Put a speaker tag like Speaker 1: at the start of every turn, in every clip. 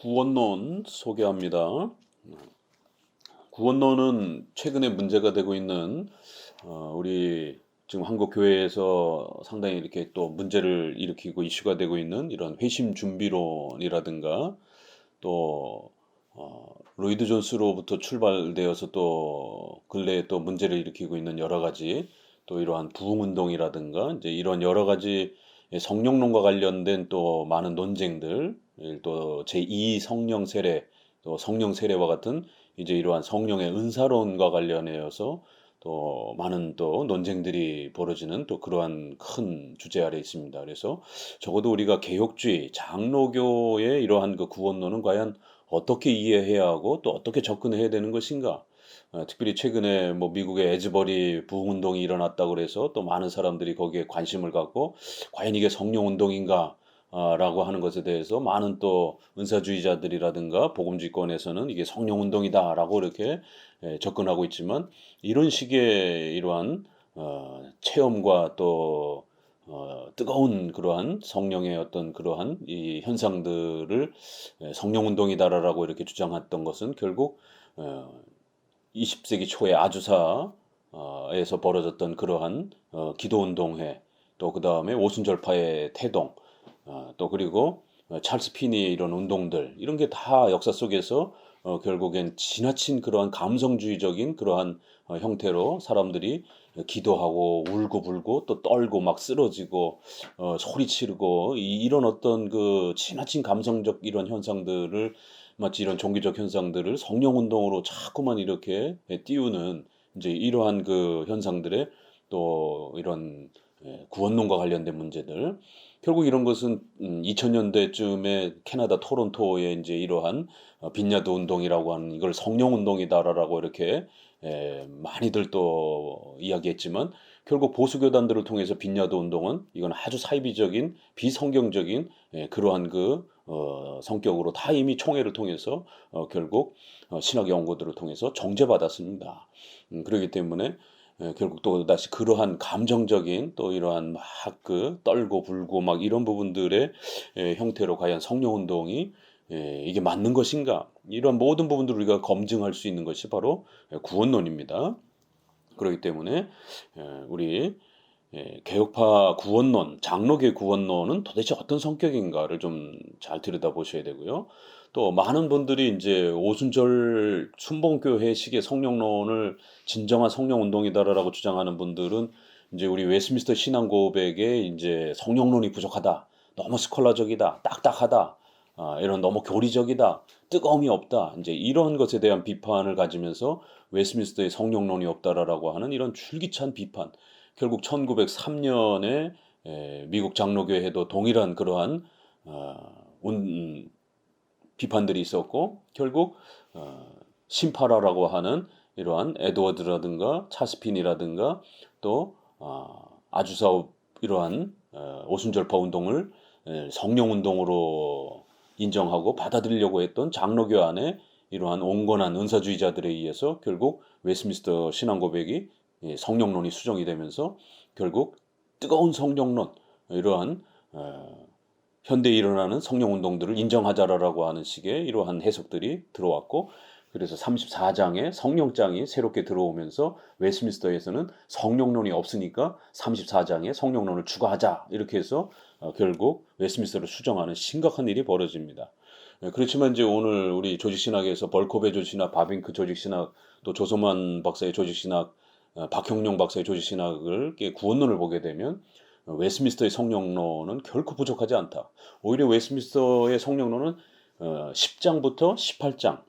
Speaker 1: 구원론 소개합니다. 구원론은 최근에 문제가 되고 있는 우리 지금 한국 교회에서 상당히 이렇게 또 문제를 일으키고 이슈가 되고 있는 이런 회심 준비론이라든가 또 로이드 존스로부터 출발되어서 또 근래에 또 문제를 일으키고 있는 여러 가지 또 이러한 부흥 운동이라든가 이제 이런 여러 가지 성령론과 관련된 또 많은 논쟁들, 또 제2 성령 세례, 또 성령 세례와 같은 이제 이러한 성령의 은사론과 관련해서 또 많은 또 논쟁들이 벌어지는 또 그러한 큰 주제 아래 있습니다. 그래서 적어도 우리가 개혁주의, 장로교의 이러한 그 구원론은 과연 어떻게 이해해야 하고 또 어떻게 접근해야 되는 것인가? 특별히 최근에 뭐 미국의 에즈버리 부흥 운동이 일어났다고 그래서 또 많은 사람들이 거기에 관심을 갖고 과연 이게 성령 운동인가? 라고 하는 것에 대해서 많은 또 은사주의자들이라든가 복음주의권에서는 이게 성령 운동이다라고 이렇게 접근하고 있지만 이런 식의 이러한 체험과 또 뜨거운 그러한 성령의 어떤 그러한 이 현상들을 성령 운동이다라고 이렇게 주장했던 것은 결국 20세기 초에 아주사에서 벌어졌던 그러한 기도운동회 또 그 다음에 오순절파의 태동 또 그리고 찰스 피니의 이런 운동들 이런 게 다 역사 속에서 결국엔 지나친 그러한 감성주의적인 그러한 형태로 사람들이 기도하고 울고불고 또 떨고 막 쓰러지고 소리 지르고 이런 어떤 그 지나친 감성적 이런 현상들을 마치 이런 종교적 현상들을 성령 운동으로 자꾸만 이렇게 띄우는 이제 이러한 그 현상들의 또 이런 구원론과 관련된 문제들 결국 이런 것은 2000년대쯤에 캐나다 토론토에 이제 이러한 빈야드 운동이라고 하는 이걸 성령 운동이다라고 이렇게 많이들 또 이야기했지만 결국 보수 교단들을 통해서 빈야드 운동은 이건 아주 사이비적인 비성경적인 그러한 그 성격으로 다 이미 총회를 통해서 결국 신학 연구들을 통해서 정죄받았습니다. 그렇기 때문에 결국 또 다시 그러한 감정적인 또 이러한 막 그 떨고 불고 막 이런 부분들의 형태로 과연 성령 운동이 이게 맞는 것인가? 이런 모든 부분들을 우리가 검증할 수 있는 것이 바로 구원론입니다. 그렇기 때문에 우리 개혁파 구원론, 장로계 구원론은 도대체 어떤 성격인가를 좀 잘 들여다보셔야 되고요. 또 많은 분들이 이제 오순절 순복음교회식의 성령론을 진정한 성령 운동이다라고 주장하는 분들은 이제 우리 웨스민스터 신앙 고백에 이제 성령론이 부족하다, 너무 스콜라적이다, 딱딱하다, 이런 너무 교리적이다, 뜨거움이 없다, 이제 이런 것에 대한 비판을 가지면서 웨스민스터의 성령론이 없다라고 하는 이런 줄기찬 비판. 결국 1903년에 미국 장로교회도 동일한 그러한 비판들이 있었고 결국 심파라라고 하는 이러한 에드워드라든가 차스핀이라든가 또 아주사 이러한 오순절파 운동을 성령 운동으로 인정하고 받아들이려고 했던 장로교 안에 이러한 온건한 은사주의자들에 의해서 결국 웨스민스터 신앙 고백이 성령론이 수정이 되면서 결국 뜨거운 성령론 이러한 현대에 일어나는 성령 운동들을 인정하자라고 하는 식의 이러한 해석들이 들어왔고 그래서 34장에 성령장이 새롭게 들어오면서 웨스민스터에서는 성령론이 없으니까 34장에 성령론을 추가하자 이렇게 해서 결국 웨스민스터를 수정하는 심각한 일이 벌어집니다. 그렇지만 이제 오늘 우리 조직신학에서 벌코베 조직신학, 바빙크 조직신학, 또 조성만 박사의 조직신학, 박형룡 박사의 조직신학을 구원론을 보게 되면 웨스민스터의 성령론은 결코 부족하지 않다. 오히려 웨스민스터의 성령론은 10장부터 18장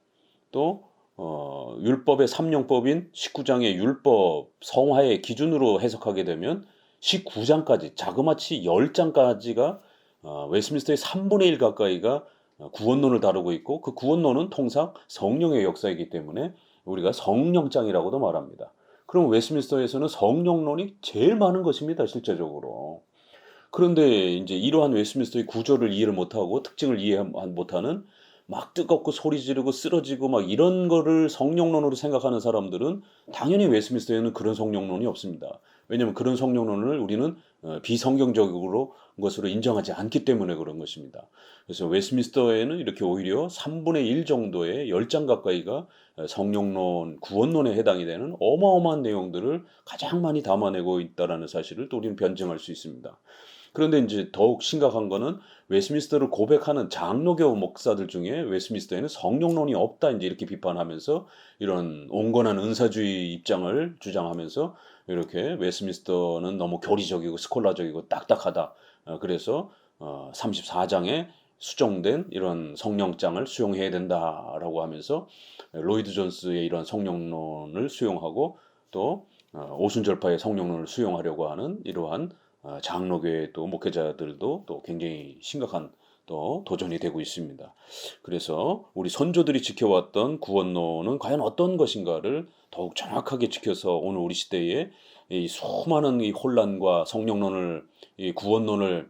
Speaker 1: 또 율법의 3용법인 19장의 율법 성화의 기준으로 해석하게 되면 19장까지 자그마치 10장까지가 웨스민스터의 3분의 1 가까이가 구원론을 다루고 있고 그 구원론은 통상 성령의 역사이기 때문에 우리가 성령장이라고도 말합니다. 그럼 웨스민스터에서는 성령론이 제일 많은 것입니다, 실제적으로. 그런데 이제 이러한 웨스민스터의 구조를 이해를 못하고 특징을 이해 못하는 막 뜨겁고 소리 지르고 쓰러지고 막 이런 거를 성령론으로 생각하는 사람들은 당연히 웨스민스터에는 그런 성령론이 없습니다. 왜냐하면 그런 성령론을 우리는 비성경적으로 것으로 인정하지 않기 때문에 그런 것입니다. 그래서 웨스민스터에는 이렇게 오히려 3분의 1 정도의 10장 가까이가 성령론, 구원론에 해당이 되는 어마어마한 내용들을 가장 많이 담아내고 있다라는 사실을 또 우리는 변증할 수 있습니다. 그런데 이제 더욱 심각한 거는 웨스민스터를 고백하는 장로교 목사들 중에 웨스민스터에는 성령론이 없다 이제 이렇게 비판하면서 이런 온건한 은사주의 입장을 주장하면서 이렇게 웨스민스터는 너무 교리적이고 스콜라적이고 딱딱하다. 그래서 34장에 수정된 이런 성령장을 수용해야 된다라고 하면서 로이드 존스의 이런 성령론을 수용하고 또 오순절파의 성령론을 수용하려고 하는 이러한 장로교의 또 목회자들도 또 굉장히 심각한 또 도전이 되고 있습니다. 그래서 우리 선조들이 지켜왔던 구원론은 과연 어떤 것인가를 더욱 정확하게 지켜서 오늘 우리 시대에 이 수많은 이 혼란과 성령론을 이 구원론을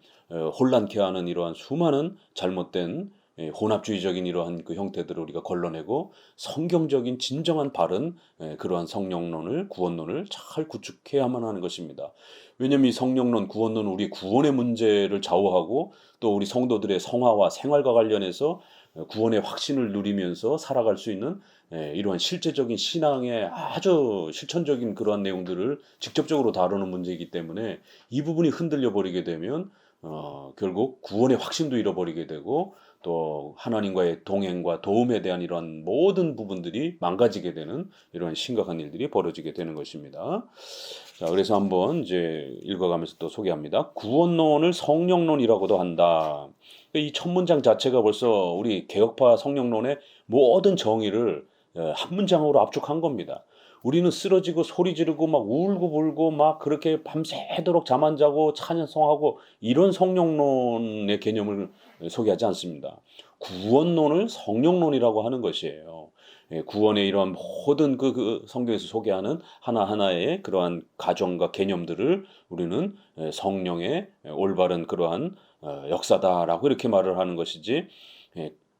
Speaker 1: 혼란케 하는 이러한 수많은 잘못된 혼합주의적인 이러한 그 형태들을 우리가 걸러내고 성경적인 진정한 바른 그러한 성령론을 구원론을 잘 구축해야만 하는 것입니다. 왜냐하면 이 성령론, 구원론은 우리 구원의 문제를 좌우하고 또 우리 성도들의 성화와 생활과 관련해서 구원의 확신을 누리면서 살아갈 수 있는 이러한 실제적인 신앙의 아주 실천적인 그러한 내용들을 직접적으로 다루는 문제이기 때문에 이 부분이 흔들려 버리게 되면 결국 구원의 확신도 잃어버리게 되고 또 하나님과의 동행과 도움에 대한 이러한 모든 부분들이 망가지게 되는 이러한 심각한 일들이 벌어지게 되는 것입니다. 자, 그래서 한번 이제 읽어가면서 또 소개합니다. 구원론을 성령론이라고도 한다. 이 첫 문장 자체가 벌써 우리 개혁파 성령론의 모든 정의를 한 문장으로 압축한 겁니다. 우리는 쓰러지고 소리 지르고 막 울고 불고 막 그렇게 밤새도록 잠 안 자고 찬송하고 이런 성령론의 개념을 소개하지 않습니다. 구원론을 성령론이라고 하는 것이에요. 구원의 이러한 모든 그 성경에서 소개하는 하나하나의 그러한 가정과 개념들을 우리는 성령의 올바른 그러한 역사다라고 이렇게 말을 하는 것이지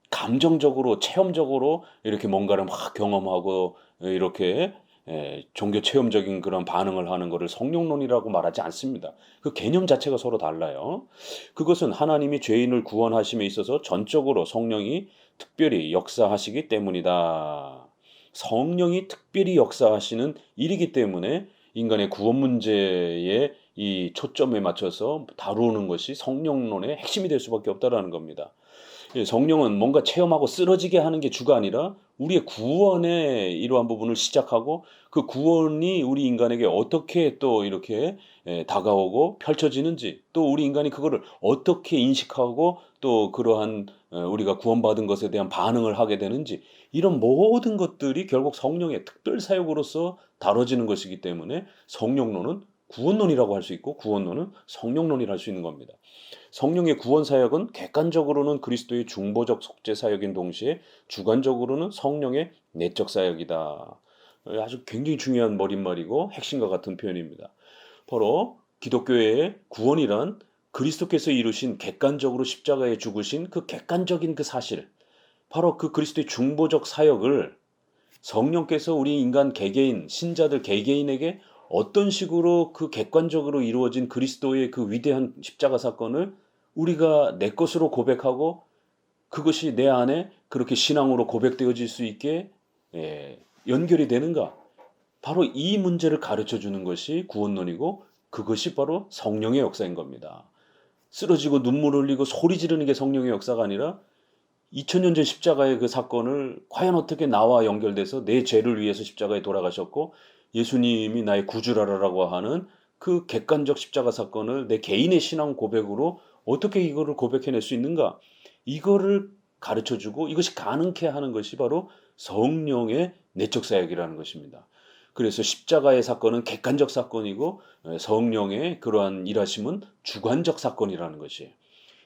Speaker 1: 감정적으로 체험적으로 이렇게 뭔가를 막 경험하고 이렇게 종교 체험적인 그런 반응을 하는 것을 성령론이라고 말하지 않습니다. 그 개념 자체가 서로 달라요. 그것은 하나님이 죄인을 구원하심에 있어서 전적으로 성령이 특별히 역사하시기 때문이다. 성령이 특별히 역사하시는 일이기 때문에 인간의 구원 문제에 이 초점에 맞춰서 다루는 것이 성령론의 핵심이 될 수밖에 없다라는 겁니다. 성령은 뭔가 체험하고 쓰러지게 하는 게 주가 아니라 우리의 구원의 이러한 부분을 시작하고 그 구원이 우리 인간에게 어떻게 또 이렇게 다가오고 펼쳐지는지 또 우리 인간이 그거를 어떻게 인식하고 또 그러한 우리가 구원받은 것에 대한 반응을 하게 되는지 이런 모든 것들이 결국 성령의 특별 사역으로서 다뤄지는 것이기 때문에 성령론은 구원론이라고 할 수 있고 구원론은 성령론이라 할 수 있는 겁니다. 성령의 구원 사역은 객관적으로는 그리스도의 중보적 속죄 사역인 동시에 주관적으로는 성령의 내적 사역이다. 아주 굉장히 중요한 머릿말이고 핵심과 같은 표현입니다. 바로 기독교의 구원이란 그리스도께서 이루신 객관적으로 십자가에 죽으신 그 객관적인 그 사실, 바로 그 그리스도의 중보적 사역을 성령께서 우리 인간 개개인, 신자들 개개인에게 어떤 식으로 그 객관적으로 이루어진 그리스도의 그 위대한 십자가 사건을 우리가 내 것으로 고백하고 그것이 내 안에 그렇게 신앙으로 고백되어질 수 있게 연결이 되는가? 바로 이 문제를 가르쳐 주는 것이 구원론이고 그것이 바로 성령의 역사인 겁니다. 쓰러지고 눈물 흘리고 소리 지르는 게 성령의 역사가 아니라 2000년 전 십자가의 그 사건을 과연 어떻게 나와 연결돼서 내 죄를 위해서 십자가에 돌아가셨고 예수님이 나의 구주라라고 하는 그 객관적 십자가 사건을 내 개인의 신앙 고백으로 어떻게 이거를 고백해낼 수 있는가? 이거를 가르쳐주고 이것이 가능케 하는 것이 바로 성령의 내적 사역이라는 것입니다. 그래서 십자가의 사건은 객관적 사건이고 성령의 그러한 일하심은 주관적 사건이라는 것이에요.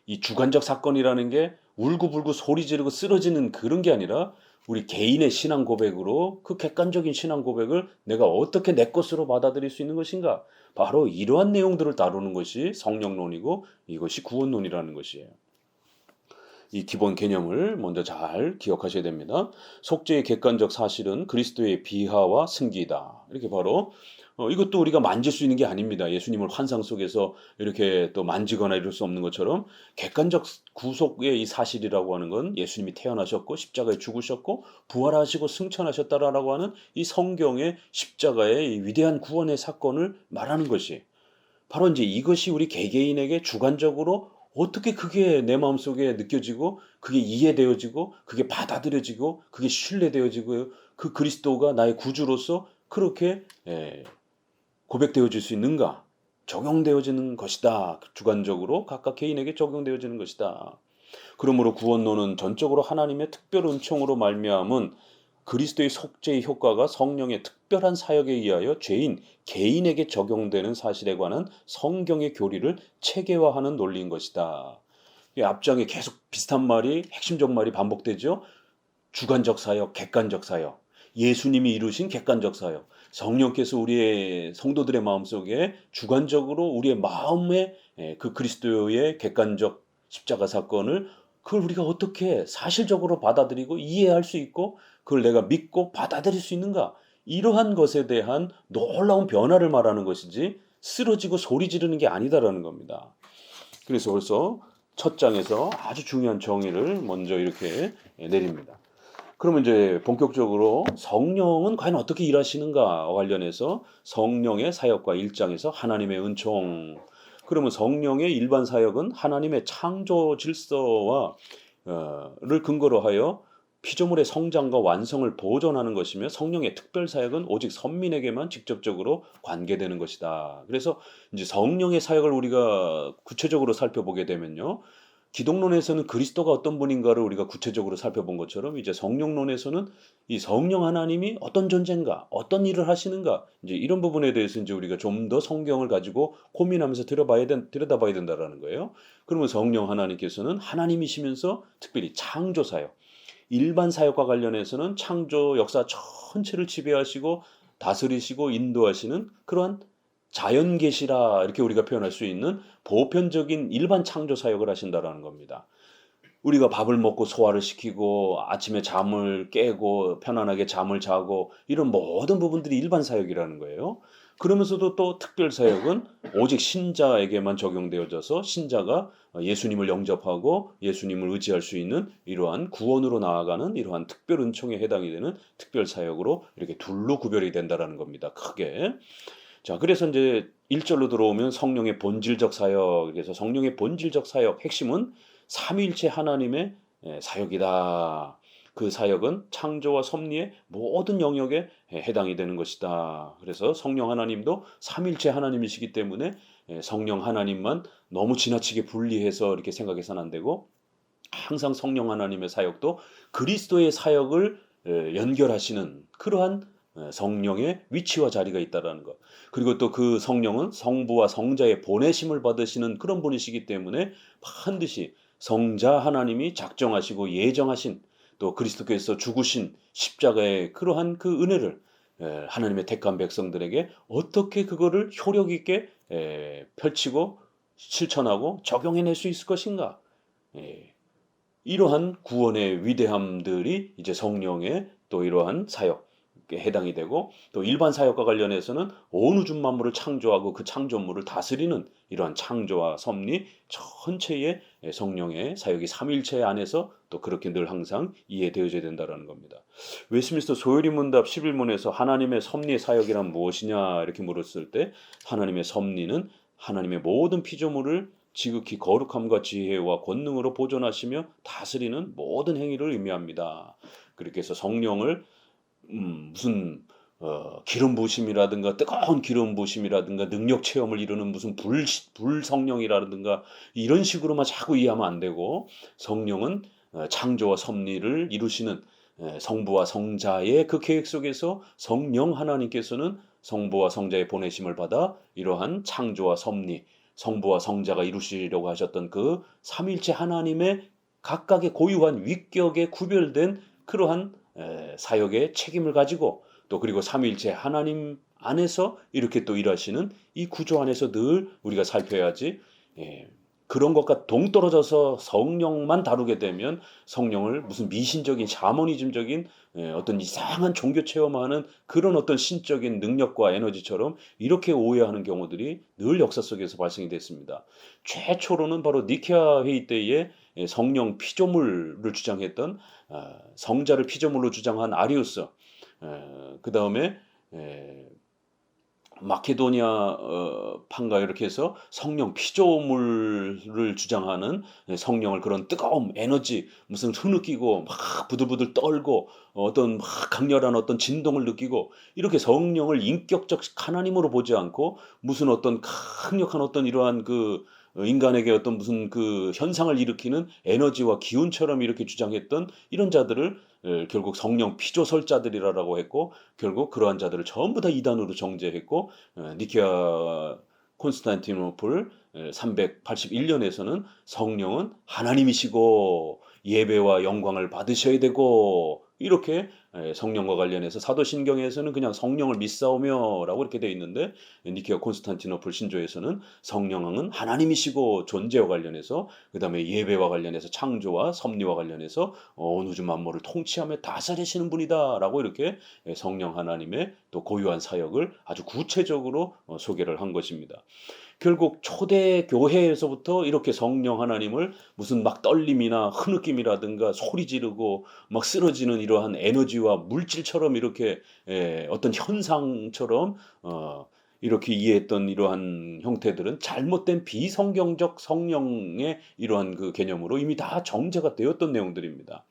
Speaker 1: 이 주관적 사건이라는 게 울고불고 소리 지르고 쓰러지는 그런 게 아니라 우리 개인의 신앙 고백으로 그 객관적인 신앙 고백을 내가 어떻게 내 것으로 받아들일 수 있는 것인가? 바로 이러한 내용들을 다루는 것이 성령론이고 이것이 구원론이라는 것이에요. 이 기본 개념을 먼저 잘 기억하셔야 됩니다. 속죄의 객관적 사실은 그리스도의 비하와 승기이다. 이렇게 바로 이것도 우리가 만질 수 있는 게 아닙니다. 예수님을 환상 속에서 이렇게 또 만지거나 이럴 수 없는 것처럼 객관적 구속의 이 사실이라고 하는 건 예수님이 태어나셨고 십자가에 죽으셨고 부활하시고 승천하셨다라고 하는 이 성경의 십자가의 이 위대한 구원의 사건을 말하는 것이 바로 이제 이것이 우리 개개인에게 주관적으로 어떻게 그게 내 마음속에 느껴지고 그게 이해되어지고 그게 받아들여지고 그게 신뢰되어지고 그 그리스도가 나의 구주로서 그렇게 고백되어질 수 있는가? 적용되어지는 것이다. 주관적으로 각각 개인에게 적용되어지는 것이다. 그러므로 구원론은 전적으로 하나님의 특별 은총으로 말미암은 그리스도의 속죄의 효과가 성령의 특별한 사역에 의하여 죄인 개인에게 적용되는 사실에 관한 성경의 교리를 체계화하는 논리인 것이다. 이 앞장에 계속 비슷한 말이 핵심적 말이 반복되죠. 주관적 사역, 객관적 사역. 예수님이 이루신 객관적 사역. 성령께서 우리의 성도들의 마음속에 주관적으로 우리의 마음에 그 그리스도의 객관적 십자가 사건을 그걸 우리가 어떻게 사실적으로 받아들이고 이해할 수 있고 그걸 내가 믿고 받아들일 수 있는가? 이러한 것에 대한 놀라운 변화를 말하는 것이지 쓰러지고 소리 지르는 게 아니다라는 겁니다. 그래서 벌써 첫 장에서 아주 중요한 정의를 먼저 이렇게 내립니다. 그러면 이제 본격적으로 성령은 과연 어떻게 일하시는가 관련해서 성령의 사역과 1장에서 하나님의 은총. 그러면 성령의 일반 사역은 하나님의 창조 질서와 를 근거로 하여 피조물의 성장과 완성을 보존하는 것이며 성령의 특별 사역은 오직 선민에게만 직접적으로 관계되는 것이다. 그래서 이제 성령의 사역을 우리가 구체적으로 살펴보게 되면요. 기독론에서는 그리스도가 어떤 분인가를 우리가 구체적으로 살펴본 것처럼 이제 성령론에서는 이 성령 하나님이 어떤 존재인가, 어떤 일을 하시는가, 이제 이런 부분에 대해서 이제 우리가 좀 더 성경을 가지고 고민하면서 들여다봐야 된다라는 거예요. 그러면 성령 하나님께서는 하나님이시면서 특별히 창조 사역, 일반 사역과 관련해서는 창조 역사 전체를 지배하시고 다스리시고 인도하시는 그러한 자연 계시라 이렇게 우리가 표현할 수 있는 보편적인 일반 창조 사역을 하신다라는 겁니다. 우리가 밥을 먹고 소화를 시키고 아침에 잠을 깨고 편안하게 잠을 자고 이런 모든 부분들이 일반 사역이라는 거예요. 그러면서도 또 특별 사역은 오직 신자에게만 적용되어져서 신자가 예수님을 영접하고 예수님을 의지할 수 있는 이러한 구원으로 나아가는 이러한 특별 은총에 해당이 되는 특별 사역으로 이렇게 둘로 구별이 된다라는 겁니다. 크게. 자, 그래서 이제 1절로 들어오면 성령의 본질적 사역, 그래서 성령의 본질적 사역 핵심은 삼위일체 하나님의 사역이다. 그 사역은 창조와 섭리의 모든 영역에 해당이 되는 것이다. 그래서 성령 하나님도 삼위일체 하나님이시기 때문에 성령 하나님만 너무 지나치게 분리해서 이렇게 생각해서는 안 되고 항상 성령 하나님의 사역도 그리스도의 사역을 연결하시는 그러한 성령의 위치와 자리가 있다라는 것. 그리고 또 그 성령은 성부와 성자의 보내심을 받으시는 그런 분이시기 때문에 반드시 성자 하나님이 작정하시고 예정하신 또 그리스도께서 죽으신 십자가의 그러한 그 은혜를 하나님의 택한 백성들에게 어떻게 그거를 효력 있게 펼치고 실천하고 적용해낼 수 있을 것인가? 이러한 구원의 위대함들이 이제 성령의 또 이러한 사역 해당이 되고 또 일반 사역과 관련해서는 온 우주 만물을 창조하고 그 창조물을 다스리는 이러한 창조와 섭리 전체의 성령의 사역이 삼위일체 안에서 또 그렇게 늘 항상 이해되어져야 된다는 겁니다. 웨스트민스터 소요리 문답 11문에서 하나님의 섭리의 사역이란 무엇이냐 이렇게 물었을 때 하나님의 섭리는 하나님의 모든 피조물을 지극히 거룩함과 지혜와 권능으로 보존하시며 다스리는 모든 행위를 의미합니다. 그렇게 해서 성령을 무슨 기름 부으심이라든가 뜨거운 기름 부으심이라든가 능력 체험을 이루는 무슨 불성령이라든가 이런 식으로만 자꾸 이해하면 안 되고 성령은 창조와 섭리를 이루시는 성부와 성자의 그 계획 속에서 성령 하나님께서는 성부와 성자의 보내심을 받아 이러한 창조와 섭리 성부와 성자가 이루시려고 하셨던 그 삼위일체 하나님의 각각의 고유한 위격에 구별된 그러한 사역의 책임을 가지고 또 그리고 삼위일체 하나님 안에서 이렇게 또 일하시는 이 구조 안에서 늘 우리가 살펴야지 그런 것과 동떨어져서 성령만 다루게 되면 성령을 무슨 미신적인 샤머니즘적인 어떤 이상한 종교 체험하는 그런 어떤 신적인 능력과 에너지처럼 이렇게 오해하는 경우들이 늘 역사 속에서 발생이 됐습니다. 최초로는 바로 니케아 회의 때에 성령 피조물을 주장했던 성자를 피조물로 주장한 아리우스, 그다음에 마케도니아 판가 이렇게 해서 성령 피조물을 주장하는 성령을 그런 뜨거움, 에너지, 무슨 흐느끼고 막 부들부들 떨고 어떤 막 강렬한 어떤 진동을 느끼고 이렇게 성령을 인격적 하나님으로 보지 않고 무슨 어떤 강력한 어떤 이러한 그 인간에게 어떤 무슨 그 현상을 일으키는 에너지와 기운처럼 이렇게 주장했던 이런 자들을 결국 성령 피조설자들이라고 했고 결국 그러한 자들을 전부 다 이단으로 정죄했고 니케아 콘스탄티노플 381년에서는 성령은 하나님이시고 예배와 영광을 받으셔야 되고 이렇게 성령과 관련해서 사도신경에서는 그냥 성령을 믿사오며라고 이렇게 되어 있는데 니케아 콘스탄티노플 신조에서는 성령은 하나님이시고 존재와 관련해서 그다음에 예배와 관련해서 창조와 섭리와 관련해서 온 우주 만물을 통치하며 다스리시는 분이다라고 이렇게 성령 하나님의 또 고유한 사역을 아주 구체적으로 소개를 한 것입니다. 결국 초대 교회에서부터 이렇게 성령 하나님을 무슨 막 떨림이나 흐느낌이라든가 소리 지르고 막 쓰러지는 이러한 에너지와 물질처럼 이렇게 어떤 현상처럼 이렇게 이해했던 이러한 형태들은 잘못된 비성경적 성령의 이러한 그 개념으로 이미 다 정제가 되었던 내용들입니다.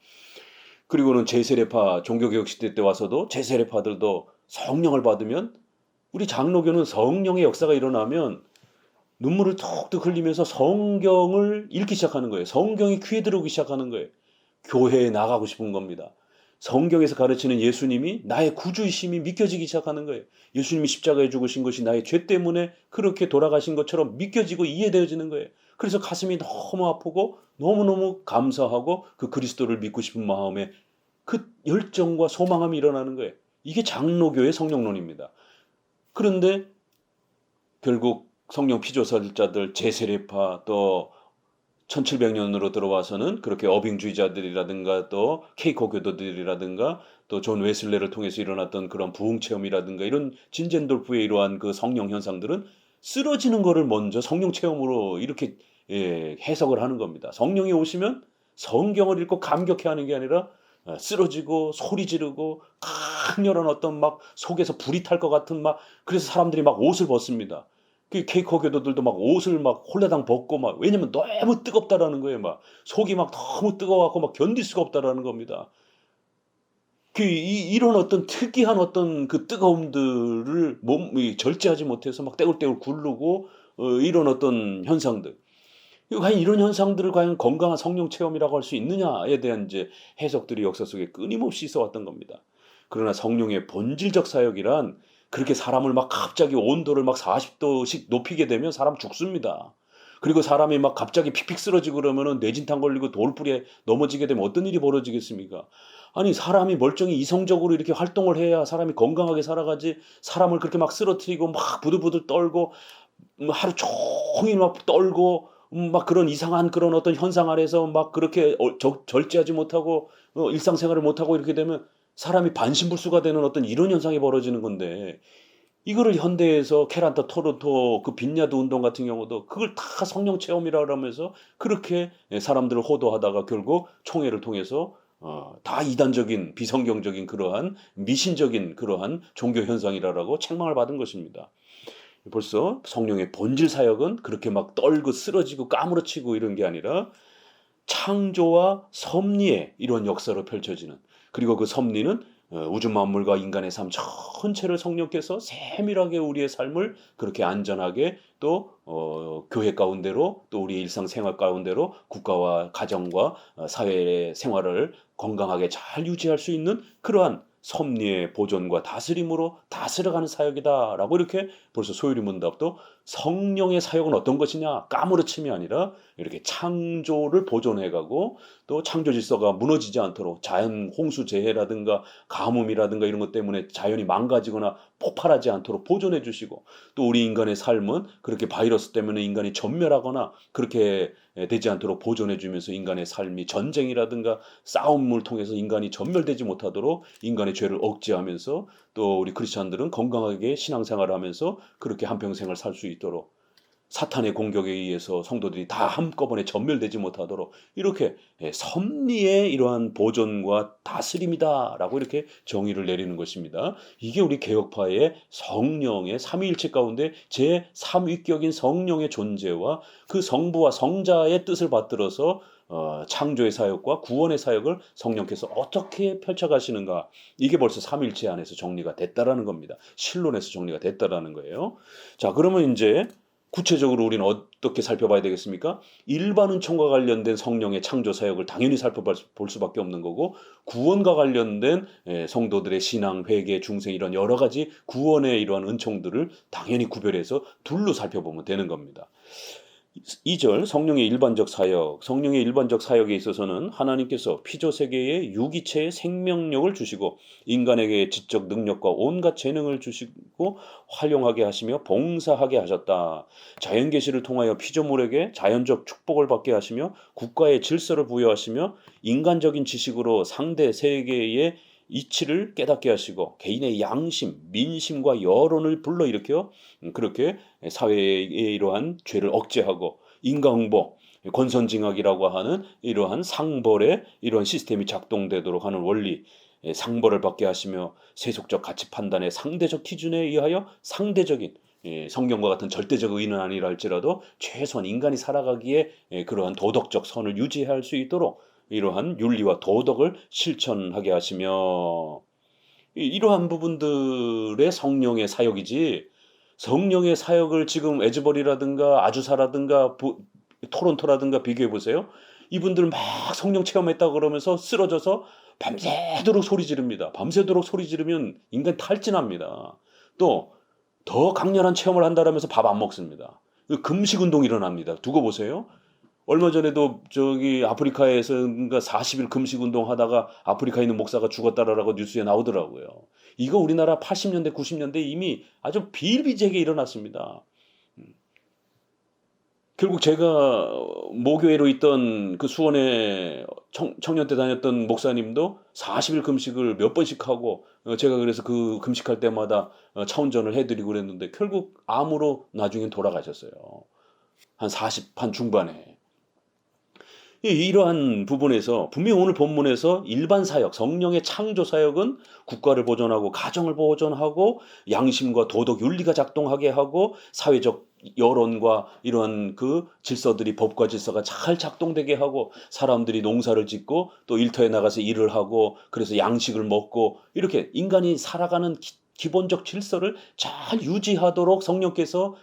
Speaker 1: 그리고는 제세례파 종교개혁 시대 때 와서도 제세례파들도 성령을 받으면 우리 장로교는 성령의 역사가 일어나면 눈물을 툭툭 흘리면서 성경을 읽기 시작하는 거예요. 성경이 귀에 들어오기 시작하는 거예요. 교회에 나가고 싶은 겁니다. 성경에서 가르치는 예수님이 나의 구주이심이 믿겨지기 시작하는 거예요. 예수님이 십자가에 죽으신 것이 나의 죄 때문에 그렇게 돌아가신 것처럼 믿겨지고 이해되어지는 거예요. 그래서 가슴이 너무 아프고 너무너무 감사하고 그 그리스도를 믿고 싶은 마음에 그 열정과 소망함이 일어나는 거예요. 이게 장로교의 성령론입니다. 그런데 결국 성령 피조설자들 제세례파 또 1700년으로 들어와서는 그렇게 어빙주의자들이라든가 또 케이커 교도들이라든가 또 존 웨슬레를 통해서 일어났던 그런 부흥 체험이라든가 이런 진젠돌프의 이러한 그 성령 현상들은 쓰러지는 거를 먼저 성령 체험으로 이렇게 해석을 하는 겁니다. 성령이 오시면 성경을 읽고 감격해하는 게 아니라 쓰러지고 소리 지르고 강렬한 어떤 막 속에서 불이 탈 것 같은 막 그래서 사람들이 막 옷을 벗습니다. 그 케이커 교도들도 막 옷을 막 홀라당 벗고 막 왜냐면 너무 뜨겁다라는 거예요. 막 속이 막 너무 뜨거워 갖고 막 견딜 수가 없다라는 겁니다. 이런 어떤 특이한 어떤 그 뜨거움들을 몸이 절제하지 못해서 막 떼굴떼굴 굴르고 이런 어떤 현상들. 과연 이런 현상들을 과연 건강한 성령 체험이라고 할 수 있느냐에 대한 이제 해석들이 역사 속에 끊임없이 있어 왔던 겁니다. 그러나 성령의 본질적 사역이란 그렇게 사람을 막 갑자기 온도를 막 40도씩 높이게 되면 사람 죽습니다. 그리고 사람이 막 갑자기 픽픽 쓰러지고 그러면은 뇌진탕 걸리고 돌불에 넘어지게 되면 어떤 일이 벌어지겠습니까? 아니 사람이 멀쩡히 이성적으로 이렇게 활동을 해야 사람이 건강하게 살아가지 사람을 그렇게 막 쓰러뜨리고 막 부들부들 떨고 하루 종일 막 떨고 막 그런 이상한 그런 어떤 현상 아래서 막 그렇게 절제하지 못하고 일상생활을 못하고 이렇게 되면 사람이 반신불수가 되는 어떤 이런 현상이 벌어지는 건데 이거를 현대에서 케란타 토론토 그 빈야드 운동 같은 경우도 그걸 다 성령 체험이라 그러면서 그렇게 사람들을 호도하다가 결국 총회를 통해서 다 이단적인 비성경적인 그러한 미신적인 그러한 종교 현상이라고 책망을 받은 것입니다. 벌써 성령의 본질 사역은 그렇게 막 떨고 쓰러지고 까무러치고 이런 게 아니라 창조와 섭리의 이런 역사로 펼쳐지는 그리고 그 섭리는 우주 만물과 인간의 삶 전체를 성령께서 세밀하게 우리의 삶을 그렇게 안전하게 또 교회 가운데로 또 우리의 일상생활 가운데로 국가와 가정과 사회의 생활을 건강하게 잘 유지할 수 있는 그러한 섭리의 보존과 다스림으로 다스려가는 사역이다라고 이렇게 벌써 소요리 문답도 성령의 사역은 어떤 것이냐? 까무러침이 아니라 이렇게 창조를 보존해가고 또 창조 질서가 무너지지 않도록 자연 홍수 재해라든가 가뭄이라든가 이런 것 때문에 자연이 망가지거나 폭발하지 않도록 보존해 주시고, 또 우리 인간의 삶은 그렇게 바이러스 때문에 인간이 전멸하거나 그렇게 되지 않도록 보존해 주면서 인간의 삶이 전쟁이라든가 싸움을 통해서 인간이 전멸되지 못하도록 인간의 죄를 억제하면서, 또 우리 크리스찬들은 건강하게 신앙생활을 하면서 그렇게 한평생을 살 수 있도록, 사탄의 공격에 의해서 성도들이 다 한꺼번에 전멸되지 못하도록 이렇게 섭리의 이러한 보존과 다스림이다라고 이렇게 정의를 내리는 것입니다. 이게 우리 개혁파의 성령의 삼위일체 가운데 제3위격인 성령의 존재와 그 성부와 성자의 뜻을 받들어서 창조의 사역과 구원의 사역을 성령께서 어떻게 펼쳐가시는가, 이게 벌써 삼위일체 안에서 정리가 됐다라는 겁니다. 신론에서 정리가 됐다라는 거예요. 자, 그러면 이제 구체적으로 우리는 어떻게 살펴봐야 되겠습니까? 일반 은총과 관련된 성령의 창조 사역을 당연히 살펴볼 수밖에 없는 거고, 구원과 관련된 성도들의 신앙, 회개, 중생 이런 여러 가지 구원의 이러한 은총들을 당연히 구별해서 둘로 살펴보면 되는 겁니다. 2절 성령의 일반적 사역. 성령의 일반적 사역에 있어서는 하나님께서 피조세계에 유기체의 생명력을 주시고 인간에게 지적 능력과 온갖 재능을 주시고 활용하게 하시며 봉사하게 하셨다. 자연계시를 통하여 피조물에게 자연적 축복을 받게 하시며 국가의 질서를 부여하시며 인간적인 지식으로 상대 세계의 이치를 깨닫게 하시고 개인의 양심, 민심과 여론을 불러일으켜 그렇게 사회의 이러한 죄를 억제하고 인과응보, 권선징악이라고 하는 이러한 상벌의 이러한 시스템이 작동되도록 하는 원리, 상벌을 받게 하시며 세속적 가치 판단의 상대적 기준에 의하여 상대적인, 성경과 같은 절대적 의는 아니라 할지라도 최소한 인간이 살아가기에 그러한 도덕적 선을 유지할 수 있도록 이러한 윤리와 도덕을 실천하게 하시며, 이러한 부분들의 성령의 사역이지, 성령의 사역을 지금 에즈벌이라든가 아주사라든가 토론토라든가 비교해 보세요. 이분들 막 성령 체험했다 그러면서 쓰러져서 밤새도록 소리 지릅니다. 밤새도록 소리 지르면 인간 탈진합니다. 또 더 강렬한 체험을 한다라면서 밥 안 먹습니다. 금식 운동이 일어납니다. 두고 보세요. 얼마 전에도 저기 아프리카에서 40일 금식 운동 하다가 아프리카에 있는 목사가 죽었다라고 뉴스에 나오더라고요. 이거 우리나라 80년대, 90년대 이미 아주 비일비재하게 일어났습니다. 결국 제가 모교회로 있던 그 수원에 청년 때 다녔던 목사님도 40일 금식을 몇 번씩 하고, 제가 그래서 그 금식할 때마다 차운전을 해드리고 그랬는데 결국 암으로 나중엔 돌아가셨어요. 한 40한 중반에. 이러한 부분에서 분명히 오늘 본문에서 일반 사역, 성령의 창조 사역은 국가를 보존하고 가정을 보존하고 양심과 도덕 윤리가 작동하게 하고 사회적 여론과 이러한 그 질서들이, 법과 질서가 잘 작동되게 하고 사람들이 농사를 짓고 또 일터에 나가서 일을 하고 그래서 양식을 먹고 이렇게 인간이 살아가는 기본적 질서를 잘 유지하도록 성령께서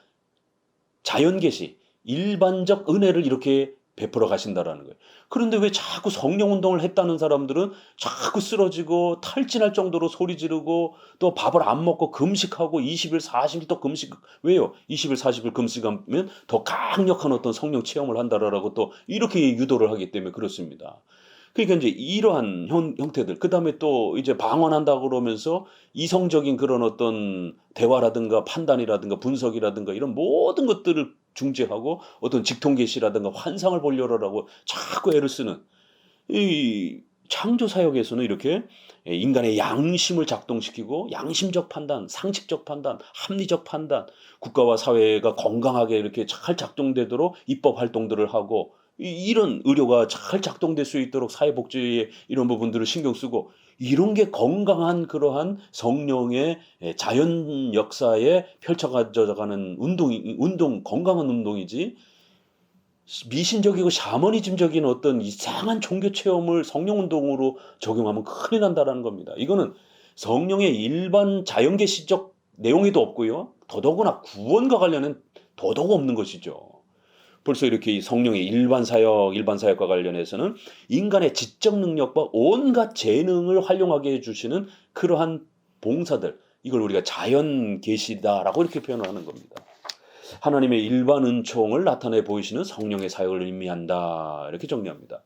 Speaker 1: 자연계시, 일반적 은혜를 이렇게 베풀어 가신다라는 거예요. 그런데 왜 자꾸 성령 운동을 했다는 사람들은 자꾸 쓰러지고 탈진할 정도로 소리 지르고 또 밥을 안 먹고 금식하고 20일, 40일 또 금식, 왜요? 20일, 40일 금식하면 더 강력한 어떤 성령 체험을 한다라고 또 이렇게 유도를 하기 때문에 그렇습니다. 그러니까 이제 이러한 형태들, 그 다음에 또 이제 방언한다 그러면서 이성적인 그런 어떤 대화라든가 판단이라든가 분석이라든가 이런 모든 것들을 중지하고 어떤 직통계시라든가 환상을 보려고 자꾸 애를 쓰는 이 창조 사역에서는 이렇게 인간의 양심을 작동시키고 양심적 판단, 상식적 판단, 합리적 판단, 국가와 사회가 건강하게 이렇게 잘 작동되도록 입법 활동들을 하고 이런 의료가 잘 작동될 수 있도록 사회복지의 이런 부분들을 신경 쓰고, 이런 게 건강한 그러한 성령의 자연 역사에 펼쳐가는 건강한 운동이지, 미신적이고 샤머니즘적인 어떤 이상한 종교 체험을 성령 운동으로 적용하면 큰일 난다라는 겁니다. 이거는 성령의 일반 자연계시적 내용에도 없고요. 더더구나 구원과 관련은 더더욱 없는 것이죠. 벌써 이렇게 이 성령의 일반 사역과 관련해서는 인간의 지적 능력과 온갖 재능을 활용하게 해주시는 그러한 봉사들, 이걸 우리가 자연 계시다라고 이렇게 표현을 하는 겁니다. 하나님의 일반 은총을 나타내 보이시는 성령의 사역을 의미한다. 이렇게 정리합니다.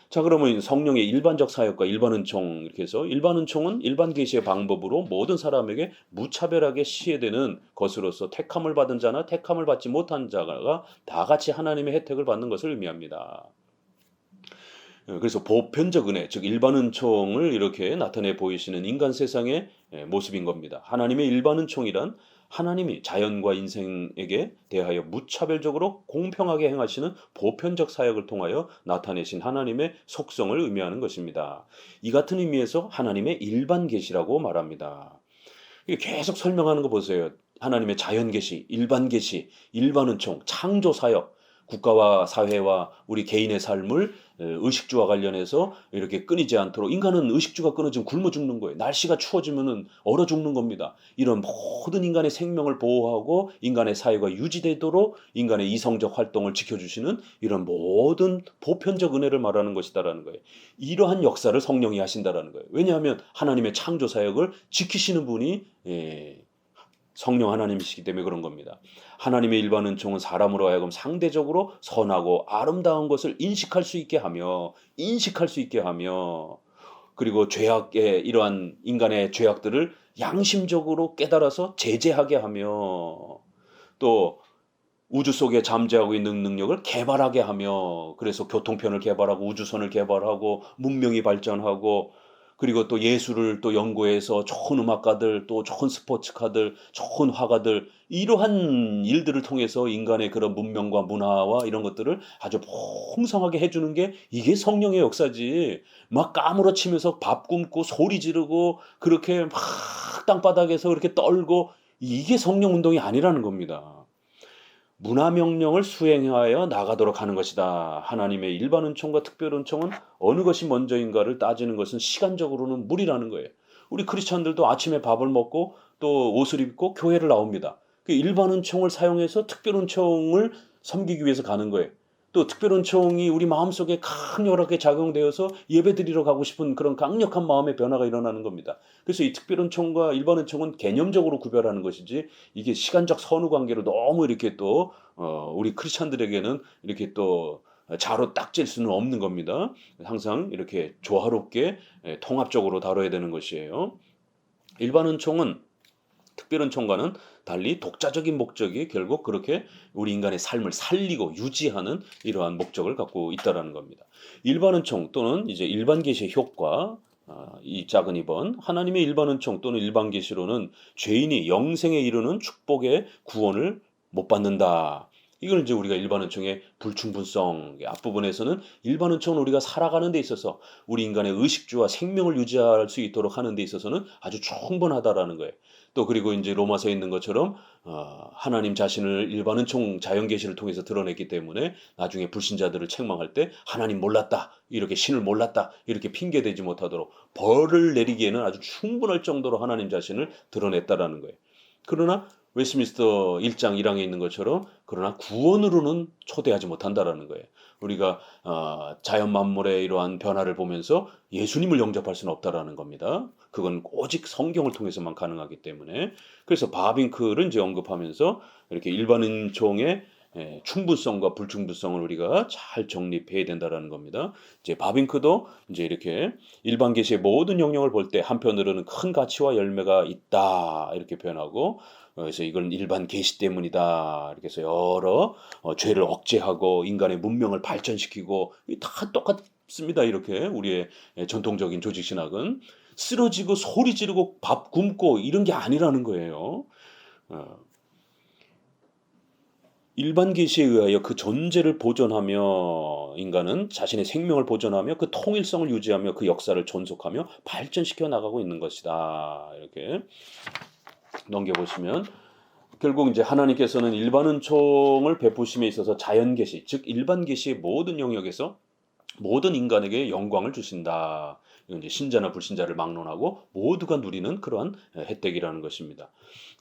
Speaker 1: 자, 그러면 성령의 일반적 사역과 일반 은총 이렇게 해서 일반 은총은 일반 계시의 방법으로 모든 사람에게 무차별하게 시해되는 것으로서 택함을 받은 자나 택함을 받지 못한 자가 다 같이 하나님의 혜택을 받는 것을 의미합니다. 그래서 보편적 은혜, 즉 일반 은총을 이렇게 나타내 보이시는 인간 세상의 모습인 겁니다. 하나님의 일반 은총이란 하나님이 자연과 인생에게 대하여 무차별적으로 공평하게 행하시는 보편적 사역을 통하여 나타내신 하나님의 속성을 의미하는 것입니다. 이 같은 의미에서 하나님의 일반 계시라고 말합니다. 이게 계속 설명하는 거 보세요. 하나님의 자연 계시, 일반 계시, 일반 은총, 창조 사역, 국가와 사회와 우리 개인의 삶을 의식주와 관련해서 이렇게 끊이지 않도록 인간은 의식주가 끊어지면 굶어 죽는 거예요. 날씨가 추워지면 얼어 죽는 겁니다. 이런 모든 인간의 생명을 보호하고 인간의 사회가 유지되도록 인간의 이성적 활동을 지켜주시는 이런 모든 보편적 은혜를 말하는 것이다라는 거예요. 이러한 역사를 성령이 하신다라는 거예요. 왜냐하면 하나님의 창조 사역을 지키시는 분이 성령 하나님이시기 때문에 그런 겁니다. 하나님의 일반 은총은 사람으로 하여금 상대적으로 선하고 아름다운 것을 인식할 수 있게 하며 그리고 죄악의 이러한 인간의 죄악들을 양심적으로 깨달아서 제재하게 하며 또 우주 속에 잠재하고 있는 능력을 개발하게 하며 그래서 교통편을 개발하고 우주선을 개발하고 문명이 발전하고 그리고 또 예술을 또 연구해서 좋은 음악가들 또 좋은 스포츠카들 좋은 화가들 이러한 일들을 통해서 인간의 그런 문명과 문화와 이런 것들을 아주 풍성하게 해주는 게 이게 성령의 역사지. 막 까무러치면서 밥 굶고 소리 지르고 그렇게 막 땅바닥에서 그렇게 떨고 이게 성령 운동이 아니라는 겁니다. 문화명령을 수행하여 나가도록 하는 것이다. 하나님의 일반 은총과 특별 은총은 어느 것이 먼저인가를 따지는 것은 시간적으로는 무리라는 거예요. 우리 크리스찬들도 아침에 밥을 먹고 또 옷을 입고 교회를 나옵니다. 그 일반 은총을 사용해서 특별 은총을 섬기기 위해서 가는 거예요. 또 특별 은총이 우리 마음속에 강력하게 작용되어서 예배드리러 가고 싶은 그런 강력한 마음의 변화가 일어나는 겁니다. 그래서 이 특별 은총과 일반 은총은 개념적으로 구별하는 것이지 이게 시간적 선후 관계로 너무 이렇게 또 우리 크리스찬들에게는 이렇게 또 자로 딱질 수는 없는 겁니다. 항상 이렇게 조화롭게 통합적으로 다뤄야 되는 것이에요. 일반 은총은 특별 은총과는 달리 독자적인 목적이 결국 그렇게 우리 인간의 삶을 살리고 유지하는 이러한 목적을 갖고 있다라는 겁니다. 일반 은총 또는 이제 일반 계시의 효과 이 작은 2번 하나님의 일반 은총 또는 일반 계시로는 죄인이 영생에 이르는 축복의 구원을 못 받는다. 이걸 이제 우리가 일반 은총의 불충분성 앞부분에서는 일반 은총은 우리가 살아가는 데 있어서 우리 인간의 의식주와 생명을 유지할 수 있도록 하는 데 있어서는 아주 충분하다라는 거예요. 또 그리고 이제 로마서에 있는 것처럼 하나님 자신을 일반 은총 자연 계시를 통해서 드러냈기 때문에 나중에 불신자들을 책망할 때 하나님 몰랐다 이렇게 신을 몰랐다 이렇게 핑계대지 못하도록 벌을 내리기에는 아주 충분할 정도로 하나님 자신을 드러냈다라는 거예요. 그러나 웨스트민스터 1장 1항에 있는 것처럼 그러나 구원으로는 초대하지 못한다라는 거예요. 우리가 자연 만물의 이러한 변화를 보면서 예수님을 영접할 수는 없다라는 겁니다. 그건 오직 성경을 통해서만 가능하기 때문에 그래서 바빙크를 이제 언급하면서 이렇게 일반 은총의 충분성과 불충분성을 우리가 잘 정립해야 된다라는 겁니다. 이제 바빙크도 이제 이렇게 일반 계시의 모든 영역을 볼 때 한편으로는 큰 가치와 열매가 있다 이렇게 표현하고 그래서 이건 일반 계시 때문이다 이렇게 해서 여러 죄를 억제하고 인간의 문명을 발전시키고 다 똑같습니다. 이렇게 우리의 전통적인 조직 신학은 쓰러지고 소리 지르고 밥 굶고 이런 게 아니라는 거예요. 일반 계시에 의하여 그 존재를 보존하며 인간은 자신의 생명을 보존하며 그 통일성을 유지하며 그 역사를 존속하며 발전시켜 나가고 있는 것이다. 이렇게 넘겨보시면 결국 이제 하나님께서는 일반 은총을 베푸심에 있어서 자연 계시, 즉 일반 계시의 모든 영역에서 모든 인간에게 영광을 주신다. 이건 이제 신자나 불신자를 막론하고 모두가 누리는 그러한 혜택이라는 것입니다.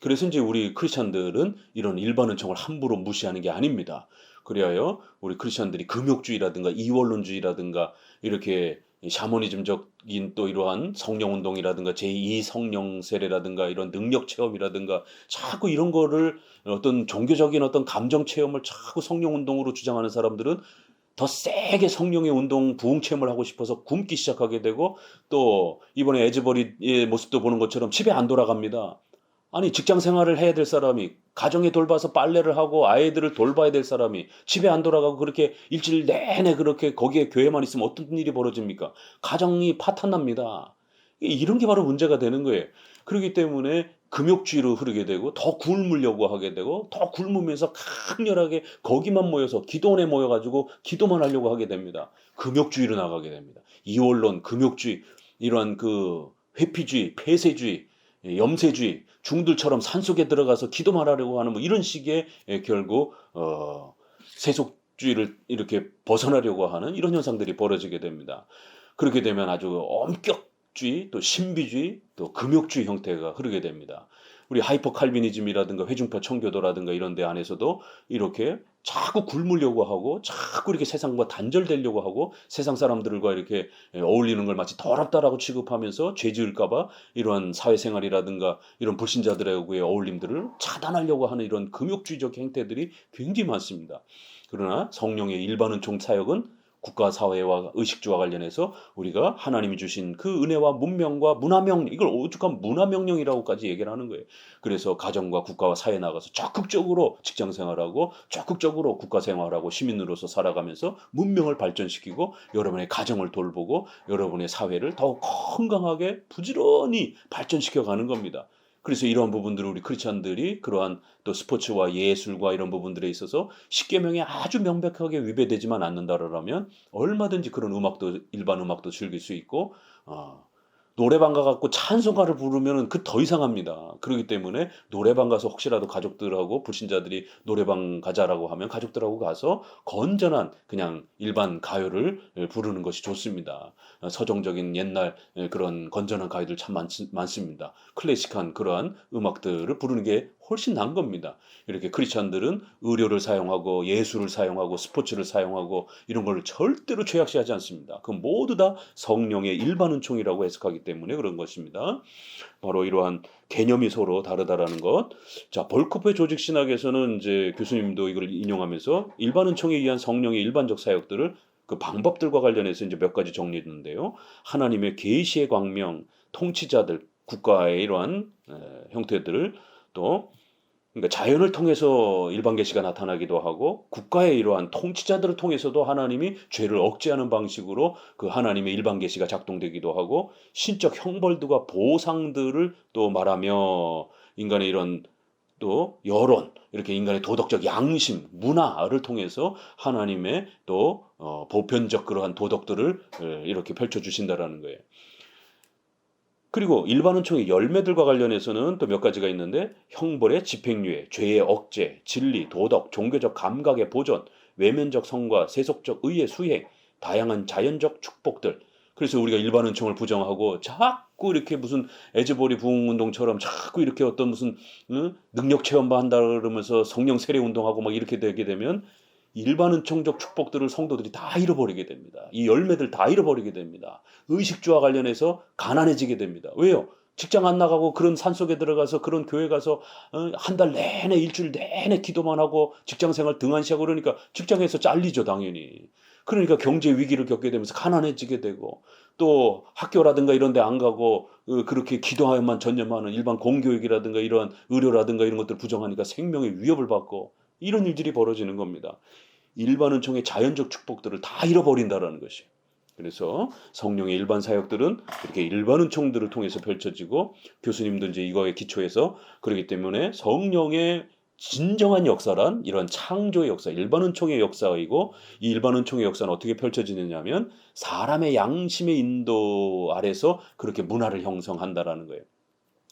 Speaker 1: 그래서 이제 우리 크리스천들은 이런 일반 은총을 함부로 무시하는 게 아닙니다. 그리하여 우리 크리스천들이 금욕주의라든가 이원론주의라든가 이렇게 이 샤머니즘적인 또 이러한 성령 운동이라든가 제2 성령 세례라든가 이런 능력 체험이라든가 자꾸 이런 거를 어떤 종교적인 어떤 감정 체험을 자꾸 성령 운동으로 주장하는 사람들은 더 세게 성령의 운동 부흥 체험을 하고 싶어서 굶기 시작하게 되고 또 이번에 에즈버리의 모습도 보는 것처럼 집에 안 돌아갑니다. 아니 직장 생활을 해야 될 사람이 가정에 돌봐서 빨래를 하고 아이들을 돌봐야 될 사람이 집에 안 돌아가고 그렇게 일주일 내내 그렇게 거기에 교회만 있으면 어떤 일이 벌어집니까? 가정이 파탄납니다. 이런 게 바로 문제가 되는 거예요. 그렇기 때문에 금욕주의로 흐르게 되고 더 굶으려고 하게 되고 더 굶으면서 강렬하게 거기만 모여서 기도원에 모여가지고 기도만 하려고 하게 됩니다. 금욕주의로 나가게 됩니다. 이원론, 금욕주의, 이러한 그 회피주의, 폐쇄주의, 염세주의, 중들처럼 산속에 들어가서 기도만 하려고 하는 뭐 이런 식의 결국 세속주의를 이렇게 벗어나려고 하는 이런 현상들이 벌어지게 됩니다. 그렇게 되면 아주 엄격주의, 또 신비주의, 또 금욕주의 형태가 흐르게 됩니다. 우리 하이퍼 칼비니즘이라든가 회중파 청교도라든가 이런 데 안에서도 이렇게 자꾸 굶으려고 하고 자꾸 이렇게 세상과 단절되려고 하고 세상 사람들과 이렇게 어울리는 걸 마치 더럽다라고 취급하면서 죄 지을까 봐 이러한 사회생활이라든가 이런 불신자들하고의 어울림들을 차단하려고 하는 이런 금욕주의적 행태들이 굉장히 많습니다. 그러나 성령의 일반 은총 사역은 국가 사회와 의식주와 관련해서 우리가 하나님이 주신 그 은혜와 문명과 문화명령, 이걸 오죽한 문화명령이라고까지 얘기를 하는 거예요. 그래서 가정과 국가와 사회에 나가서 적극적으로 직장 생활하고 적극적으로 국가 생활하고 시민으로서 살아가면서 문명을 발전시키고 여러분의 가정을 돌보고 여러분의 사회를 더욱 건강하게 부지런히 발전시켜 가는 겁니다. 그래서 이러한 부분들을 우리 크리스찬들이 그러한 또 스포츠와 예술과 이런 부분들에 있어서 십계명에 아주 명백하게 위배되지만 않는다라면 얼마든지 그런 음악도 일반 음악도 즐길 수 있고 노래방 가갖고 찬송가를 부르면은 그 더 이상합니다. 그렇기 때문에 노래방 가서 혹시라도 가족들하고 불신자들이 노래방 가자라고 하면 가족들하고 가서 건전한 그냥 일반 가요를 부르는 것이 좋습니다. 서정적인 옛날 그런 건전한 가요들 참 많습니다. 클래식한 그러한 음악들을 부르는 게 훨씬 난 겁니다. 이렇게 크리스찬들은 의료를 사용하고 예술을 사용하고 스포츠를 사용하고 이런 걸 절대로 죄악시하지 않습니다. 그 모두 다 성령의 일반 은총이라고 해석하기 때문에 그런 것입니다. 바로 이러한 개념이 서로 다르다라는 것. 자, 벌크프의 조직 신학에서는 이제 교수님도 이걸 인용하면서 일반 은총에 의한 성령의 일반적 사역들을 그 방법들과 관련해서 이제 몇 가지 정리했는데요. 하나님의 계시의 광명, 통치자들, 국가의 이러한 형태들을 또 그러니까 자연을 통해서 일반 계시가 나타나기도 하고 국가의 이러한 통치자들을 통해서도 하나님이 죄를 억제하는 방식으로 그 하나님의 일반 계시가 작동되기도 하고 신적 형벌들과 보상들을 또 말하며 인간의 이런 또 여론 이렇게 인간의 도덕적 양심 문화를 통해서 하나님의 또 보편적 그러한 도덕들을 이렇게 펼쳐주신다라는 거예요. 그리고 일반 은총의 열매들과 관련해서는 또 몇 가지가 있는데 형벌의 집행유예, 죄의 억제, 진리, 도덕, 종교적 감각의 보존, 외면적 성과, 세속적 의의 수행, 다양한 자연적 축복들. 그래서 우리가 일반 은총을 부정하고 자꾸 이렇게 무슨 에즈보리 부흥운동처럼 자꾸 이렇게 어떤 무슨 능력 체험만 한다 그러면서 성령 세례 운동하고 막 이렇게 되게 되면 일반 은총적 축복들을 성도들이 다 잃어버리게 됩니다. 이 열매들 다 잃어버리게 됩니다. 의식주와 관련해서 가난해지게 됩니다. 왜요? 직장 안 나가고 그런 산속에 들어가서 그런 교회 가서 한 달 내내 일주일 내내 기도만 하고 직장 생활 등한시하고 그러니까 직장에서 잘리죠 당연히. 그러니까 경제 위기를 겪게 되면서 가난해지게 되고 또 학교라든가 이런 데 안 가고 그렇게 기도하여만 전념하는 일반 공교육이라든가 이러한 의료라든가 이런 것들 부정하니까 생명의 위협을 받고 이런 일들이 벌어지는 겁니다. 일반 은총의 자연적 축복들을 다 잃어버린다라는 것이에요. 그래서 성령의 일반 사역들은 이렇게 일반 은총들을 통해서 펼쳐지고 교수님도 이제 이거에 기초해서 그렇기 때문에 성령의 진정한 역사란 이런 창조의 역사, 일반 은총의 역사이고 이 일반 은총의 역사는 어떻게 펼쳐지느냐면 사람의 양심의 인도 아래서 그렇게 문화를 형성한다라는 거예요.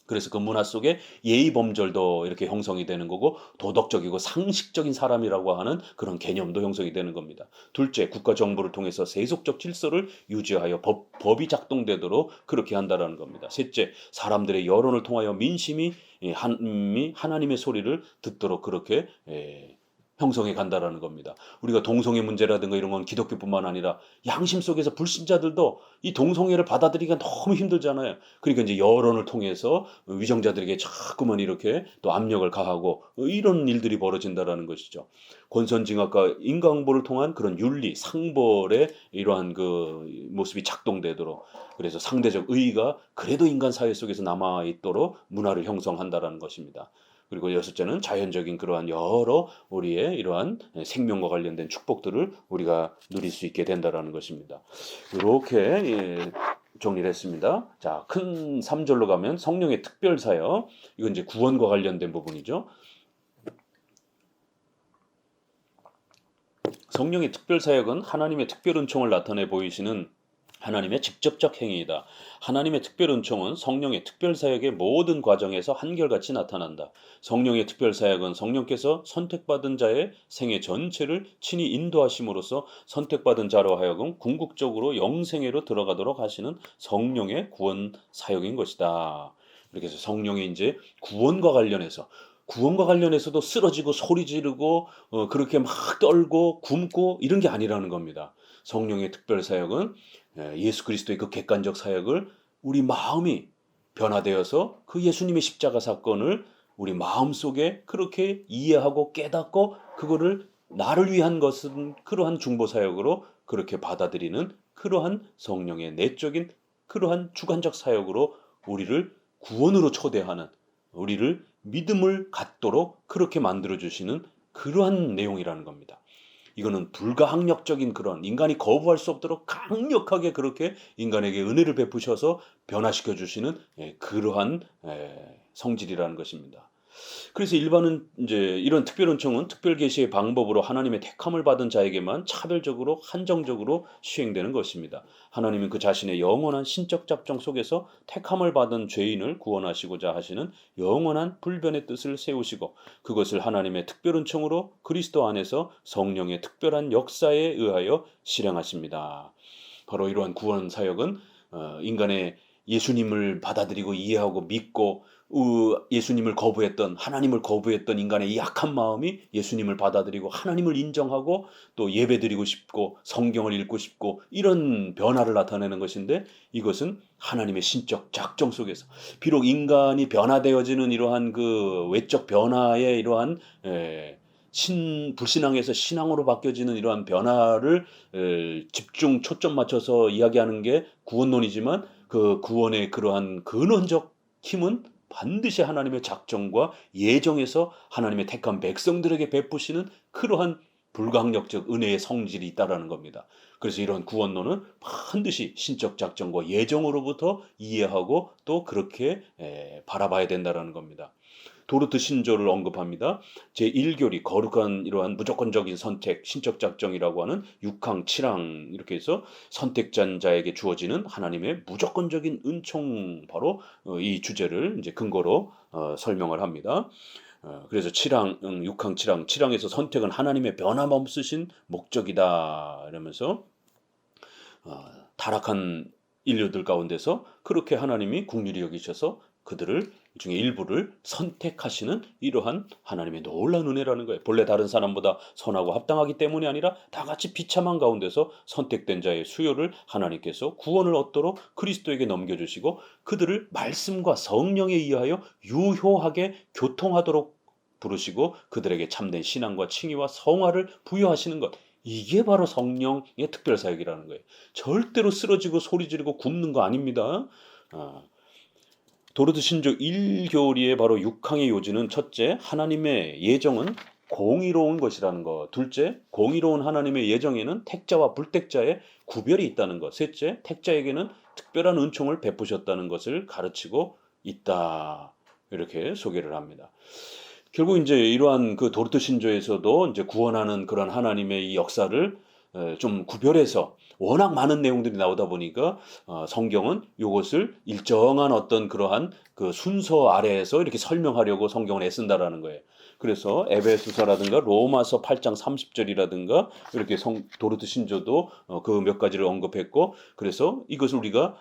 Speaker 1: 그래서 그 문화 속에 예의 범절도 이렇게 형성이 되는 거고 도덕적이고 상식적인 사람이라고 하는 그런 개념도 형성이 되는 겁니다. 둘째, 국가 정부를 통해서 세속적 질서를 유지하여 법이 작동되도록 그렇게 한다라는 겁니다. 셋째, 사람들의 여론을 통하여 민심이 하나님의 소리를 듣도록 그렇게 형성해 간다라는 겁니다. 우리가 동성애 문제라든가 이런 건 기독교뿐만 아니라 양심 속에서 불신자들도 이 동성애를 받아들이기가 너무 힘들잖아요. 그러니까 이제 여론을 통해서 위정자들에게 자꾸만 이렇게 또 압력을 가하고 이런 일들이 벌어진다라는 것이죠. 권선징악과 인과응보를 통한 그런 윤리, 상벌의 이러한 그 모습이 작동되도록, 그래서 상대적 의의가 그래도 인간 사회 속에서 남아 있도록 문화를 형성한다라는 것입니다. 그리고 여섯째는 자연적인 그러한 여러 우리의 이러한 생명과 관련된 축복들을 우리가 누릴 수 있게 된다라는 것입니다. 이렇게 정리를 했습니다. 자, 큰 3절로 가면 성령의 특별 사역, 이건 이제 구원과 관련된 부분이죠. 성령의 특별 사역은 하나님의 특별 은총을 나타내 보이시는 하나님의 직접적 행위이다. 하나님의 특별 은총은 성령의 특별 사역의 모든 과정에서 한결같이 나타난다. 성령의 특별 사역은 성령께서 선택받은 자의 생애 전체를 친히 인도하심으로써 선택받은 자로 하여금 궁극적으로 영생애로 들어가도록 하시는 성령의 구원 사역인 것이다. 이렇게 해서 성령의 이제 구원과 관련해서도 쓰러지고 소리 지르고 그렇게 막 떨고 굶고 이런 게 아니라는 겁니다. 성령의 특별 사역은 예수 그리스도의 그 객관적 사역을 우리 마음이 변화되어서 그 예수님의 십자가 사건을 우리 마음속에 그렇게 이해하고 깨닫고 그거를 나를 위한 것은 그러한 중보 사역으로 그렇게 받아들이는 그러한 성령의 내적인 그러한 주관적 사역으로 우리를 구원으로 초대하는, 우리를 믿음을 갖도록 그렇게 만들어 주시는 그러한 내용이라는 겁니다. 이거는 불가항력적인 그런 인간이 거부할 수 없도록 강력하게 그렇게 인간에게 은혜를 베푸셔서 변화시켜 주시는 그러한 성질이라는 것입니다. 그래서 일반은 이제 이런 특별 은총은 특별 계시의 방법으로 하나님의 택함을 받은 자에게만 차별적으로 한정적으로 시행되는 것입니다. 하나님은 그 자신의 영원한 신적 작정 속에서 택함을 받은 죄인을 구원하시고자 하시는 영원한 불변의 뜻을 세우시고 그것을 하나님의 특별 은총으로 그리스도 안에서 성령의 특별한 역사에 의하여 실행하십니다. 바로 이러한 구원 사역은 인간의 예수님을 받아들이고 이해하고 믿고 예수님을 거부했던, 하나님을 거부했던 인간의 이 약한 마음이 예수님을 받아들이고 하나님을 인정하고 또 예배드리고 싶고 성경을 읽고 싶고 이런 변화를 나타내는 것인데, 이것은 하나님의 신적 작정 속에서 비록 인간이 변화되어지는 이러한 그 외적 변화의 이러한 불신앙에서 신앙으로 바뀌어지는 이러한 변화를 집중 초점 맞춰서 이야기하는 게 구원론이지만, 그 구원의 그러한 근원적 힘은 반드시 하나님의 작정과 예정에서 하나님의 택한 백성들에게 베푸시는 그러한 불가항력적 은혜의 성질이 있다라는 겁니다. 그래서 이런 구원론은 반드시 신적 작정과 예정으로부터 이해하고 또 그렇게 바라봐야 된다라는 겁니다. 도르트 신조를 언급합니다. 제1교리 거룩한 이러한 무조건적인 선택, 신적 작정이라고 하는 6항, 7항 이렇게 해서 선택자인 자에게 주어지는 하나님의 무조건적인 은총, 바로 이 주제를 이제 근거로 설명을 합니다. 그래서 7항, 6항, 7항, 7항에서 선택은 하나님의 변함없으신 목적이다 이러면서 타락한 인류들 가운데서 그렇게 하나님이 긍휼히 여기셔서 그들을 중에 일부를 선택하시는 이러한 하나님의 놀라운 은혜라는 거예요. 본래 다른 사람보다 선하고 합당하기 때문이 아니라 다 같이 비참한 가운데서 선택된 자의 수요를 하나님께서 구원을 얻도록 그리스도에게 넘겨주시고 그들을 말씀과 성령에 의하여 유효하게 교통하도록 부르시고 그들에게 참된 신앙과 칭의와 성화를 부여하시는 것, 이게 바로 성령의 특별사역이라는 거예요. 절대로 쓰러지고 소리 지르고 굶는 거 아닙니다. 도르트 신조 1교리의 바로 6항의 요지는 첫째, 하나님의 예정은 공의로운 것이라는 것. 둘째, 공의로운 하나님의 예정에는 택자와 불택자의 구별이 있다는 것. 셋째, 택자에게는 특별한 은총을 베푸셨다는 것을 가르치고 있다. 이렇게 소개를 합니다. 결국 이제 이러한 그 도르트 신조에서도 이제 구원하는 그런 하나님의 이 역사를 좀 구별해서, 워낙 많은 내용들이 나오다 보니까 성경은 이것을 일정한 어떤 그러한 그 순서 아래에서 이렇게 설명하려고 성경을 애쓴다라는 거예요. 그래서 에베소서라든가 로마서 8장 30절이라든가 이렇게 도르트 신조도 그 몇 가지를 언급했고, 그래서 이것을 우리가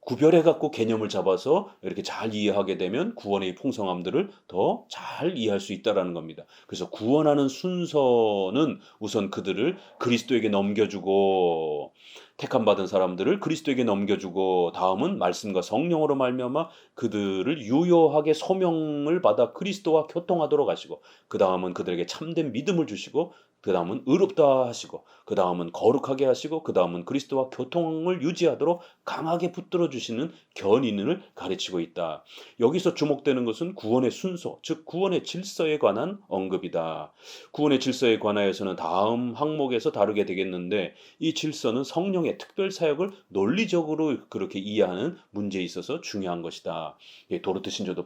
Speaker 1: 구별해 갖고 개념을 잡아서 이렇게 잘 이해하게 되면 구원의 풍성함들을 더 잘 이해할 수 있다라는 겁니다. 그래서 구원하는 순서는 우선 그들을 그리스도에게 넘겨주고, 택함 받은 사람들을 그리스도에게 넘겨주고, 다음은 말씀과 성령으로 말미암아 그들을 유효하게 소명을 받아 그리스도와 교통하도록 하시고, 그 다음은 그들에게 참된 믿음을 주시고, 그 다음은 의롭다 하시고, 그 다음은 거룩하게 하시고, 그 다음은 그리스도와 교통을 유지하도록 강하게 붙들어 주시는 견인을 가르치고 있다. 여기서 주목되는 것은 구원의 순서, 즉 구원의 질서에 관한 언급이다. 구원의 질서에 관하여서는 다음 항목에서 다루게 되겠는데, 이 질서는 성령의 특별 사역을 논리적으로 그렇게 이해하는 문제에 있어서 중요한 것이다. 도르트 신조도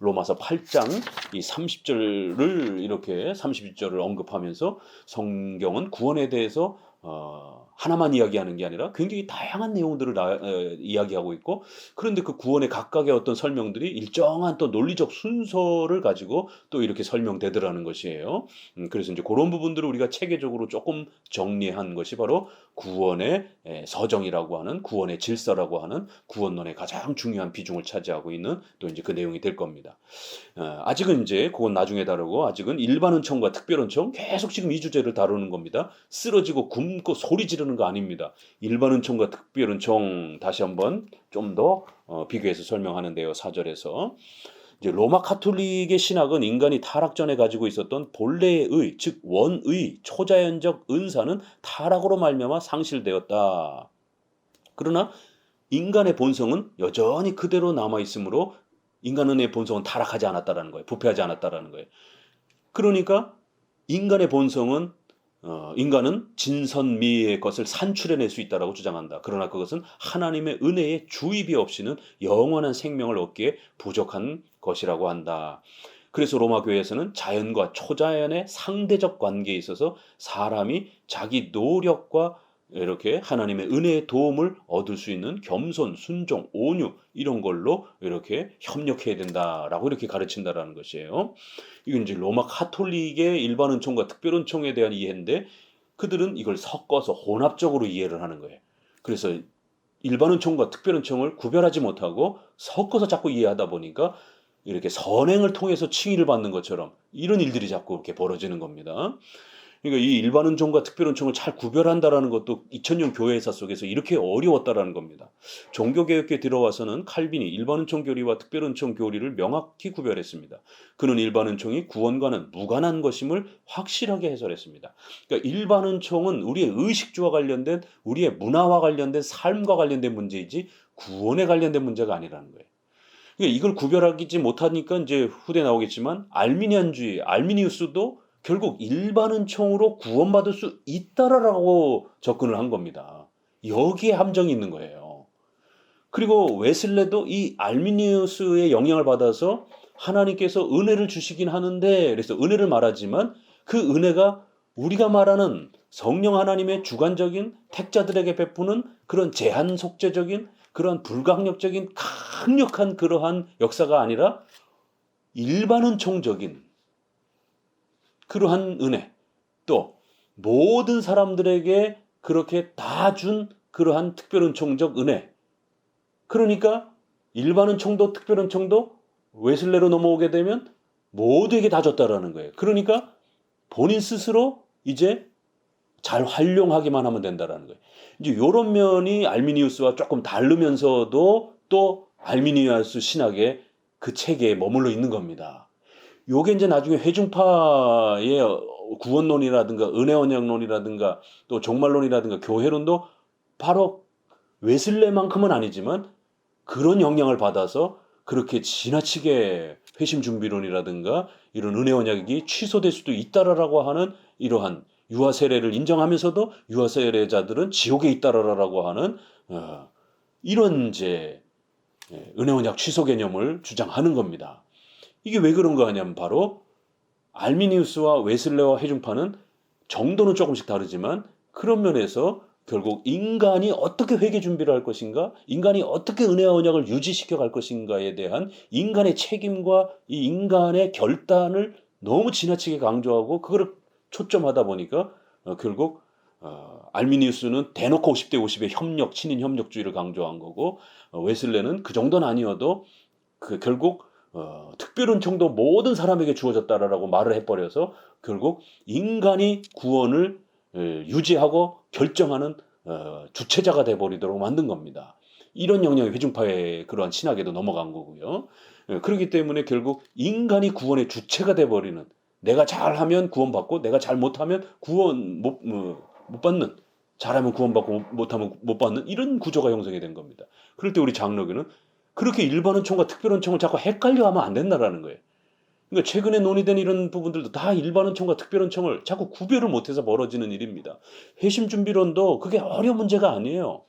Speaker 1: 로마서 8장 이 30절을 이렇게 31절을 언급하면서 성경은 구원에 대해서 하나만 이야기하는 게 아니라 굉장히 다양한 내용들을 이야기하고 있고, 그런데 그 구원의 각각의 어떤 설명들이 일정한 또 논리적 순서를 가지고 또 이렇게 설명되더라는 것이에요. 그래서 이제 그런 부분들을 우리가 체계적으로 조금 정리한 것이 바로 구원의 서정이라고 하는, 구원의 질서라고 하는 구원론의 가장 중요한 비중을 차지하고 있는 또 이제 그 내용이 될 겁니다. 아직은 이제 그건 나중에 다루고, 아직은 일반 은총과 특별 은총 계속 지금 이 주제를 다루는 겁니다. 쓰러지고 굶고 소리 지르는 거 아닙니다. 일반 은총과 특별 은총 다시 한번 좀 더 비교해서 설명하는데요. 4절에서 이제 로마 카톨릭의 신학은 인간이 타락 전에 가지고 있었던 본래의 의, 즉 원의, 초자연적 은사는 타락으로 말미암아 상실되었다. 그러나 인간의 본성은 여전히 그대로 남아 있으므로 인간의 본성은 타락하지 않았다라는 거예요. 부패하지 않았다라는 거예요. 그러니까 인간의 본성은 인간은 진선미의 것을 산출해낼 수 있다라고 주장한다. 그러나 그것은 하나님의 은혜의 주입이 없이는 영원한 생명을 얻기에 부족한 것이라고 한다. 그래서 로마 교회에서는 자연과 초자연의 상대적 관계에 있어서 사람이 자기 노력과 이렇게 하나님의 은혜의 도움을 얻을 수 있는 겸손, 순종, 온유 이런 걸로 이렇게 협력해야 된다라고 이렇게 가르친다라는 것이에요. 이건 이제 로마 카톨릭의 일반 은총과 특별 은총에 대한 이해인데, 그들은 이걸 섞어서 혼합적으로 이해를 하는 거예요. 그래서 일반 은총과 특별 은총을 구별하지 못하고 섞어서 자꾸 이해하다 보니까 이렇게 선행을 통해서 칭의를 받는 것처럼 이런 일들이 자꾸 이렇게 벌어지는 겁니다. 그러니까 이 일반 은총과 특별 은총을 잘 구별한다라는 것도 2000년 교회사 속에서 이렇게 어려웠다라는 겁니다. 종교개혁에 들어와서는 칼빈이 일반 은총 교리와 특별 은총 교리를 명확히 구별했습니다. 그는 일반 은총이 구원과는 무관한 것임을 확실하게 해설했습니다. 그러니까 일반 은총은 우리의 의식주와 관련된, 우리의 문화와 관련된, 삶과 관련된 문제이지 구원에 관련된 문제가 아니라는 거예요. 그러니까 이걸 구별하지 못하니까 이제 후대 나오겠지만 알미니안주의, 알미니우스도 결국 일반 은총으로 구원받을 수 있다라고 접근을 한 겁니다. 여기에 함정이 있는 거예요. 그리고 웨슬레도 이 알미니우스의 영향을 받아서 하나님께서 은혜를 주시긴 하는데, 그래서 은혜를 말하지만 그 은혜가 우리가 말하는 성령 하나님의 주관적인 택자들에게 베푸는 그런 제한 속죄적인 그런 불강력적인 강력한 그러한 역사가 아니라 일반 은총적인 그러한 은혜, 또 모든 사람들에게 그렇게 다 준 그러한 특별 은총적 은혜. 그러니까 일반 은총도 특별 은총도 웨슬레로 넘어오게 되면 모두에게 다 줬다라는 거예요. 그러니까 본인 스스로 이제 잘 활용하기만 하면 된다라는 거예요. 이제 이런 면이 알미니우스와 조금 다르면서도 또 알미니우스 신학의 그 체계에 머물러 있는 겁니다. 요게 이제 나중에 회중파의 구원론이라든가 은혜언약론이라든가 또 종말론이라든가 교회론도 바로 웨슬레만큼은 아니지만 그런 영향을 받아서 그렇게 지나치게 회심 준비론이라든가 이런 은혜언약이 취소될 수도 있다라고 하는 이러한 유아 세례를 인정하면서도 유아 세례자들은 지옥에 있다라고 하는 이런 이제 은혜언약 취소 개념을 주장하는 겁니다. 이게 왜 그런가 하냐면 바로 알미니우스와 웨슬레와 회중파는 정도는 조금씩 다르지만 그런 면에서 결국 인간이 어떻게 회개 준비를 할 것인가, 인간이 어떻게 은혜와 언약을 유지시켜 갈 것인가에 대한 인간의 책임과 이 인간의 결단을 너무 지나치게 강조하고 그거를 초점하다 보니까 결국 알미니우스는 대놓고 50대 50의 협력, 친인 협력주의를 강조한 거고, 웨슬레는 그 정도는 아니어도 결국 특별은총도 모든 사람에게 주어졌다라고 말을 해버려서 결국 인간이 구원을 유지하고 결정하는 주체자가 돼버리도록 만든 겁니다. 이런 영역이 회중파의 그러한 신학에도 넘어간 거고요. 그렇기 때문에 결국 인간이 구원의 주체가 돼버리는, 내가 잘하면 구원받고 내가 잘 못하면 구원 못 받는, 잘하면 구원받고 못하면 못 받는, 이런 구조가 형성이 된 겁니다. 그럴 때 우리 장로교는 그렇게 일반은총과 특별은총을 자꾸 헷갈려 하면 안 된다라는 거예요. 그러니까 최근에 논의된 이런 부분들도 다 일반은총과 특별은총을 자꾸 구별을 못해서 벌어지는 일입니다. 회심준비론도 그게 어려운 문제가 아니에요.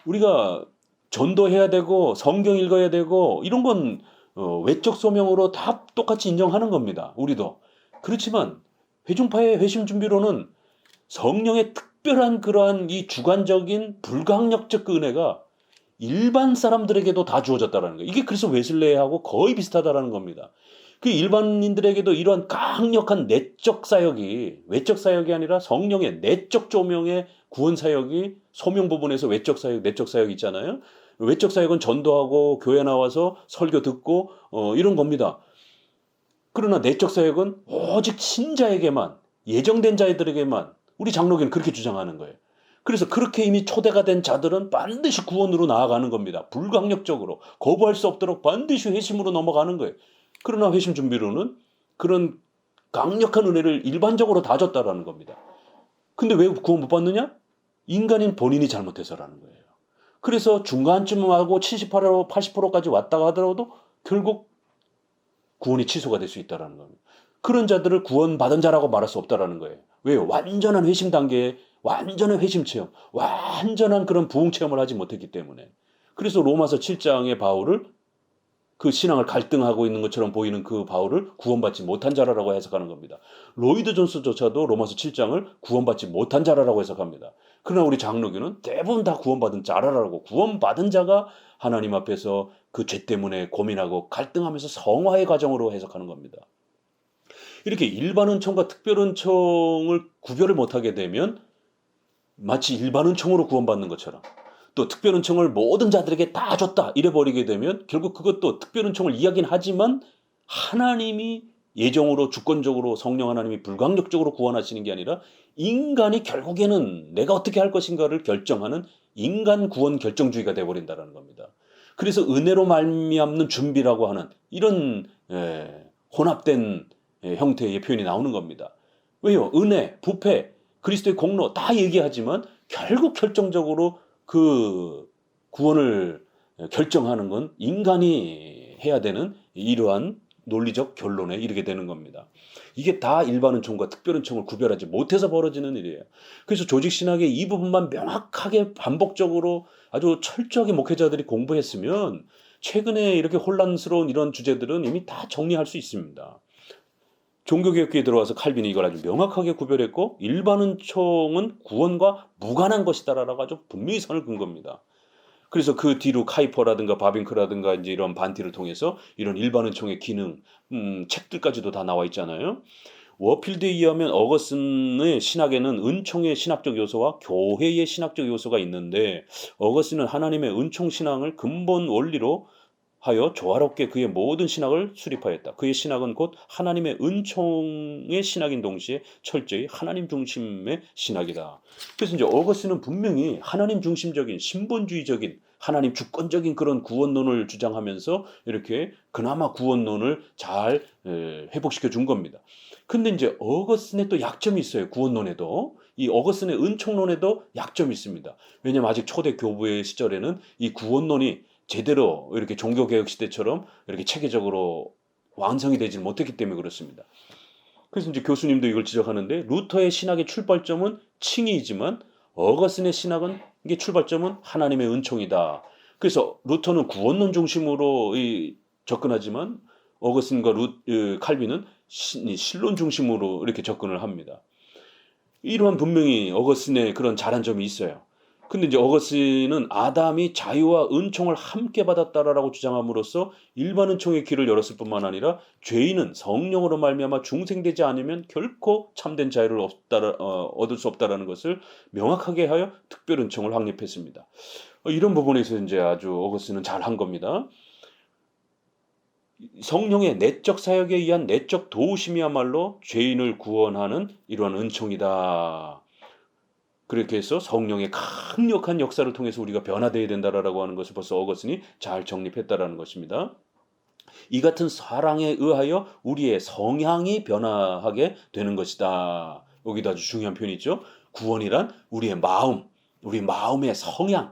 Speaker 1: 우리가 전도해야 되고 성경 읽어야 되고 이런 건 외적 소명으로 다 똑같이 인정하는 겁니다. 우리도. 그렇지만 회중파의 회심준비론은 성령의 특별한 그러한 이 주관적인 불강력적 그 은혜가 일반 사람들에게도 다 주어졌다는 거예요. 이게 그래서 웨슬레이하고 거의 비슷하다는 겁니다. 그 일반인들에게도 이러한 강력한 내적 사역이, 외적 사역이 아니라 성령의 내적 조명의 구원 사역이, 소명 부분에서 외적 사역, 내적 사역이 있잖아요. 외적 사역은 전도하고 교회 나와서 설교 듣고 이런 겁니다. 그러나 내적 사역은 오직 신자에게만, 예정된 자들에게만, 우리 장로교는 그렇게 주장하는 거예요. 그래서 그렇게 이미 초대가 된 자들은 반드시 구원으로 나아가는 겁니다. 불강력적으로 거부할 수 없도록 반드시 회심으로 넘어가는 거예요. 그러나 회심 준비로는 그런 강력한 은혜를 일반적으로 다 줬다라는 겁니다. 근데 왜 구원 못 받느냐? 인간인 본인이 잘못해서라는 거예요. 그래서 중간쯤 하고 70%, 80%까지 왔다가 하더라도 결국 구원이 취소가 될 수 있다는 겁니다. 그런 자들을 구원받은 자라고 말할 수 없다는 거예요. 왜요? 완전한 회심 단계에 완전한 회심 체험, 완전한 그런 부흥 체험을 하지 못했기 때문에. 그래서 로마서 7장의 바울을, 그 신앙을 갈등하고 있는 것처럼 보이는 그 바울을 구원받지 못한 자라라고 해석하는 겁니다. 로이드 존스조차도 로마서 7장을 구원받지 못한 자라라고 해석합니다. 그러나 우리 장로교는 대부분 다 구원받은 자라라고, 구원받은 자가 하나님 앞에서 그 죄 때문에 고민하고 갈등하면서 성화의 과정으로 해석하는 겁니다. 이렇게 일반은총과 특별은총을 구별을 못하게 되면 마치 일반은총으로 구원받는 것처럼, 또 특별은총을 모든 자들에게 다 줬다 이래버리게 되면 결국 그것도 특별은총을 이야기는 하지만 하나님이 예정으로 주권적으로 성령 하나님이 불강력적으로 구원하시는 게 아니라 인간이 결국에는 내가 어떻게 할 것인가를 결정하는 인간 구원 결정주의가 되어버린다는 겁니다. 그래서 은혜로 말미암는 준비라고 하는 이런 혼합된 형태의 표현이 나오는 겁니다. 왜요? 은혜, 부패, 그리스도의 공로 다 얘기하지만 결국 결정적으로 그 구원을 결정하는 건 인간이 해야 되는 이러한 논리적 결론에 이르게 되는 겁니다. 이게 다 일반은총과 특별은총을 구별하지 못해서 벌어지는 일이에요. 그래서 조직신학의 이 부분만 명확하게 반복적으로 아주 철저하게 목회자들이 공부했으면 최근에 이렇게 혼란스러운 이런 주제들은 이미 다 정리할 수 있습니다. 종교개혁기에 들어와서 칼빈이 이걸 아주 명확하게 구별했고, 일반은총은 구원과 무관한 것이다라고 아주 분명히 선을 긋은 겁니다. 그래서 그 뒤로 카이퍼라든가 바빙크라든가 이제 이런 반티를 통해서 이런 일반은총의 기능, 책들까지도 다 나와 있잖아요. 워필드에 의하면 어거스틴의 신학에는 은총의 신학적 요소와 교회의 신학적 요소가 있는데, 어거스틴은 하나님의 은총 신앙을 근본 원리로 하여 조화롭게 그의 모든 신학을 수립하였다. 그의 신학은 곧 하나님의 은총의 신학인 동시에 철저히 하나님 중심의 신학이다. 그래서 이제 어거스틴은 분명히 하나님 중심적인 신본주의적인 하나님 주권적인 그런 구원론을 주장하면서 이렇게 그나마 구원론을 잘 회복시켜 준 겁니다. 근데 이제 어거스틴의 또 약점이 있어요. 구원론에도. 이 어거스틴의 은총론에도 약점이 있습니다. 왜냐하면 아직 초대 교부의 시절에는 이 구원론이 제대로 이렇게 종교개혁 시대처럼 이렇게 체계적으로 완성이 되지 못했기 때문에 그렇습니다. 그래서 이제 교수님도 이걸 지적하는데, 루터의 신학의 출발점은 칭의이지만 어거스틴의 신학은 이게 출발점은 하나님의 은총이다. 그래서 루터는 구원론 중심으로 접근하지만 어거스틴과 칼빈은 신론 중심으로 이렇게 접근을 합니다. 이러한 분명히 어거스틴의 그런 잘한 점이 있어요. 근데 이제 어거스틴은 아담이 자유와 은총을 함께 받았다라고 주장함으로써 일반 은총의 길을 열었을 뿐만 아니라 죄인은 성령으로 말미암아 중생되지 않으면 결코 참된 자유를 얻을 수 없다라는 것을 명확하게 하여 특별 은총을 확립했습니다. 이런 부분에서 이제 아주 어거스틴은 잘한 겁니다. 성령의 내적 사역에 의한 내적 도우심이야말로 죄인을 구원하는 이러한 은총이다. 그렇게 해서 성령의 강력한 역사를 통해서 우리가 변화되어야 된다라고 하는 것을 벌써 어거스틴이 잘 정립했다라는 것입니다. 이 같은 사랑에 의하여 우리의 성향이 변화하게 되는 것이다. 여기도 아주 중요한 표현이 있죠. 구원이란 우리의 마음, 우리 마음의 성향,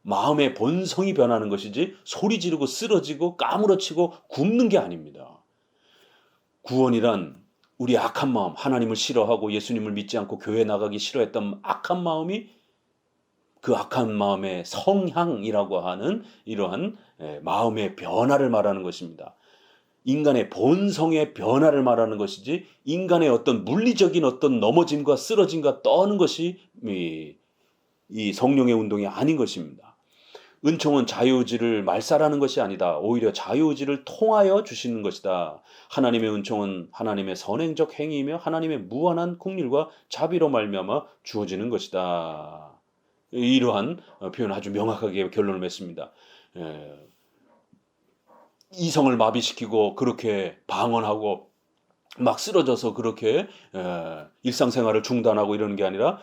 Speaker 1: 마음의 본성이 변하는 것이지 소리 지르고 쓰러지고 까무러치고 굶는 게 아닙니다. 구원이란 우리 악한 마음, 하나님을 싫어하고 예수님을 믿지 않고 교회 나가기 싫어했던 악한 마음이 그 악한 마음의 성향이라고 하는 이러한 마음의 변화를 말하는 것입니다. 인간의 본성의 변화를 말하는 것이지 인간의 어떤 물리적인 어떤 넘어짐과 쓰러짐과 떠는 것이 이 성령의 운동이 아닌 것입니다. 은총은 자유의지를 말살하는 것이 아니다. 오히려 자유의지를 통하여 주시는 것이다. 하나님의 은총은 하나님의 선행적 행위이며 하나님의 무한한 긍휼과 자비로 말미암아 주어지는 것이다. 이러한 표현을 아주 명확하게 결론을 맺습니다. 이성을 마비시키고 그렇게 방언하고 막 쓰러져서 그렇게 일상생활을 중단하고 이러는 게 아니라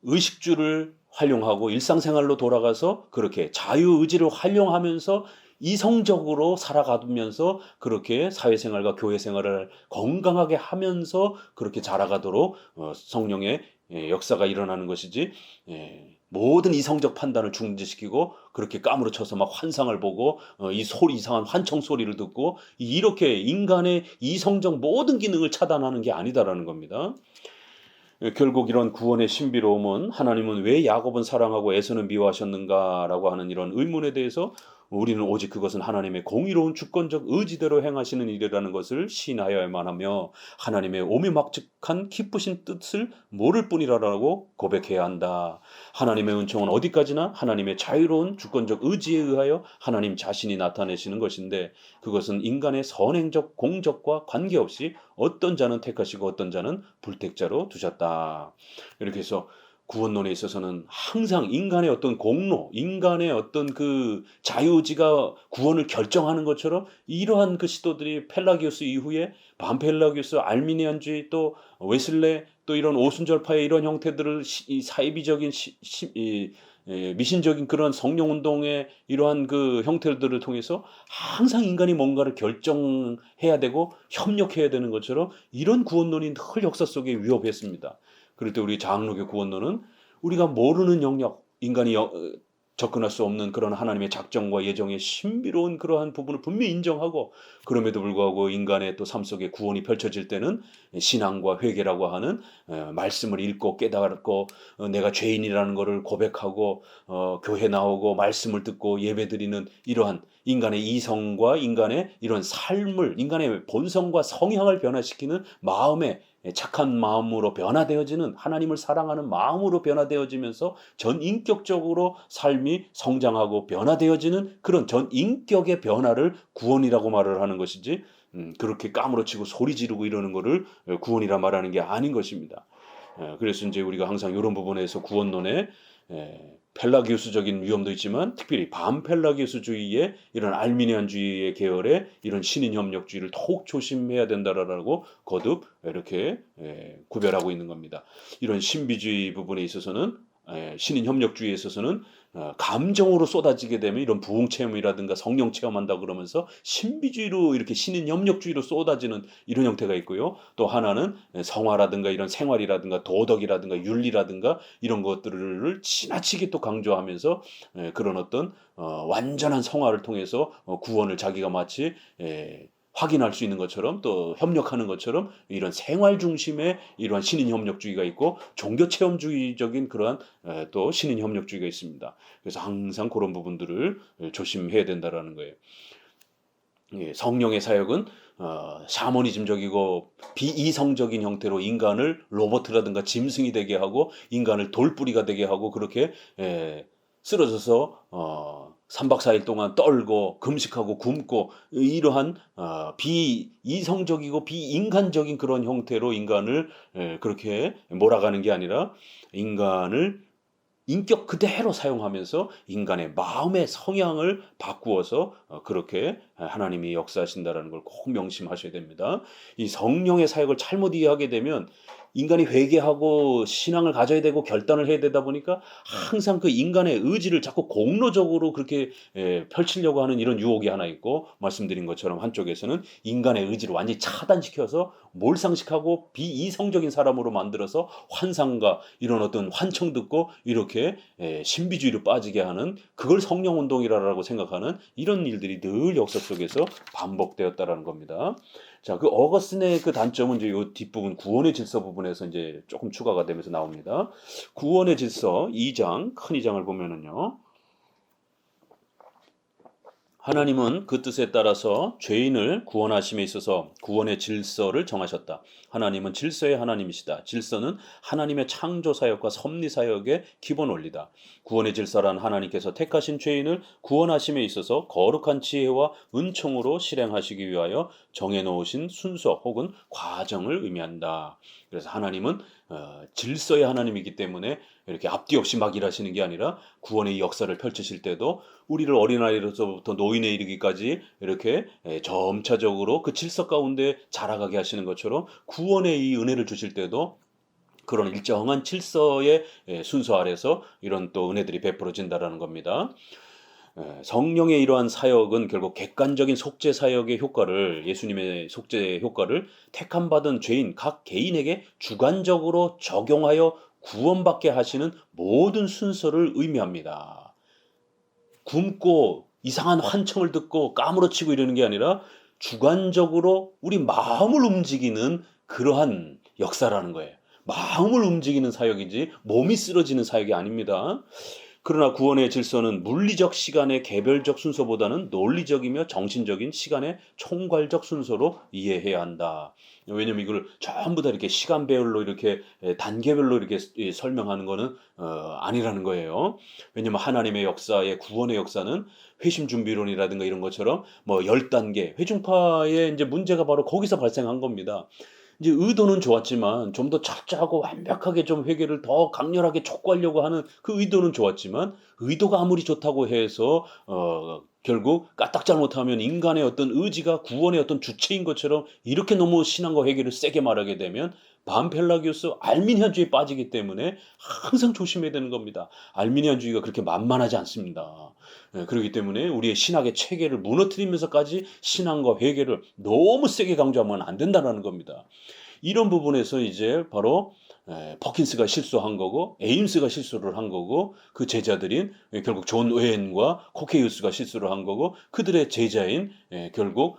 Speaker 1: 의식주를 활용하고 일상생활로 돌아가서 그렇게 자유의지를 활용하면서 이성적으로 살아가면서 그렇게 사회생활과 교회생활을 건강하게 하면서 그렇게 자라가도록 성령의 역사가 일어나는 것이지 모든 이성적 판단을 중지시키고 그렇게 까무러쳐서 막 환상을 보고 이 소리 이상한 환청 소리를 듣고 이렇게 인간의 이성적 모든 기능을 차단하는 게 아니다라는 겁니다. 결국 이런 구원의 신비로움은 하나님은 왜 야곱은 사랑하고 에서는 미워하셨는가라고 하는 이런 의문에 대해서 우리는 오직 그것은 하나님의 공의로운 주권적 의지대로 행하시는 일이라는 것을 시인하여야만 하며 하나님의 오묘막측한 기쁘신 뜻을 모를 뿐이라고 고백해야 한다. 하나님의 은총은 어디까지나 하나님의 자유로운 주권적 의지에 의하여 하나님 자신이 나타내시는 것인데 그것은 인간의 선행적 공적과 관계없이 어떤 자는 택하시고 어떤 자는 불택자로 두셨다. 이렇게 해서 구원론에 있어서는 항상 인간의 어떤 공로, 인간의 어떤 그 자유의지가 구원을 결정하는 것처럼 이러한 그 시도들이 펠라기우스 이후에 반펠라기우스, 알미니안주의 또 웨슬레 또 이런 오순절파의 이런 형태들을 이 사이비적인 미신적인 그런 성령운동의 이러한 그 형태들을 통해서 항상 인간이 뭔가를 결정해야 되고 협력해야 되는 것처럼 이런 구원론이 늘 역사 속에 위협했습니다. 그럴 때 우리 장로교 구원론은 우리가 모르는 영역, 인간이 접근할 수 없는 그런 하나님의 작정과 예정의 신비로운 그러한 부분을 분명히 인정하고 그럼에도 불구하고 인간의 또 삶 속에 구원이 펼쳐질 때는 신앙과 회개라고 하는 말씀을 읽고 깨닫고 내가 죄인이라는 것을 고백하고 교회 나오고 말씀을 듣고 예배드리는 이러한 인간의 이성과 인간의 이런 삶을 인간의 본성과 성향을 변화시키는 마음의 착한 마음으로 변화되어지는 하나님을 사랑하는 마음으로 변화되어지면서 전인격적으로 삶이 성장하고 변화되어지는 그런 전인격의 변화를 구원이라고 말을 하는 것이지 그렇게 까무러치고 소리 지르고 이러는 거를 구원이라 말하는 게 아닌 것입니다. 그래서 이제 우리가 항상 이런 부분에서 구원론에 펠라기우스적인 위험도 있지만 특별히 반펠라기우스주의의 이런 알미니안주의의 계열의 이런 신인협력주의를 더욱 조심해야 된다라고 거듭 이렇게 구별하고 있는 겁니다. 이런 신비주의 부분에 있어서는 신인협력주의에 있어서는 감정으로 쏟아지게 되면 이런 부흥 체험이라든가 성령 체험한다 그러면서 신비주의로 이렇게 신인협력주의로 쏟아지는 이런 형태가 있고요. 또 하나는 성화라든가 이런 생활이라든가 도덕이라든가 윤리라든가 이런 것들을 지나치게 또 강조하면서 그런 어떤 완전한 성화를 통해서 구원을 자기가 마치 확인할 수 있는 것처럼 또 협력하는 것처럼 이런 생활 중심의 이러한 신인협력주의가 있고 종교체험주의적인 그러한 또 신인협력주의가 있습니다. 그래서 항상 그런 부분들을 조심해야 된다라는 거예요. 예, 성령의 사역은 샤머니즘적이고 비이성적인 형태로 인간을 로봇이라든가 짐승이 되게 하고 인간을 돌뿌리가 되게 하고 그렇게 쓰러져서 3박 4일 동안 떨고 금식하고 굶고 이러한 비이성적이고 비인간적인 그런 형태로 인간을 그렇게 몰아가는 게 아니라 인간을 인격 그대로 사용하면서 인간의 마음의 성향을 바꾸어서 그렇게 하나님이 역사하신다라는 걸 꼭 명심하셔야 됩니다. 이 성령의 사역을 잘못 이해하게 되면 인간이 회개하고 신앙을 가져야 되고 결단을 해야 되다 보니까 항상 그 인간의 의지를 자꾸 공로적으로 그렇게 펼치려고 하는 이런 유혹이 하나 있고, 말씀드린 것처럼 한쪽에서는 인간의 의지를 완전히 차단시켜서 몰상식하고 비이성적인 사람으로 만들어서 환상과 이런 어떤 환청 듣고 이렇게 신비주의로 빠지게 하는, 그걸 성령운동이라고 생각하는 이런 일들이 늘 역사 속에서 반복되었다라는 겁니다. 자, 그 어거스틴의 그 단점은 이제 요 뒷부분 구원의 질서 부분에서 이제 조금 추가가 되면서 나옵니다. 구원의 질서 2장, 큰 2장을 보면은요. 하나님은 그 뜻에 따라서 죄인을 구원하심에 있어서 구원의 질서를 정하셨다. 하나님은 질서의 하나님이시다. 질서는 하나님의 창조 사역과 섭리 사역의 기본 원리다. 구원의 질서란 하나님께서 택하신 죄인을 구원하심에 있어서 거룩한 지혜와 은총으로 실행하시기 위하여 정해놓으신 순서 혹은 과정을 의미한다. 그래서 하나님은 질서의 하나님이기 때문에 이렇게 앞뒤 없이 막 일하시는 게 아니라 구원의 역사를 펼치실 때도 우리를 어린아이로서부터 노인에 이르기까지 이렇게 점차적으로 그 질서 가운데 자라가게 하시는 것처럼 구원의 이 은혜를 주실 때도 그런 일정한 질서의 순서 아래서 이런 또 은혜들이 베풀어진다라는 겁니다. 성령의 이러한 사역은 결국 객관적인 속죄 사역의 효과를, 예수님의 속죄 효과를 택함받은 죄인 각 개인에게 주관적으로 적용하여 구원받게 하시는 모든 순서를 의미합니다. 굶고 이상한 환청을 듣고 까무러치고 이러는 게 아니라 주관적으로 우리 마음을 움직이는 그러한 역사라는 거예요. 마음을 움직이는 사역이지 몸이 쓰러지는 사역이 아닙니다. 그러나 구원의 질서는 물리적 시간의 개별적 순서보다는 논리적이며 정신적인 시간의 총괄적 순서로 이해해야 한다. 왜냐면 이걸 전부 다 이렇게 시간별로 이렇게 단계별로 이렇게 설명하는 거는 아니라는 거예요. 왜냐면 하나님의 역사의 구원의 역사는 회심 준비론이라든가 이런 것처럼 뭐 10단계 회중파의 이제 문제가 바로 거기서 발생한 겁니다. 이제 의도는 좋았지만 좀 더 철저하고 완벽하게 좀 회개를 더 강렬하게 촉구하려고 하는 그 의도는 좋았지만, 의도가 아무리 좋다고 해서 결국 까딱 잘못하면 인간의 어떤 의지가 구원의 어떤 주체인 것처럼 이렇게 너무 신앙과 회개를 세게 말하게 되면 반펠라기우스 알미니안주의에 빠지기 때문에 항상 조심해야 되는 겁니다. 알미니안주의가 그렇게 만만하지 않습니다. 그렇기 때문에 우리의 신학의 체계를 무너뜨리면서까지 신앙과 회개를 너무 세게 강조하면 안 된다는 겁니다. 이런 부분에서 이제 바로 퍼킨스가 실수한 거고 에임스가 실수를 한 거고 그 제자들인 결국 존 오웬과 코케이우스가 실수를 한 거고 그들의 제자인 결국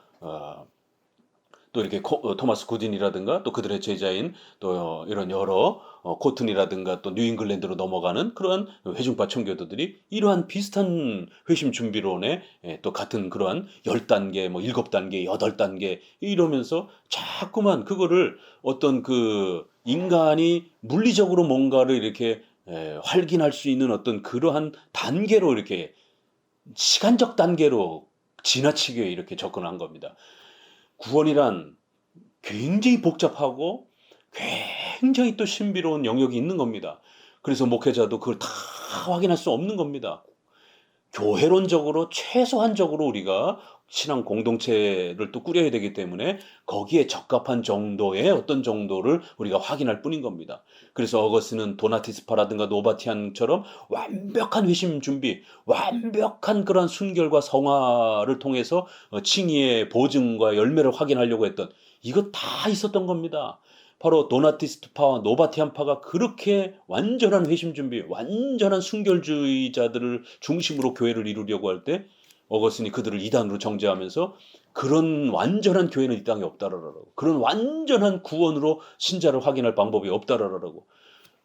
Speaker 1: 또 이렇게 토마스 구딘이라든가 또 그들의 제자인 또 이런 여러 코튼이라든가 또 뉴잉글랜드로 넘어가는 그러한 회중파 청교도들이 이러한 비슷한 회심 준비론에 또 같은 그러한 10단계, 뭐 7단계, 8단계 이러면서 자꾸만 그거를 어떤 그 인간이 물리적으로 뭔가를 이렇게 활긴할 수 있는 어떤 그러한 단계로 이렇게 시간적 단계로 지나치게 이렇게 접근한 겁니다. 구원이란 굉장히 복잡하고 굉장히 또 신비로운 영역이 있는 겁니다. 그래서 목회자도 그걸 다 확인할 수 없는 겁니다. 교회론적으로 최소한적으로 우리가 신앙 공동체를 또 꾸려야 되기 때문에 거기에 적합한 정도의 어떤 정도를 우리가 확인할 뿐인 겁니다. 그래서 어거스는 도나티스파라든가 노바티안처럼 완벽한 회심 준비, 완벽한 그런 순결과 성화를 통해서 칭의의 보증과 열매를 확인하려고 했던, 이거 다 있었던 겁니다. 바로 도나티스트파와 노바티안파가 그렇게 완전한 회심 준비, 완전한 순결주의자들을 중심으로 교회를 이루려고 할 때 어거스틴이 그들을 이단으로 정죄하면서 그런 완전한 교회는 이 땅에 없다라고, 그런 완전한 구원으로 신자를 확인할 방법이 없다라고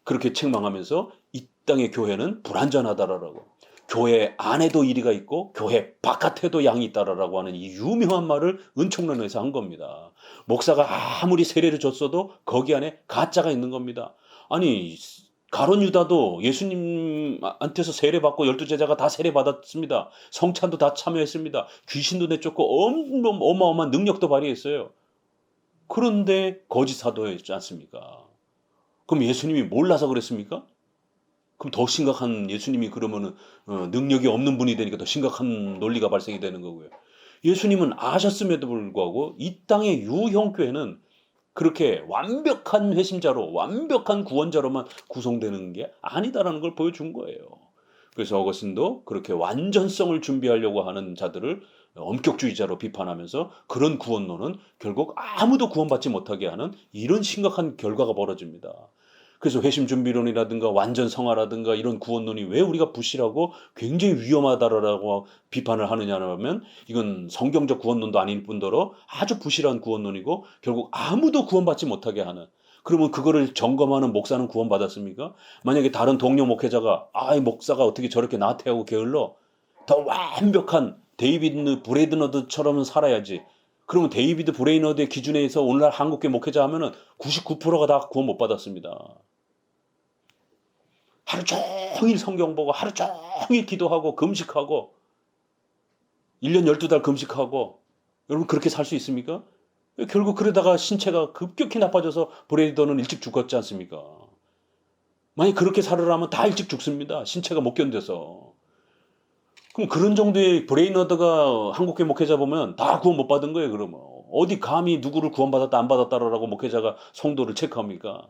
Speaker 1: 그렇게 책망하면서 이 땅의 교회는 불완전하다라고, 교회 안에도 이리가 있고 교회 바깥에도 양이 있다라고 하는 이 유명한 말을 은총론에서 한 겁니다. 목사가 아무리 세례를 줬어도 거기 안에 가짜가 있는 겁니다. 아니 가룟 유다도 예수님한테서 세례받고 12제자가 다 세례받았습니다. 성찬도 다 참여했습니다. 귀신도 내쫓고 어마어마한 능력도 발휘했어요. 그런데 거짓 사도였지 않습니까? 그럼 예수님이 몰라서 그랬습니까? 그럼 더 심각한 예수님이 그러면은 능력이 없는 분이 되니까 더 심각한 논리가 발생이 되는 거고요. 예수님은 아셨음에도 불구하고 이 땅의 유형교회는 그렇게 완벽한 회심자로 완벽한 구원자로만 구성되는 게 아니다라는 걸 보여준 거예요. 그래서 어거스틴도 그렇게 완전성을 준비하려고 하는 자들을 엄격주의자로 비판하면서 그런 구원론은 결국 아무도 구원받지 못하게 하는 이런 심각한 결과가 벌어집니다. 그래서 회심 준비론이라든가 완전 성화라든가 이런 구원론이 왜 우리가 부실하고 굉장히 위험하다라고 비판을 하느냐면 이건 성경적 구원론도 아닌 뿐더러 아주 부실한 구원론이고 결국 아무도 구원받지 못하게 하는. 그러면 그거를 점검하는 목사는 구원받았습니까? 만약에 다른 동료 목회자가 이 목사가 어떻게 저렇게 나태하고 게을러? 더 완벽한 데이비드 브레이너드처럼 살아야지. 그러면 데이비드 브레이너드의 기준에서 오늘날 한국교 목회자 하면은 99%가 다 구원 못 받았습니다. 하루 종일 성경 보고 하루 종일 기도하고 금식하고 1년 12달 금식하고 여러분 그렇게 살 수 있습니까? 결국 그러다가 신체가 급격히 나빠져서 브레이더는 일찍 죽었지 않습니까? 만약 그렇게 살으라면 다 일찍 죽습니다. 신체가 못 견뎌서. 그럼 그런 정도의 브레이너드가 한국교 목회자 보면 다 구원 못 받은 거예요. 그러면 어디 감히 누구를 구원받았다 안 받았다라고 목회자가 성도를 체크합니까?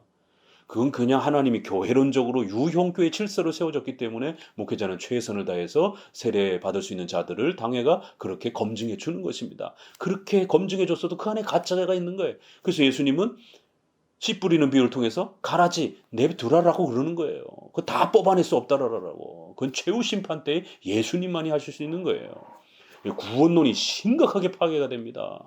Speaker 1: 그건 그냥 하나님이 교회론적으로 유형교회 질서를 세워줬기 때문에 목회자는 최선을 다해서 세례 받을 수 있는 자들을 당회가 그렇게 검증해 주는 것입니다. 그렇게 검증해 줬어도 그 안에 가짜가 있는 거예요. 그래서 예수님은 씨 뿌리는 비유를 통해서 가라지 내두라라고 그러는 거예요. 그거 다 뽑아낼 수 없다라고. 그건 최후 심판 때 예수님만이 하실 수 있는 거예요. 구원론이 심각하게 파괴가 됩니다.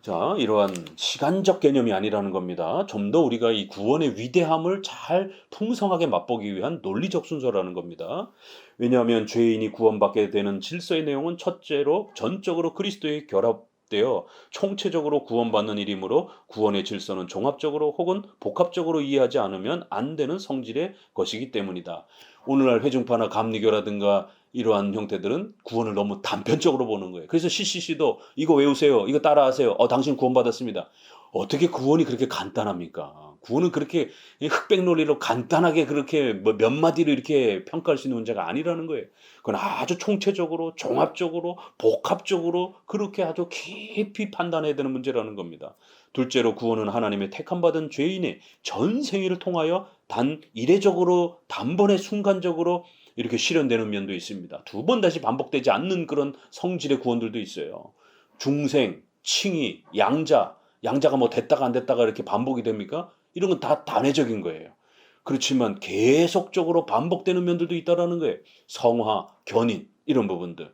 Speaker 1: 자, 이러한 시간적 개념이 아니라는 겁니다. 좀 더 우리가 이 구원의 위대함을 잘 풍성하게 맛보기 위한 논리적 순서라는 겁니다. 왜냐하면 죄인이 구원받게 되는 질서의 내용은 첫째로 전적으로 그리스도에 결합되어 총체적으로 구원받는 일이므로 구원의 질서는 종합적으로 혹은 복합적으로 이해하지 않으면 안 되는 성질의 것이기 때문이다. 오늘날 회중파나 감리교라든가 이러한 형태들은 구원을 너무 단편적으로 보는 거예요. 그래서 CCC도 이거 외우세요. 이거 따라하세요. 당신 구원받았습니다. 어떻게 구원이 그렇게 간단합니까? 구원은 그렇게 흑백 논리로 간단하게 그렇게 몇 마디로 이렇게 평가할 수 있는 문제가 아니라는 거예요. 그건 아주 총체적으로, 종합적으로, 복합적으로 그렇게 아주 깊이 판단해야 되는 문제라는 겁니다. 둘째로 구원은 하나님의 택함받은 죄인의 전생애를 통하여 단 이례적으로 단번에 순간적으로 이렇게 실현되는 면도 있습니다. 두 번 다시 반복되지 않는 그런 성질의 구원들도 있어요. 중생, 칭의, 양자가 뭐 됐다가 안 됐다가 이렇게 반복이 됩니까? 이런 건 다 단회적인 거예요. 그렇지만 계속적으로 반복되는 면들도 있다라는 거예요. 성화, 견인 이런 부분들.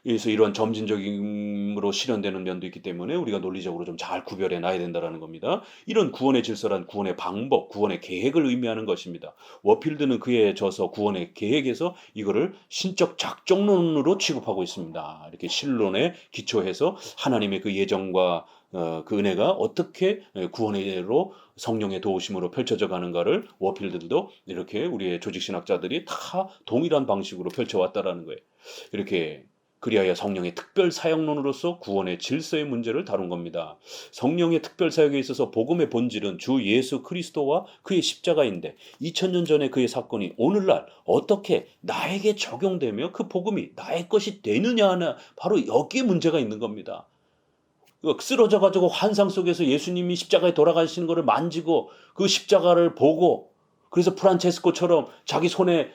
Speaker 1: 그래서 이런 점진적임으로 실현되는 면도 있기 때문에 우리가 논리적으로 좀 잘 구별해 놔야 된다는 겁니다. 이런 구원의 질서란 구원의 방법, 구원의 계획을 의미하는 것입니다. 워필드는 그에 져서 구원의 계획에서 이거를 신적 작정론으로 취급하고 있습니다. 이렇게 신론에 기초해서 하나님의 그 예정과 그 은혜가 어떻게 구원으로 성령의 도우심으로 펼쳐져 가는가를 워필드도 이렇게 우리의 조직신학자들이 다 동일한 방식으로 펼쳐왔다라는 거예요. 이렇게 그리하여 성령의 특별 사역론으로서 구원의 질서의 문제를 다룬 겁니다. 성령의 특별 사역에 있어서 복음의 본질은 주 예수 그리스도와 그의 십자가인데 2000년 전의 그의 사건이 오늘날 어떻게 나에게 적용되며 그 복음이 나의 것이 되느냐 하나 바로 여기에 문제가 있는 겁니다. 쓰러져 가지고 환상 속에서 예수님이 십자가에 돌아가시는 것을 만지고 그 십자가를 보고 그래서 프란체스코처럼 자기 손에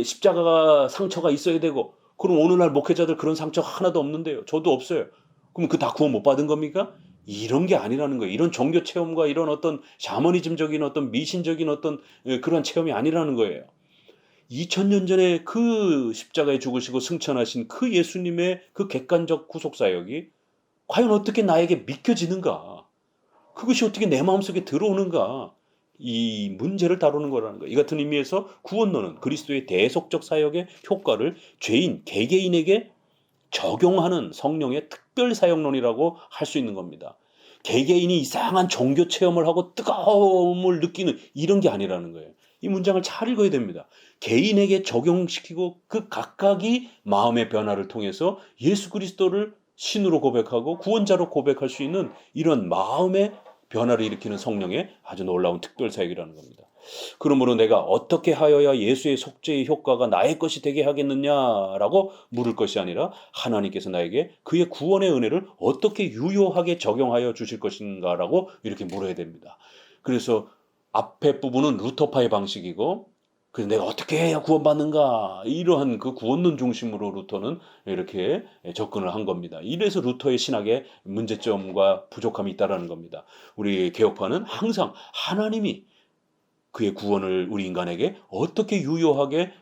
Speaker 1: 십자가 상처가 있어야 되고 그럼 오늘날 목회자들 그런 상처 하나도 없는데요. 저도 없어요. 그럼 그 다 구원 못 받은 겁니까? 이런 게 아니라는 거예요. 이런 종교 체험과 이런 어떤 샤머니즘적인 어떤 미신적인 어떤 그런 체험이 아니라는 거예요. 2000년 전에 그 십자가에 죽으시고 승천하신 그 예수님의 그 객관적 구속사역이 과연 어떻게 나에게 믿겨지는가? 그것이 어떻게 내 마음속에 들어오는가? 이 문제를 다루는 거라는 거예요. 이 같은 의미에서 구원론은 그리스도의 대속적 사역의 효과를 죄인 개개인에게 적용하는 성령의 특별 사역론이라고 할 수 있는 겁니다. 개개인이 이상한 종교 체험을 하고 뜨거움을 느끼는 이런 게 아니라는 거예요. 이 문장을 잘 읽어야 됩니다. 개인에게 적용시키고 그 각각이 마음의 변화를 통해서 예수 그리스도를 신으로 고백하고 구원자로 고백할 수 있는 이런 마음의 변화를 일으키는 성령의 아주 놀라운 특별 사역이라는 겁니다. 그러므로 내가 어떻게 하여야 예수의 속죄의 효과가 나의 것이 되게 하겠느냐라고 물을 것이 아니라 하나님께서 나에게 그의 구원의 은혜를 어떻게 유효하게 적용하여 주실 것인가라고 이렇게 물어야 됩니다. 그래서 앞에 부분은 루터파의 방식이고 그래서 내가 어떻게 해야 구원받는가 이러한 그 구원론 중심으로 루터는 이렇게 접근을 한 겁니다. 이래서 루터의 신학에 문제점과 부족함이 있다는 겁니다. 우리 개혁파는 항상 하나님이 그의 구원을 우리 인간에게 어떻게 유효하게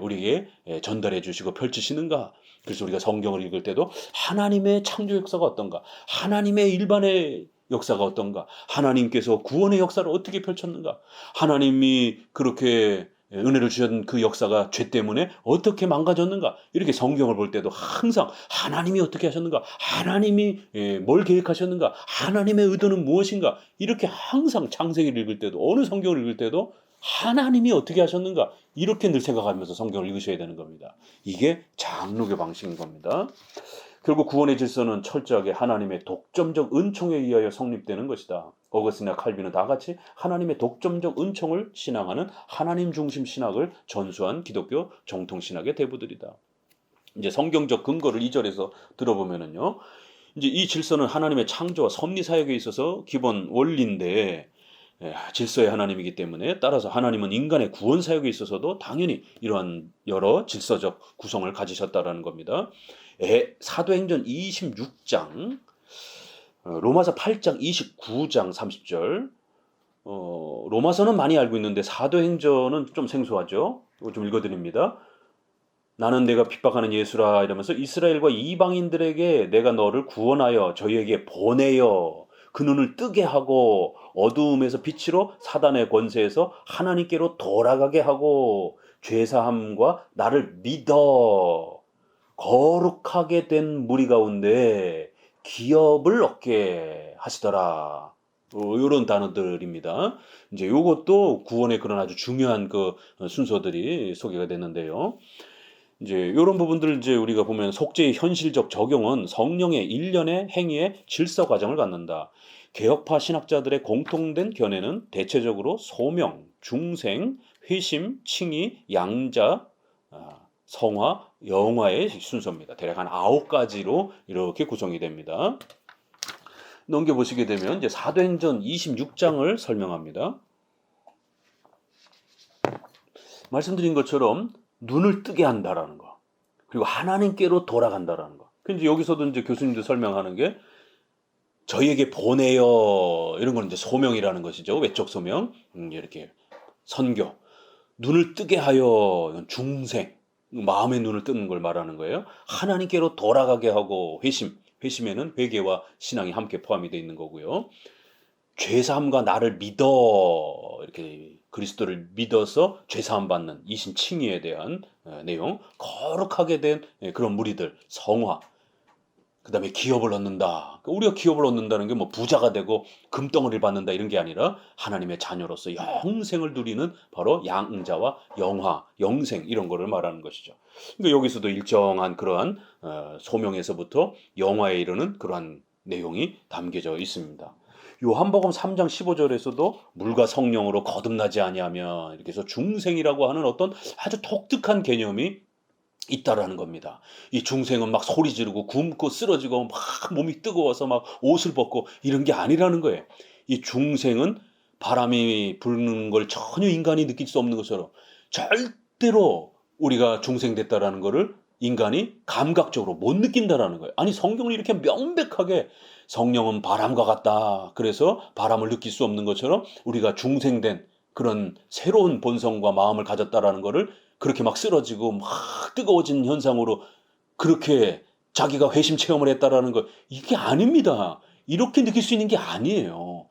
Speaker 1: 우리에게 전달해 주시고 펼치시는가. 그래서 우리가 성경을 읽을 때도 하나님의 창조 역사가 어떤가, 하나님의 일반의 역사가 어떤가, 하나님께서 구원의 역사를 어떻게 펼쳤는가, 하나님이 그렇게 은혜를 주신 그 역사가 죄 때문에 어떻게 망가졌는가, 이렇게 성경을 볼 때도 항상 하나님이 어떻게 하셨는가, 하나님이 뭘 계획하셨는가, 하나님의 의도는 무엇인가, 이렇게 항상 창세기를 읽을 때도 어느 성경을 읽을 때도 하나님이 어떻게 하셨는가 이렇게 늘 생각하면서 성경을 읽으셔야 되는 겁니다. 이게 장로교 방식인 겁니다. 결국 구원의 질서는 철저하게 하나님의 독점적 은총에 의하여 성립되는 것이다. 어거스티나 칼빈은 다 같이 하나님의 독점적 은총을 신앙하는 하나님 중심 신학을 전수한 기독교 정통 신학의 대부들이다. 이제 성경적 근거를 2절에서 들어보면은요. 이제 이 질서는 하나님의 창조와 섭리 사역에 있어서 기본 원리인데 질서의 하나님이기 때문에 따라서 하나님은 인간의 구원 사역에 있어서도 당연히 이러한 여러 질서적 구성을 가지셨다라는 겁니다. 사도행전 26장, 로마서 8장 29장 30절, 로마서는 많이 알고 있는데 사도행전은 좀 생소하죠. 이거 좀 읽어드립니다. 나는 내가 핍박하는 예수라 이러면서 이스라엘과 이방인들에게 내가 너를 구원하여 저희에게 보내어 그 눈을 뜨게 하고 어두움에서 빛으로 사단의 권세에서 하나님께로 돌아가게 하고 죄사함과 나를 믿어 거룩하게 된 무리 가운데 기업을 얻게 하시더라. 이런 단어들입니다. 이제 이것도 구원의 그런 아주 중요한 그 순서들이 소개가 됐는데요. 이제 이런 부분들 이제 우리가 보면 속죄의 현실적 적용은 성령의 일련의 행위의 질서 과정을 갖는다. 개혁파 신학자들의 공통된 견해는 대체적으로 소명, 중생, 회심, 칭의, 양자, 성화, 영화의 순서입니다. 대략 한 9가지로 이렇게 구성이 됩니다. 넘겨보시게 되면 이제 사도행전 26장을 설명합니다. 말씀드린 것처럼 눈을 뜨게 한다라는 거. 그리고 하나님께로 돌아간다라는 거. 근데 여기서도 이제 교수님들 설명하는 게 저희에게 보내요. 이런 건 이제 소명이라는 것이죠. 외적 소명. 이렇게 선교. 눈을 뜨게 하여 중생. 마음의 눈을 뜨는 걸 말하는 거예요. 하나님께로 돌아가게 하고 회심. 회심에는 회개와 신앙이 함께 포함이 되어 있는 거고요. 죄사함과 나를 믿어 이렇게 그리스도를 믿어서 죄사함 받는 이신 칭의에 대한 내용, 거룩하게 된 그런 무리들, 성화, 그 다음에 기업을 얻는다. 우리가 기업을 얻는다는 게 뭐 부자가 되고 금덩어리를 받는다 이런 게 아니라 하나님의 자녀로서 영생을 누리는 바로 양자와 영화, 영생 이런 거를 말하는 것이죠. 그러니까 여기서도 일정한 그러한 소명에서부터 영화에 이르는 그러한 내용이 담겨져 있습니다. 요한복음 3장 15절에서도 물과 성령으로 거듭나지 아니하면 이렇게 해서 중생이라고 하는 어떤 아주 독특한 개념이 있다라는 겁니다. 이 중생은 막 소리 지르고 굶고 쓰러지고 막 몸이 뜨거워서 막 옷을 벗고 이런 게 아니라는 거예요. 이 중생은 바람이 부는 걸 전혀 인간이 느낄 수 없는 것처럼 절대로 우리가 중생됐다라는 거를 인간이 감각적으로 못 느낀다라는 거예요. 아니 성경을 이렇게 명백하게 성령은 바람과 같다. 그래서 바람을 느낄 수 없는 것처럼 우리가 중생된 그런 새로운 본성과 마음을 가졌다라는 거를 그렇게 막 쓰러지고 막 뜨거워진 현상으로 그렇게 자기가 회심 체험을 했다라는 거 이게 아닙니다. 이렇게 느낄 수 있는 게 아니에요.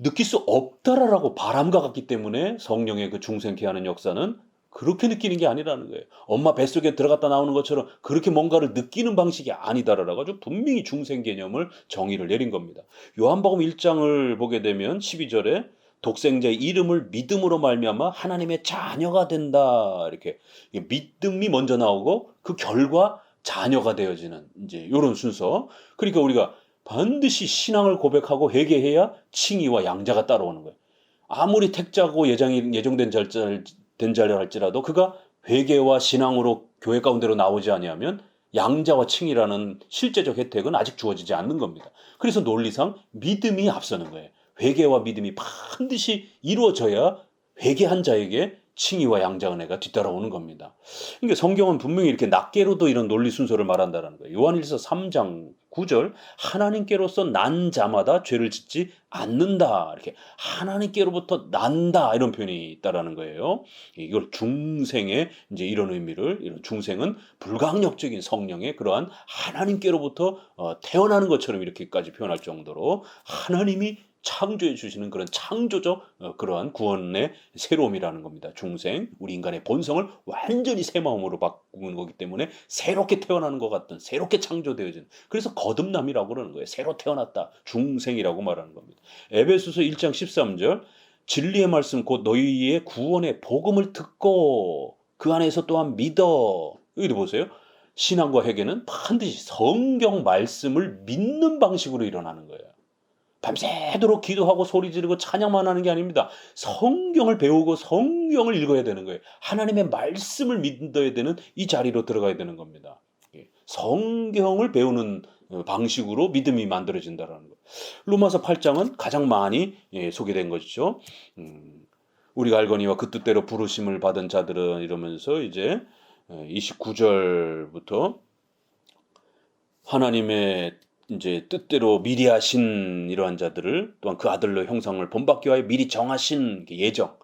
Speaker 1: 느낄 수 없다라고 바람과 같기 때문에 성령의 그 중생케 하는 역사는 그렇게 느끼는 게 아니라는 거예요. 엄마 뱃속에 들어갔다 나오는 것처럼 그렇게 뭔가를 느끼는 방식이 아니다라고 아주 분명히 중생 개념을 정의를 내린 겁니다. 요한복음 1장을 보게 되면 12절에 독생자의 이름을 믿음으로 말미암아 하나님의 자녀가 된다. 이렇게 믿음이 먼저 나오고 그 결과 자녀가 되어지는 이제 요런 순서. 그러니까 우리가 반드시 신앙을 고백하고 회개해야 칭의와 양자가 따라오는 거예요. 아무리 택자고 예정된 자라 할지라도 그가 회개와 신앙으로 교회 가운데로 나오지 아니하면 양자와 칭의라는 실제적 혜택은 아직 주어지지 않는 겁니다. 그래서 논리상 믿음이 앞서는 거예요. 회개와 믿음이 반드시 이루어져야 회개한 자에게 칭의와 양자 은혜가 뒤따라오는 겁니다. 그러니까 성경은 분명히 이렇게 낱개로도 이런 논리 순서를 말한다는 거예요. 요한일서 3장 9절 하나님께로서 난 자마다 죄를 짓지 않는다. 이렇게 하나님께로부터 난다 이런 표현이 있다라는 거예요. 이걸 중생의 이제 이런 의미를 이런 중생은 불강력적인 성령의 그러한 하나님께로부터 태어나는 것처럼 이렇게까지 표현할 정도로 하나님이 창조해 주시는 그런 창조적 그러한 구원의 새로움이라는 겁니다. 중생, 우리 인간의 본성을 완전히 새 마음으로 바꾸는 거기 때문에 새롭게 태어나는 것 같은 새롭게 창조되어지는 그래서 거듭남이라고 그러는 거예요. 새로 태어났다. 중생이라고 말하는 겁니다. 에베소서 1장 13절 진리의 말씀 곧 너희의 구원의 복음을 듣고 그 안에서 또한 믿어. 여기도 보세요. 신앙과 회개는 반드시 성경 말씀을 믿는 방식으로 일어나는 거예요. 밤새도록 기도하고 소리 지르고 찬양만 하는 게 아닙니다. 성경을 배우고 성경을 읽어야 되는 거예요. 하나님의 말씀을 믿어야 되는 이 자리로 들어가야 되는 겁니다. 성경을 배우는 방식으로 믿음이 만들어진다는 거예요. 로마서 8장은 가장 많이 소개된 것이죠. 우리가 알거니와 그 뜻대로 부르심을 받은 자들은 이러면서 이제 29절부터 하나님의 이제 뜻대로 미리 하신 이러한 자들을 또한 그 아들로 형상을 본받기 위하여 미리 정하신 예정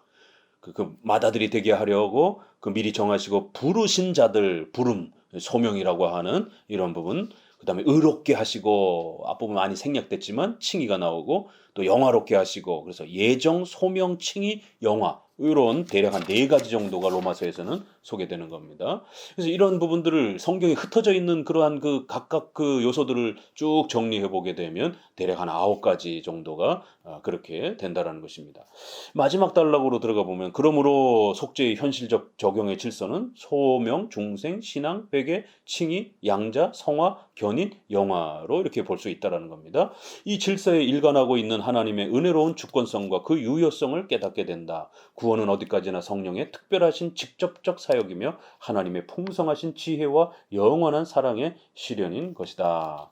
Speaker 1: 그 맏아들이 되게 하려고 그 미리 정하시고 부르신 자들 부름 소명이라고 하는 이런 부분 그 다음에 의롭게 하시고 앞부분 많이 생략됐지만 칭의가 나오고 또 영화롭게 하시고 그래서 예정 소명 칭의 영화 이런 대략 한 4가지 정도가 로마서에서는 소개되는 겁니다. 그래서 이런 부분들을 성경에 흩어져 있는 그러한 그 각각 그 요소들을 쭉 정리해 보게 되면 대략 한 9가지 정도가 그렇게 된다라는 것입니다. 마지막 단락으로 들어가 보면 그러므로 속죄의 현실적 적용의 질서는 소명, 중생, 신앙, 회개, 칭의, 양자, 성화, 견인, 영화로 이렇게 볼 수 있다라는 겁니다. 이 질서에 일관하고 있는 하나님의 은혜로운 주권성과 그 유효성을 깨닫게 된다. 구원은 어디까지나 성령의 특별하신 직접적 사역이며 하나님의 풍성하신 지혜와 영원한 사랑의 실현인 것이다.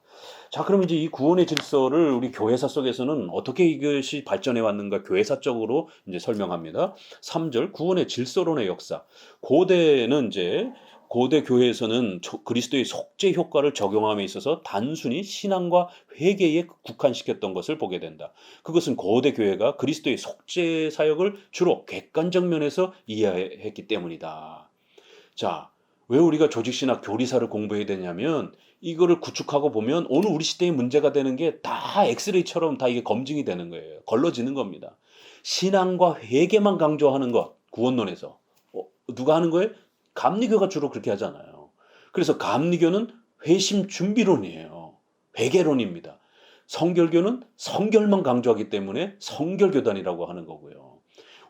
Speaker 1: 자, 그럼 이제 이 구원의 질서를 우리 교회사 속에서는 어떻게 이것이 발전해 왔는가 교회사적으로 이제 설명합니다. 3절 구원의 질서론의 역사. 고대 교회에서는 그리스도의 속죄 효과를 적용함에 있어서 단순히 신앙과 회개에 국한시켰던 것을 보게 된다. 그것은 고대 교회가 그리스도의 속죄 사역을 주로 객관적 면에서 이해했기 때문이다. 자, 왜 우리가 조직신학 교리사를 공부해야 되냐면 이거를 구축하고 보면 오늘 우리 시대의 문제가 되는 게 다 엑스레이처럼 다 이게 검증이 되는 거예요. 걸러지는 겁니다. 신앙과 회개만 강조하는 것, 구원론에서. 누가 하는 거예요? 감리교가 주로 그렇게 하잖아요. 그래서 감리교는 회심 준비론이에요. 회개론입니다. 성결교는 성결만 강조하기 때문에 성결교단이라고 하는 거고요.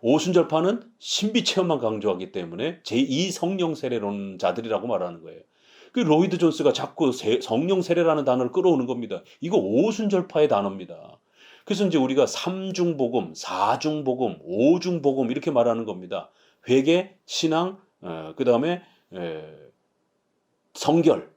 Speaker 1: 오순절파는 신비체험만 강조하기 때문에 제2성령 세례론자들이라고 말하는 거예요. 그 로이드 존스가 자꾸 성령 세례라는 단어를 끌어오는 겁니다. 이거 오순절파의 단어입니다. 그래서 이제 우리가 3중복음, 4중복음, 5중복음 이렇게 말하는 겁니다. 회개, 신앙, 그 다음에 성결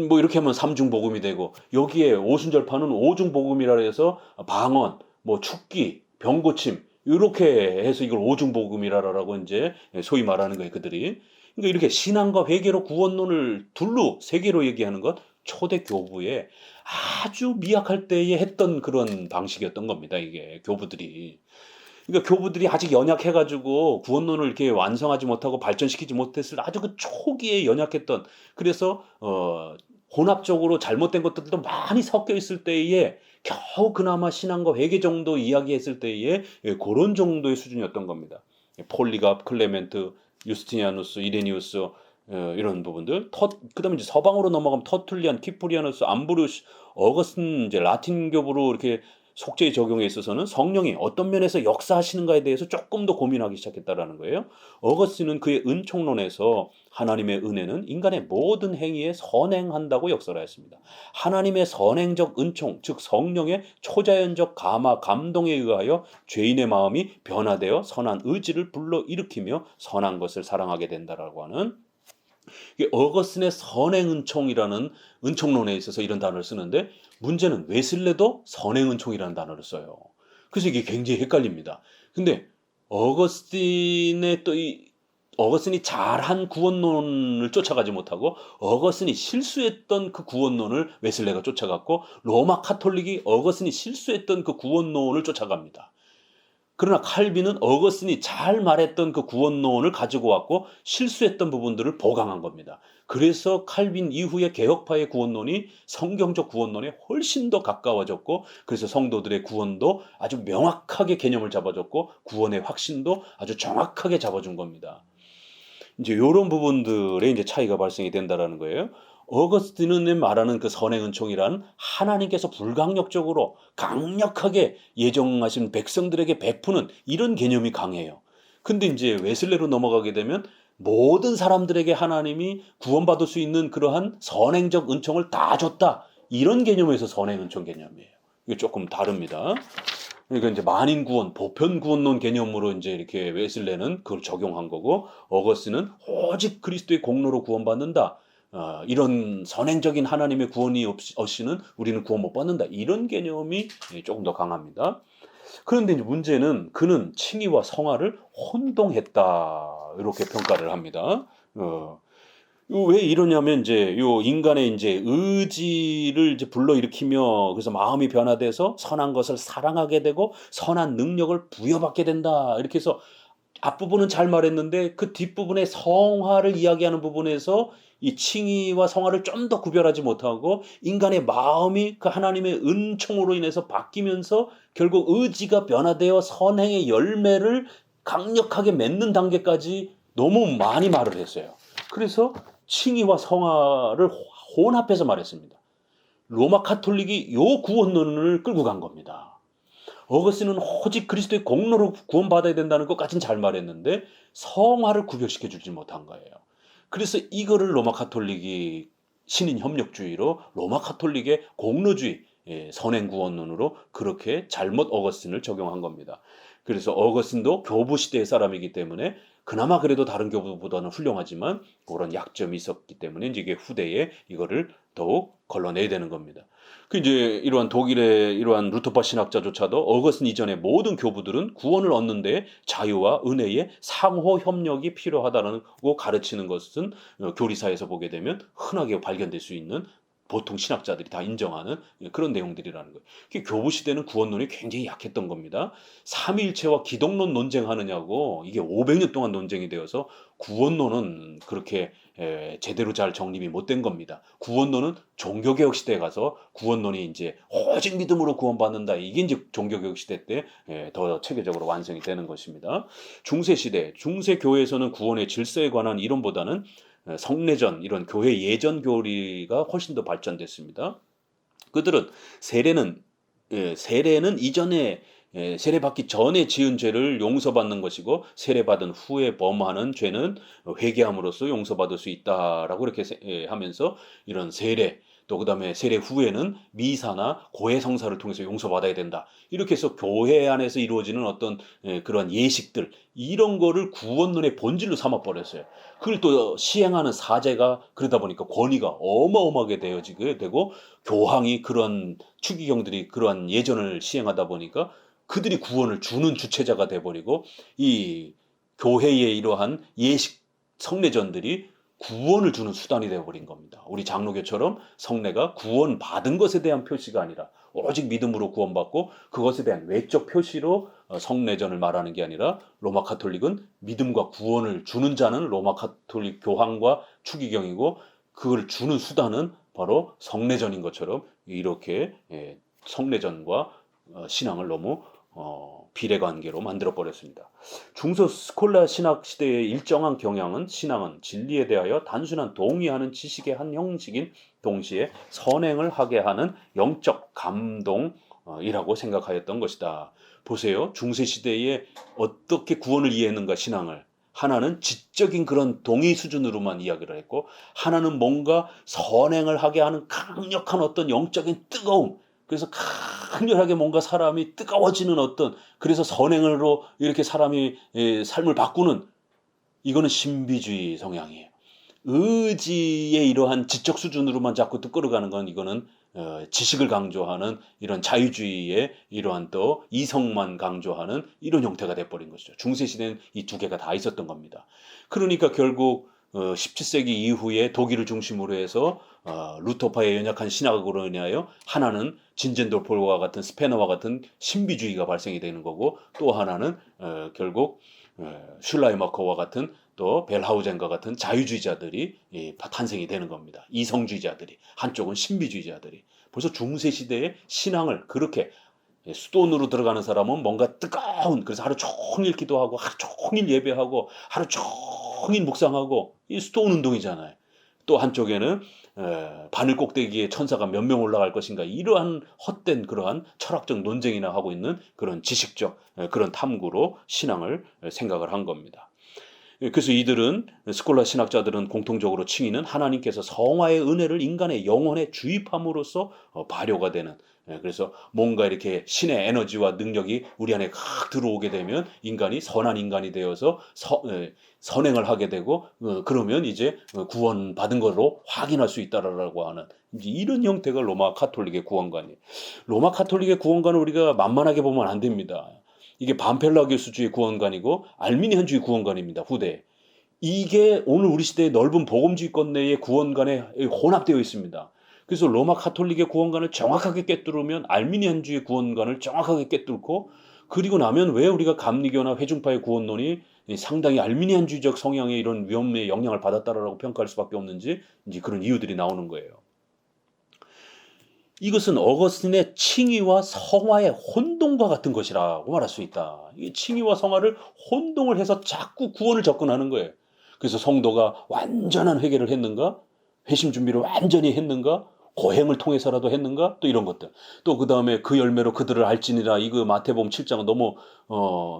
Speaker 1: 뭐 이렇게 하면 3중복음이 되고 여기에 오순절파는 5중복음이라 해서 방언, 뭐 축기, 병고침 이렇게 해서 이걸 5중복음이라고 이제 소위 말하는 거예요, 그들이. 그러니까 이렇게 신앙과 회개로 구원론을 둘로 세 개로 얘기하는 것 초대 교부의 아주 미약할 때에 했던 그런 방식이었던 겁니다. 이게 교부들이. 그러니까 교부들이 아직 연약해가지고 구원론을 이렇게 완성하지 못하고 발전시키지 못했을 아주 그 초기에 연약했던 그래서 혼합적으로 잘못된 것들도 많이 섞여 있을 때에 겨우 그나마 신앙과 회개 정도 이야기했을 때에 고런 정도의 수준이었던 겁니다. 폴리갑, 클레멘트, 유스티니아누스, 이레니우스 이런 부분들. 그다음에 이제 서방으로 넘어가면 터툴리안, 키프리아누스, 암브루스, 어거스틴 이제 라틴교부로 이렇게 속죄에 적용에 있어서는 성령이 어떤 면에서 역사하시는가에 대해서 조금 더 고민하기 시작했다라는 거예요. 어거스틴은 그의 은총론에서 하나님의 은혜는 인간의 모든 행위에 선행한다고 역설하였습니다. 하나님의 선행적 은총, 즉 성령의 초자연적 감동에 의하여 죄인의 마음이 변화되어 선한 의지를 불러일으키며 선한 것을 사랑하게 된다라고 하는, 이게 어거스틴의 선행 은총이라는 은총론에 있어서 이런 단어를 쓰는데, 문제는 웨슬레도 선행 은총이라는 단어를 써요. 그래서 이게 굉장히 헷갈립니다. 근데 어거스틴이 잘한 구원론을 쫓아가지 못하고 어거스틴이 실수했던 그 구원론을 웨슬레가 쫓아갔고, 로마 카톨릭이 어거스틴이 실수했던 그 구원론을 쫓아갑니다. 그러나 칼빈은 어거스틴이 잘 말했던 그 구원론을 가지고 왔고 실수했던 부분들을 보강한 겁니다. 그래서 칼빈 이후의 개혁파의 구원론이 성경적 구원론에 훨씬 더 가까워졌고, 그래서 성도들의 구원도 아주 명확하게 개념을 잡아줬고 구원의 확신도 아주 정확하게 잡아준 겁니다. 이제 이런 부분들의 이제 차이가 발생이 된다라는 거예요. 어거스틴은 말하는 그 선행 은총이란 하나님께서 불강력적으로 강력하게 예정하신 백성들에게 베푸는 이런 개념이 강해요. 근데 이제 웨슬레로 넘어가게 되면 모든 사람들에게 하나님이 구원받을 수 있는 그러한 선행적 은총을 다 줬다, 이런 개념에서 선행 은총 개념이에요. 이게 조금 다릅니다. 그러니까 이제 만인 구원, 보편 구원론 개념으로 이제 이렇게 웨슬레는 그걸 적용한 거고, 어거스틴은 오직 그리스도의 공로로 구원받는다. 이런 선행적인 하나님의 구원이 없이는 우리는 구원 못 받는다. 이런 개념이 조금 더 강합니다. 그런데 이제 문제는 그는 칭의와 성화를 혼동했다, 이렇게 평가를 합니다. 왜 이러냐면 이제 요 인간의 이제 의지를 이제 불러일으키며 그래서 마음이 변화돼서 선한 것을 사랑하게 되고 선한 능력을 부여받게 된다, 이렇게 해서 앞부분은 잘 말했는데 그 뒷부분에 성화를 이야기하는 부분에서 이 칭의와 성화를 좀 더 구별하지 못하고 인간의 마음이 그 하나님의 은총으로 인해서 바뀌면서 결국 의지가 변화되어 선행의 열매를 강력하게 맺는 단계까지 너무 많이 말을 했어요. 그래서 칭의와 성화를 혼합해서 말했습니다. 로마 카톨릭이 요 구원론을 끌고 간 겁니다. 어거스틴은 오직 그리스도의 공로로 구원받아야 된다는 것까지는 잘 말했는데 성화를 구별시켜 주지 못한 거예요. 그래서 이거를 로마 카톨릭이 신인 협력주의로 로마 카톨릭의 공로주의, 선행 구원론으로 그렇게 잘못 어거스틴을 적용한 겁니다. 그래서 어거스틴도 교부 시대의 사람이기 때문에 그나마 그래도 다른 교부보다는 훌륭하지만 그런 약점이 있었기 때문에 이제 이게 후대에 이거를 더욱 걸러내야 되는 겁니다. 그 이제 이러한 독일의 이러한 루터파 신학자조차도 어거스틴 이전의 모든 교부들은 구원을 얻는데 자유와 은혜의 상호 협력이 필요하다고 가르치는 것은 교리사에서 보게 되면 흔하게 발견될 수 있는, 보통 신학자들이 다 인정하는 그런 내용들이라는 거예요. 교부 시대는 구원론이 굉장히 약했던 겁니다. 삼위일체와 기독론 논쟁하느냐고 이게 500년 동안 논쟁이 되어서 구원론은 그렇게 제대로 잘 정립이 못 된 겁니다. 구원론은 종교개혁 시대에 가서 구원론이 이제 오직 믿음으로 구원받는다, 이게 이제 종교개혁 시대 때 더 체계적으로 완성이 되는 것입니다. 중세 시대, 중세 교회에서는 구원의 질서에 관한 이론보다는 성례전, 이런 교회 예전 교리가 훨씬 더 발전됐습니다. 그들은 세례는 이전에 세례받기 전에 지은 죄를 용서받는 것이고 세례받은 후에 범하는 죄는 회개함으로써 용서받을 수 있다라고 이렇게 하면서 이런 세례, 또 그다음에 세례 후에는 미사나 고해 성사를 통해서 용서받아야 된다, 이렇게 해서 교회 안에서 이루어지는 어떤 그런 예식들, 이런 거를 구원론의 본질로 삼아 버렸어요. 그걸 또 시행하는 사제가 그러다 보니까 권위가 어마어마하게 되어지게 되고, 교황이 그런 추기경들이 그러한 예전을 시행하다 보니까 그들이 구원을 주는 주체자가 돼버리고, 이 교회의 이러한 예식 성례전들이 구원을 주는 수단이 되어버린 겁니다. 우리 장로교처럼 성례가 구원 받은 것에 대한 표시가 아니라 오직 믿음으로 구원받고 그것에 대한 외적 표시로 성례전을 말하는 게 아니라, 로마 카톨릭은 믿음과 구원을 주는 자는 로마 카톨릭 교황과 추기경이고 그걸 주는 수단은 바로 성례전인 것처럼 이렇게 성례전과 신앙을 너무 비례관계로 만들어버렸습니다. 중세 스콜라 신학 시대의 일정한 경향은 신앙은 진리에 대하여 단순한 동의하는 지식의 한 형식인 동시에 선행을 하게 하는 영적 감동이라고 생각하였던 것이다. 보세요. 중세시대에 어떻게 구원을 이해했는가 신앙을. 하나는 지적인 그런 동의 수준으로만 이야기를 했고 하나는 뭔가 선행을 하게 하는 강력한 어떤 영적인 뜨거움. 그래서 강렬하게 뭔가 사람이 뜨거워지는 어떤 그래서 선행으로 이렇게 사람이 삶을 바꾸는 이거는 신비주의 성향이에요. 의지의 이러한 지적 수준으로만 자꾸 또 끌어가는 건 이거는 지식을 강조하는 이런 자유주의의 이러한 또 이성만 강조하는 이런 형태가 돼버린 것이죠. 중세시대는 이 두 개가 다 있었던 겁니다. 그러니까 결국 17세기 이후에 독일을 중심으로 해서 루터파의 연약한 신학으로 인하여 하나는 진젠도폴과 같은 스페너와 같은 신비주의가 발생이 되는 거고 또 하나는 결국 슐라이마커와 같은 또 벨하우젠과 같은 자유주의자들이 탄생이 되는 겁니다. 이성주의자들이 한쪽은 신비주의자들이 벌써 중세시대의 신앙을 그렇게 수도원으로 들어가는 사람은 뭔가 뜨거운 그래서 하루 종일 기도하고 하루 종일 예배하고 하루 종일 묵상하고 이 수도원 운동이잖아요. 또 한쪽에는 바늘 꼭대기에 천사가 몇 명 올라갈 것인가 이러한 헛된 그러한 철학적 논쟁이나 하고 있는 그런 지식적 그런 탐구로 신앙을 생각을 한 겁니다. 그래서 이들은 스콜라 신학자들은 공통적으로 칭의는 하나님께서 성화의 은혜를 인간의 영혼에 주입함으로써 발효가 되는 그래서 뭔가 이렇게 신의 에너지와 능력이 우리 안에 확 들어오게 되면 인간이 선한 인간이 되어서 선행을 하게 되고 그러면 이제 구원받은 걸로 확인할 수 있다라고 하는 이런 형태가 로마 카톨릭의 구원관이에요. 로마 카톨릭의 구원관은 우리가 만만하게 보면 안 됩니다. 이게 반펠라기우스주의 구원관이고 알미니안주의 구원관입니다. 후대. 이게 오늘 우리 시대의 넓은 복음주의권 내의 구원관에 혼합되어 있습니다. 그래서 로마 카톨릭의 구원관을 정확하게 꿰뚫으면 알미니안주의 구원관을 정확하게 꿰뚫고 그리고 나면 왜 우리가 감리교나 회중파의 구원론이 상당히 알미니안주의적 성향의 이런 위험에 영향을 받았다라고 평가할 수밖에 없는지 이제 그런 이유들이 나오는 거예요. 이것은 어거스틴의 칭의와 성화의 혼동과 같은 것이라고 말할 수 있다. 이 칭의와 성화를 혼동을 해서 자꾸 구원을 접근하는 거예요. 그래서 성도가 완전한 회개를 했는가? 회심 준비를 완전히 했는가? 고행을 통해서라도 했는가? 또 이런 것들. 또 그 다음에 그 열매로 그들을 알지니라. 이거 마태복음 7장은 너무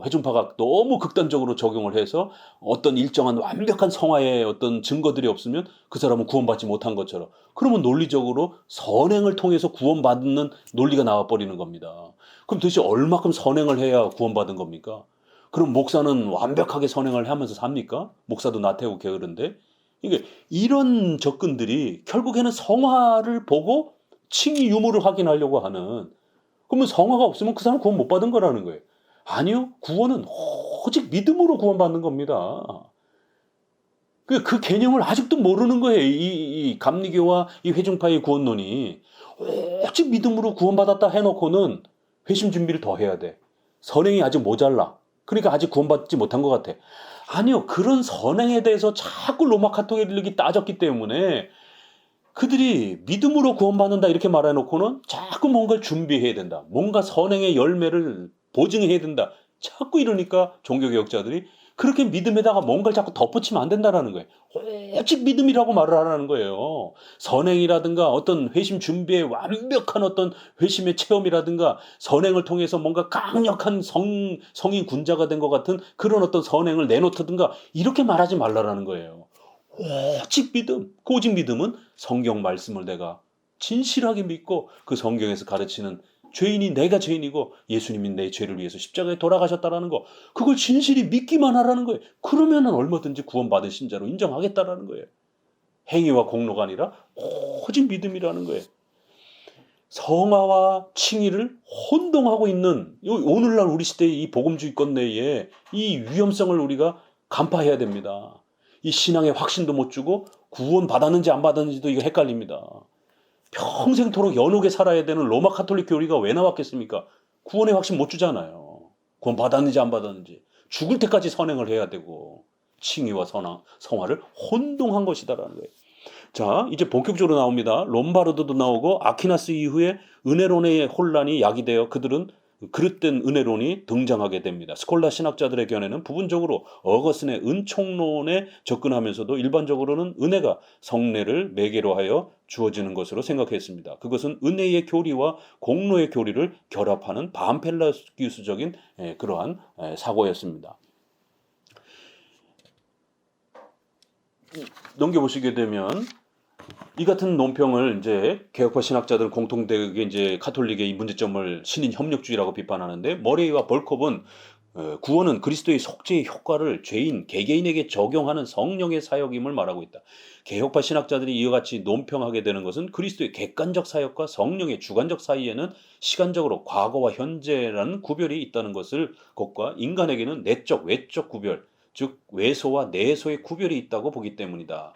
Speaker 1: 회중파가 너무 극단적으로 적용을 해서 어떤 일정한 완벽한 성화의 어떤 증거들이 없으면 그 사람은 구원받지 못한 것처럼. 그러면 논리적으로 선행을 통해서 구원받는 논리가 나와버리는 겁니다. 그럼 도대체 얼마큼 선행을 해야 구원받은 겁니까? 그럼 목사는 완벽하게 선행을 하면서 삽니까? 목사도 나태고 게으른데. 이게 이런 접근들이 결국에는 성화를 보고 칭의 유무를 확인하려고 하는 그러면 성화가 없으면 그 사람 구원 못 받은 거라는 거예요. 아니요. 구원은 오직 믿음으로 구원받는 겁니다. 그 개념을 아직도 모르는 거예요. 이 감리교와 이 회중파의 구원론이 오직 믿음으로 구원받았다 해놓고는 회심 준비를 더 해야 돼. 선행이 아직 모자라. 그러니까 아직 구원받지 못한 것 같아. 아니요. 그런 선행에 대해서 자꾸 로마 카톨릭이 따졌기 때문에 그들이 믿음으로 구원받는다 이렇게 말해놓고는 자꾸 뭔가를 준비해야 된다. 뭔가 선행의 열매를 보증해야 된다. 자꾸 이러니까 종교개혁자들이 그렇게 믿음에다가 뭔가를 자꾸 덧붙이면 안 된다는 거예요. 오직 믿음이라고 말을 하라는 거예요. 선행이라든가 어떤 회심 준비의 완벽한 어떤 회심의 체험이라든가 선행을 통해서 뭔가 강력한 성인 군자가 된 것 같은 그런 어떤 선행을 내놓든가 이렇게 말하지 말라라는 거예요. 오직 믿음, 오직 믿음은 성경 말씀을 내가 진실하게 믿고 그 성경에서 가르치는 죄인이 내가 죄인이고 예수님이 내 죄를 위해서 십자가에 돌아가셨다라는 거 그걸 진실히 믿기만 하라는 거예요. 그러면은 얼마든지 구원받은 신자로 인정하겠다라는 거예요. 행위와 공로가 아니라 오직 믿음이라는 거예요. 성화와 칭의를 혼동하고 있는 오늘날 우리 시대의 이 복음주의권 내에 이 위험성을 우리가 간파해야 됩니다. 이 신앙의 확신도 못 주고 구원 받았는지 안 받았는지도 이거 헷갈립니다. 평생토록 연옥에 살아야 되는 로마 카톨릭 교리가 왜 나왔겠습니까? 구원의 확신 못 주잖아요. 구원 받았는지 안 받았는지. 죽을 때까지 선행을 해야 되고 칭의와 성화를 혼동한 것이다라는 거예요. 자, 이제 본격적으로 나옵니다. 롬바르도도 나오고 아퀴나스 이후에 은혜론의 혼란이 야기되어 그들은 그릇된 은혜론이 등장하게 됩니다. 스콜라 신학자들의 견해는 부분적으로 어거스틴의 은총론에 접근하면서도 일반적으로는 은혜가 성례를 매개로 하여 주어지는 것으로 생각했습니다. 그것은 은혜의 교리와 공로의 교리를 결합하는 반펠라기우스적인 그러한 사고였습니다. 넘겨보시게 되면 이 같은 논평을 이제 개혁파 신학자들은 공통되게 이제 카톨릭의 이 문제점을 신인 협력주의라고 비판하는데, 머레이와 벌콥은 구원은 그리스도의 속죄의 효과를 죄인 개개인에게 적용하는 성령의 사역임을 말하고 있다. 개혁파 신학자들이 이와 같이 논평하게 되는 것은 그리스도의 객관적 사역과 성령의 주관적 사이에는 시간적으로 과거와 현재라는 구별이 있다는 것과 인간에게는 내적 외적 구별, 즉 외소와 내소의 구별이 있다고 보기 때문이다.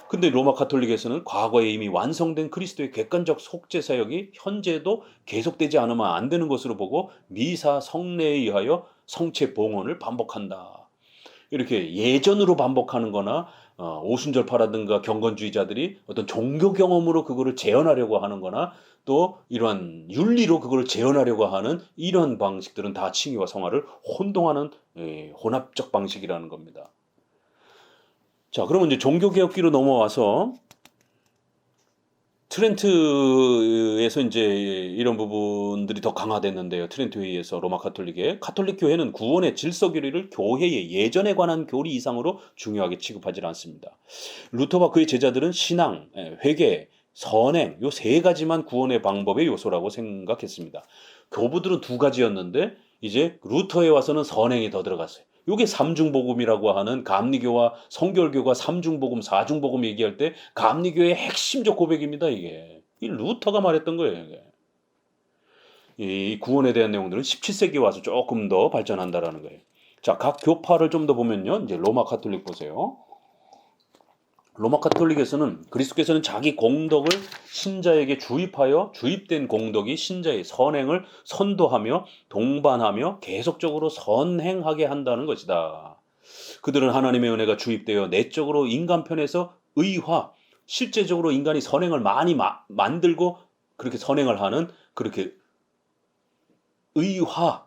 Speaker 1: 근데 로마 카톨릭에서는 과거에 이미 완성된 그리스도의 객관적 속죄 사역이 현재도 계속되지 않으면 안 되는 것으로 보고 미사 성례에 의하여 성체 봉헌을 반복한다. 이렇게 예전으로 반복하는 거나 오순절파라든가 경건주의자들이 어떤 종교 경험으로 그거를 재현하려고 하는 거나 또 이러한 윤리로 그걸 재현하려고 하는 이런 방식들은 다 칭의와 성화를 혼동하는 혼합적 방식이라는 겁니다. 자, 그러면 이제 종교개혁기로 넘어와서 트렌트에서 이제 이런 부분들이 더 강화됐는데요. 트렌트 회의에서 로마 카톨릭 교회는 구원의 질서 교리를 교회의 예전에 관한 교리 이상으로 중요하게 취급하지 않습니다. 루터와 그의 제자들은 신앙, 회개, 선행 요 세 가지만 구원의 방법의 요소라고 생각했습니다. 교부들은 두 가지였는데 이제 루터에 와서는 선행이 더 들어갔어요. 요게 삼중복음이라고 하는 감리교와 성결교가 삼중복음, 사중복음 얘기할 때 감리교의 핵심적 고백입니다. 이게 이 루터가 말했던 거예요. 이게. 이 구원에 대한 내용들은 17세기에 와서 조금 더 발전한다라는 거예요. 자, 각 교파를 좀 더 보면요. 이제 로마 카톨릭 보세요. 로마 카톨릭에서는 그리스도께서는 자기 공덕을 신자에게 주입하여 주입된 공덕이 신자의 선행을 선도하며 동반하며 계속적으로 선행하게 한다는 것이다. 그들은 하나님의 은혜가 주입되어 내적으로 인간 편에서 의화, 실제적으로 인간이 선행을 많이 만들고 그렇게 선행을 하는 그렇게 의화,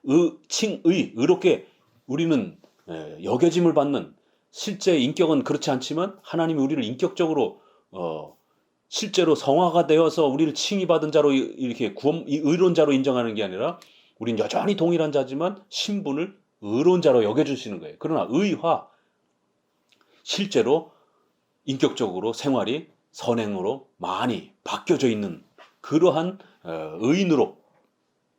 Speaker 1: 의롭게 우리는 여겨짐을 받는 실제 인격은 그렇지 않지만 하나님이 우리를 인격적으로 실제로 성화가 되어서 우리를 칭의받은 자로 이렇게 의로운 자로 인정하는 게 아니라 우리는 여전히 동일한 자지만 신분을 의로운 자로 여겨주시는 거예요. 그러나 의화, 실제로 인격적으로 생활이 선행으로 많이 바뀌어져 있는 그러한 의인으로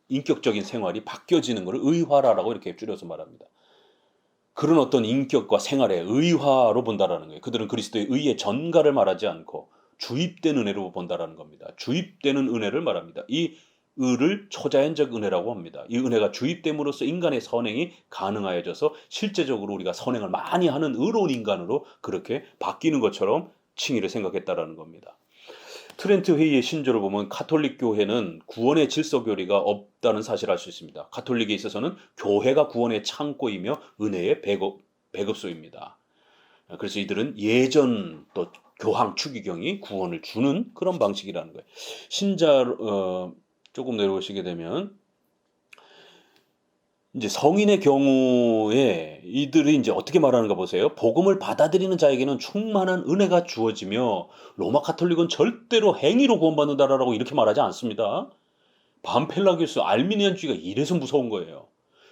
Speaker 1: 인격적인 생활이 바뀌어지는 것을 의화라고 이렇게 줄여서 말합니다. 그런 어떤 인격과 생활의 의화로 본다라는 거예요. 그들은 그리스도의 의의 전가를 말하지 않고 주입된 은혜로 본다라는 겁니다. 주입되는 은혜를 말합니다. 이 의를 초자연적 은혜라고 합니다. 이 은혜가 주입됨으로써 인간의 선행이 가능하여져서 실제적으로 우리가 선행을 많이 하는 의로운 인간으로 그렇게 바뀌는 것처럼 칭의를 생각했다라는 겁니다. 트렌트 회의의 신조를 보면 카톨릭 교회는 구원의 질서 교리가 없다는 사실을 알 수 있습니다. 카톨릭에 있어서는 교회가 구원의 창고이며 은혜의 배급소입니다. 그래서 이들은 예전 또 교황 추기경이 구원을 주는 그런 방식이라는 거예요. 신자 조금 내려오시게 되면 이제 성인의 경우에 이들이 이제 어떻게 말하는가 보세요. 복음을 받아들이는 자에게는 충만한 은혜가 주어지며 로마 카톨릭은 절대로 행위로 구원받는다라고 이렇게 말하지 않습니다. 반펠라기우스 알미니안주의가 이래서 무서운 거예요.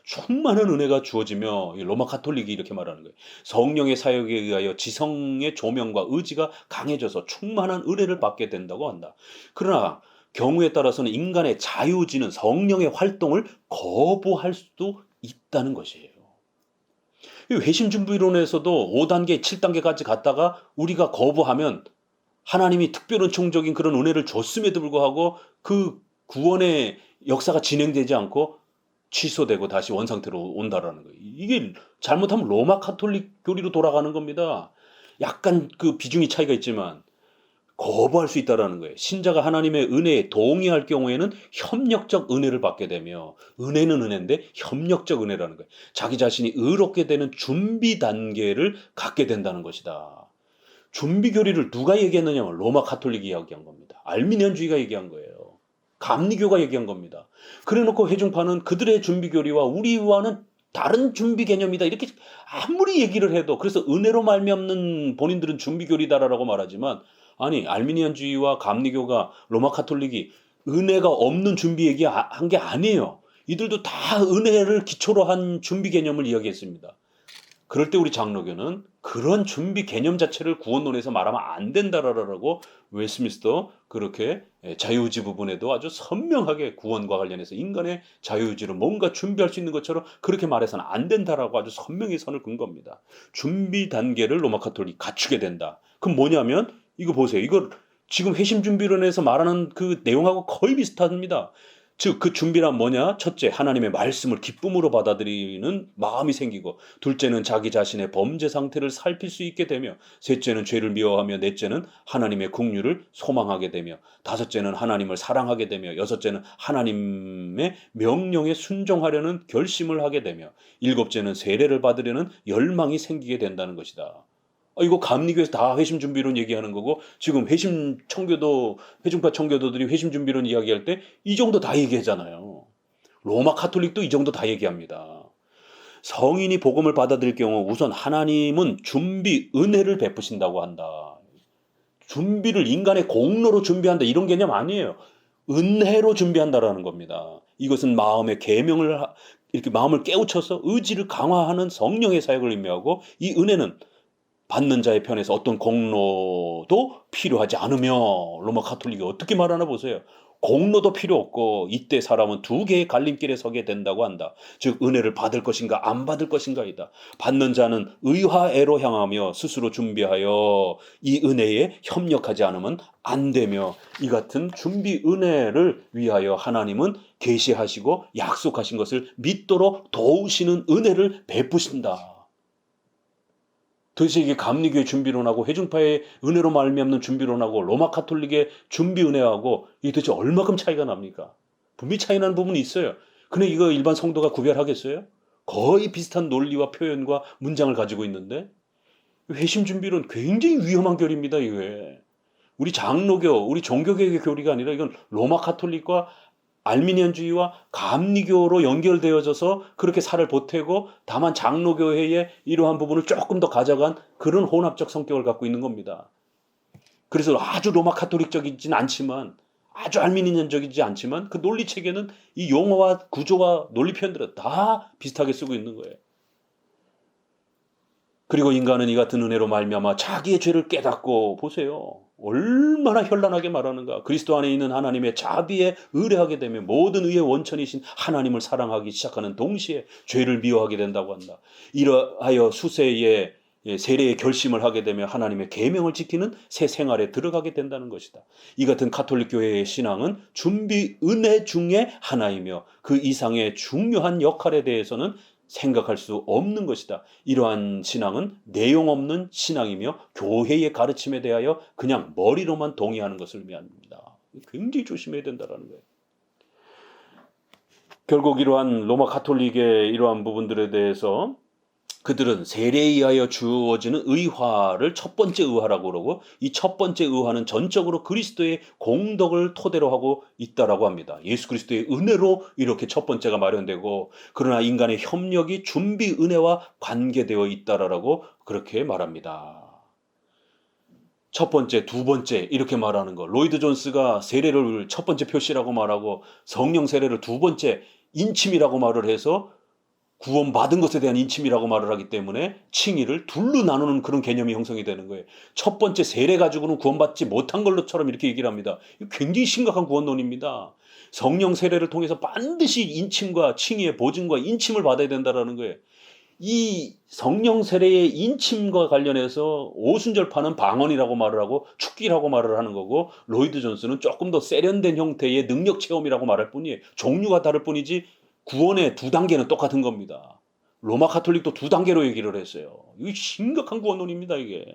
Speaker 1: 충만한 은혜가 주어지며 로마 카톨릭이 이렇게 말하는 거예요. 성령의 사역에 의하여 지성의 조명과 의지가 강해져서 충만한 은혜를 받게 된다고 한다. 그러나 경우에 따라서는 인간의 자유지는 성령의 활동을 거부할 수도 있다는 것이에요. 회심준비론에서도 5단계, 7단계까지 갔다가 우리가 거부하면 하나님이 특별 은총적인 그런 은혜를 줬음에도 불구하고 그 구원의 역사가 진행되지 않고 취소되고 다시 원상태로 온다라는 거예요. 이게 잘못하면 로마 카톨릭 교리로 돌아가는 겁니다. 약간 그 비중이 차이가 있지만 거부할 수 있다라는 거예요. 신자가 하나님의 은혜에 동의할 경우에는 협력적 은혜를 받게 되며, 은혜는 은혜인데 협력적 은혜라는 거예요. 자기 자신이 의롭게 되는 준비 단계를 갖게 된다는 것이다. 준비교리를 누가 얘기했느냐면 로마 가톨릭이 이야기한 겁니다. 알미니안주의가 얘기한 거예요. 감리교가 얘기한 겁니다. 그래놓고 회중파는 그들의 준비교리와 우리와는 다른 준비 개념이다 이렇게 아무리 얘기를 해도, 그래서 은혜로 말미암는 본인들은 준비교리다라고 말하지만, 아니 알미니안주의와 감리교가 로마 가톨릭이 은혜가 없는 준비 얘기한 게 아니에요. 이들도 다 은혜를 기초로 한 준비 개념을 이야기했습니다. 그럴 때 우리 장로교는 그런 준비 개념 자체를 구원론에서 말하면 안 된다라고 웨스트민스터 그렇게 자유의지 부분에도 아주 선명하게 구원과 관련해서 인간의 자유의지로 뭔가 준비할 수 있는 것처럼 그렇게 말해서는 안 된다라고 아주 선명히 선을 긋은 겁니다. 준비 단계를 로마 가톨릭이 갖추게 된다. 그럼 뭐냐면 이거 보세요. 이거 지금 회심준비론에서 말하는 그 내용하고 거의 비슷합니다. 즉 그 준비란 뭐냐? 첫째, 하나님의 말씀을 기쁨으로 받아들이는 마음이 생기고, 둘째는 자기 자신의 범죄 상태를 살필 수 있게 되며, 셋째는 죄를 미워하며, 넷째는 하나님의 긍휼을 소망하게 되며, 다섯째는 하나님을 사랑하게 되며, 여섯째는 하나님의 명령에 순종하려는 결심을 하게 되며, 일곱째는 세례를 받으려는 열망이 생기게 된다는 것이다. 이거 감리교에서 다 회심 준비론 얘기하는 거고, 지금 회심 청교도, 회중파 청교도들이 회심 준비론 이야기할 때 이 정도 다 얘기하잖아요. 로마 카톨릭도 이 정도 다 얘기합니다. 성인이 복음을 받아들일 경우 우선 하나님은 준비 은혜를 베푸신다고 한다. 준비를 인간의 공로로 준비한다 이런 개념 아니에요. 은혜로 준비한다라는 겁니다. 이것은 마음의 계명을 이렇게 마음을 깨우쳐서 의지를 강화하는 성령의 사역을 의미하고, 이 은혜는 받는 자의 편에서 어떤 공로도 필요하지 않으며, 로마 가톨릭이 어떻게 말하나 보세요. 공로도 필요 없고 이때 사람은 두 개의 갈림길에 서게 된다고 한다. 즉 은혜를 받을 것인가 안 받을 것인가이다. 받는 자는 의화애로 향하며 스스로 준비하여 이 은혜에 협력하지 않으면 안 되며, 이 같은 준비 은혜를 위하여 하나님은 계시하시고 약속하신 것을 믿도록 도우시는 은혜를 베푸신다. 도대체 이게 감리교의 준비론하고 회중파의 은혜로 말미암는 준비론하고 로마 가톨릭의 준비 은혜하고 이게 도대체 얼마큼 차이가 납니까? 분명히 차이 나는 부분이 있어요. 근데 이거 일반 성도가 구별하겠어요? 거의 비슷한 논리와 표현과 문장을 가지고 있는데, 회심 준비론 굉장히 위험한 교리입니다. 이게 우리 장로교, 우리 종교개혁의 교리가 아니라 이건 로마 가톨릭과 알미니안주의와 감리교로 연결되어져서 그렇게 살을 보태고, 다만 장로교회의 이러한 부분을 조금 더 가져간 그런 혼합적 성격을 갖고 있는 겁니다. 그래서 아주 로마 카톨릭적이진 않지만, 아주 알미니안적이지 않지만, 그 논리 체계는 이 용어와 구조와 논리 표현들은 다 비슷하게 쓰고 있는 거예요. 그리고 인간은 이 같은 은혜로 말미암아 자기의 죄를 깨닫고, 보세요. 얼마나 현란하게 말하는가. 그리스도 안에 있는 하나님의 자비에 의뢰하게 되면 모든 의의 원천이신 하나님을 사랑하기 시작하는 동시에 죄를 미워하게 된다고 한다. 이러하여 수세의 세례의 결심을 하게 되면 하나님의 계명을 지키는 새 생활에 들어가게 된다는 것이다. 이 같은 가톨릭 교회의 신앙은 준비 은혜 중에 하나이며 그 이상의 중요한 역할에 대해서는 생각할 수 없는 것이다. 이러한 신앙은 내용 없는 신앙이며 교회의 가르침에 대하여 그냥 머리로만 동의하는 것을 의미합니다. 굉장히 조심해야 된다는 거예요. 결국 이러한 로마 가톨릭의 이러한 부분들에 대해서 그들은 세례에 의하여 주어지는 의화를 첫 번째 의화라고 그러고, 이 첫 번째 의화는 전적으로 그리스도의 공덕을 토대로 하고 있다라고 합니다. 예수 그리스도의 은혜로 이렇게 첫 번째가 마련되고, 그러나 인간의 협력이 준비 은혜와 관계되어 있다라고 그렇게 말합니다. 첫 번째, 두 번째 이렇게 말하는 거. 로이드 존스가 세례를 첫 번째 표시라고 말하고 성령 세례를 두 번째 인침이라고 말을 해서 구원받은 것에 대한 인침이라고 말을 하기 때문에 칭의를 둘로 나누는 그런 개념이 형성이 되는 거예요. 첫 번째 세례 가지고는 구원받지 못한 걸로처럼 이렇게 얘기를 합니다. 굉장히 심각한 구원론입니다. 성령 세례를 통해서 반드시 인침과 칭의의 보증과 인침을 받아야 된다는 거예요. 이 성령 세례의 인침과 관련해서 오순절파는 방언이라고 말을 하고 축기라고 말을 하는 거고, 로이드 존스는 조금 더 세련된 형태의 능력 체험이라고 말할 뿐이에요. 종류가 다를 뿐이지 구원의 두 단계는 똑같은 겁니다. 로마 가톨릭도 두 단계로 얘기를 했어요. 이게 심각한 구원론입니다. 이게.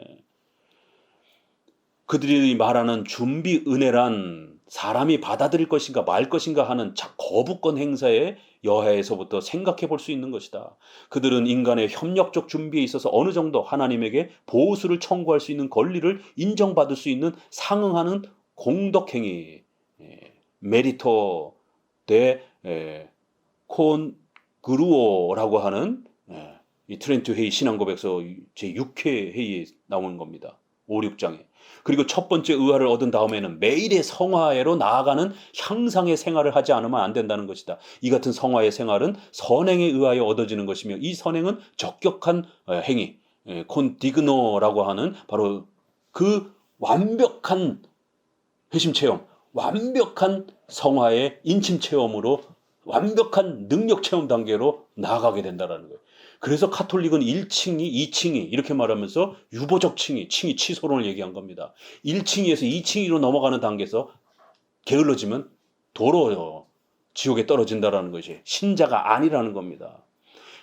Speaker 1: 그들이 말하는 준비 은혜란 사람이 받아들일 것인가 말 것인가 하는 거부권 행사의 여하에서부터 생각해 볼 수 있는 것이다. 그들은 인간의 협력적 준비에 있어서 어느 정도 하나님에게 보수를 청구할 수 있는 권리를 인정받을 수 있는 상응하는 공덕행위, 메리토 데 콘그루오라고 하는 이 트렌트 회의 신앙고백서 제6회 회의에 나오는 겁니다. 5, 6장에. 그리고 첫 번째 의화를 얻은 다음에는 매일의 성화로 나아가는 향상의 생활을 하지 않으면 안 된다는 것이다. 이 같은 성화의 생활은 선행에 의하여 얻어지는 것이며 이 선행은 적격한 행위, 콘디그노라고 하는 바로 그 완벽한 회심 체험, 완벽한 성화의 인침 체험으로 완벽한 능력 체험 단계로 나아가게 된다는 거예요. 그래서 카톨릭은 1층이, 2층이 이렇게 말하면서 유보적 층이 치소론을 얘기한 겁니다. 1층에서 2층으로 넘어가는 단계에서 게을러지면 도로 지옥에 떨어진다는 것이 신자가 아니라는 겁니다.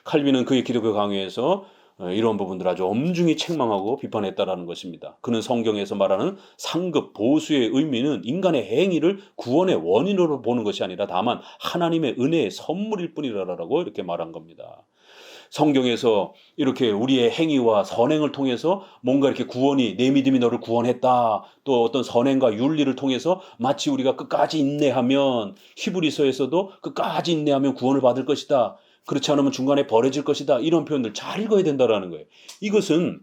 Speaker 1: 칼빈은 그의 기독교 강의에서 이런 부분들 아주 엄중히 책망하고 비판했다라는 것입니다. 그는 성경에서 말하는 상급 보수의 의미는 인간의 행위를 구원의 원인으로 보는 것이 아니라 다만 하나님의 은혜의 선물일 뿐이라고 이렇게 말한 겁니다. 성경에서 이렇게 우리의 행위와 선행을 통해서 뭔가 이렇게 구원이 내 믿음이 너를 구원했다. 또 어떤 선행과 윤리를 통해서 마치 우리가 끝까지 인내하면 히브리서에서도 끝까지 인내하면 구원을 받을 것이다. 그렇지 않으면 중간에 버려질 것이다. 이런 표현들 잘 읽어야 된다는 거예요. 이것은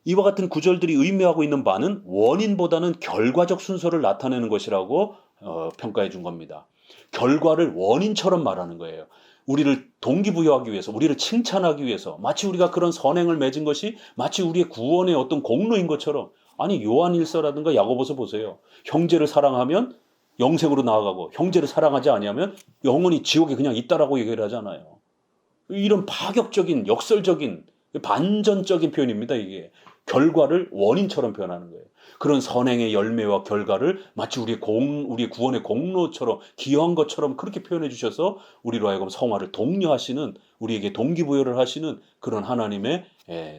Speaker 1: 이와 같은 구절들이 의미하고 있는 바는 원인보다는 결과적 순서를 나타내는 것이라고 평가해 준 겁니다. 결과를 원인처럼 말하는 거예요. 우리를 동기부여하기 위해서, 우리를 칭찬하기 위해서, 마치 우리가 그런 선행을 맺은 것이 마치 우리의 구원의 어떤 공로인 것처럼. 아니 요한일서라든가 야고보서 보세요. 형제를 사랑하면 영생으로 나아가고 형제를 사랑하지 아니하면 영원히 지옥에 그냥 있다라고 얘기를 하잖아요. 이런 파격적인 역설적인 반전적인 표현입니다. 이게 결과를 원인처럼 표현하는 거예요. 그런 선행의 열매와 결과를 마치 우리의 구원의 공로처럼 기여한 것처럼 그렇게 표현해 주셔서 우리로 하여금 성화를 독려하시는, 우리에게 동기부여를 하시는 그런 하나님의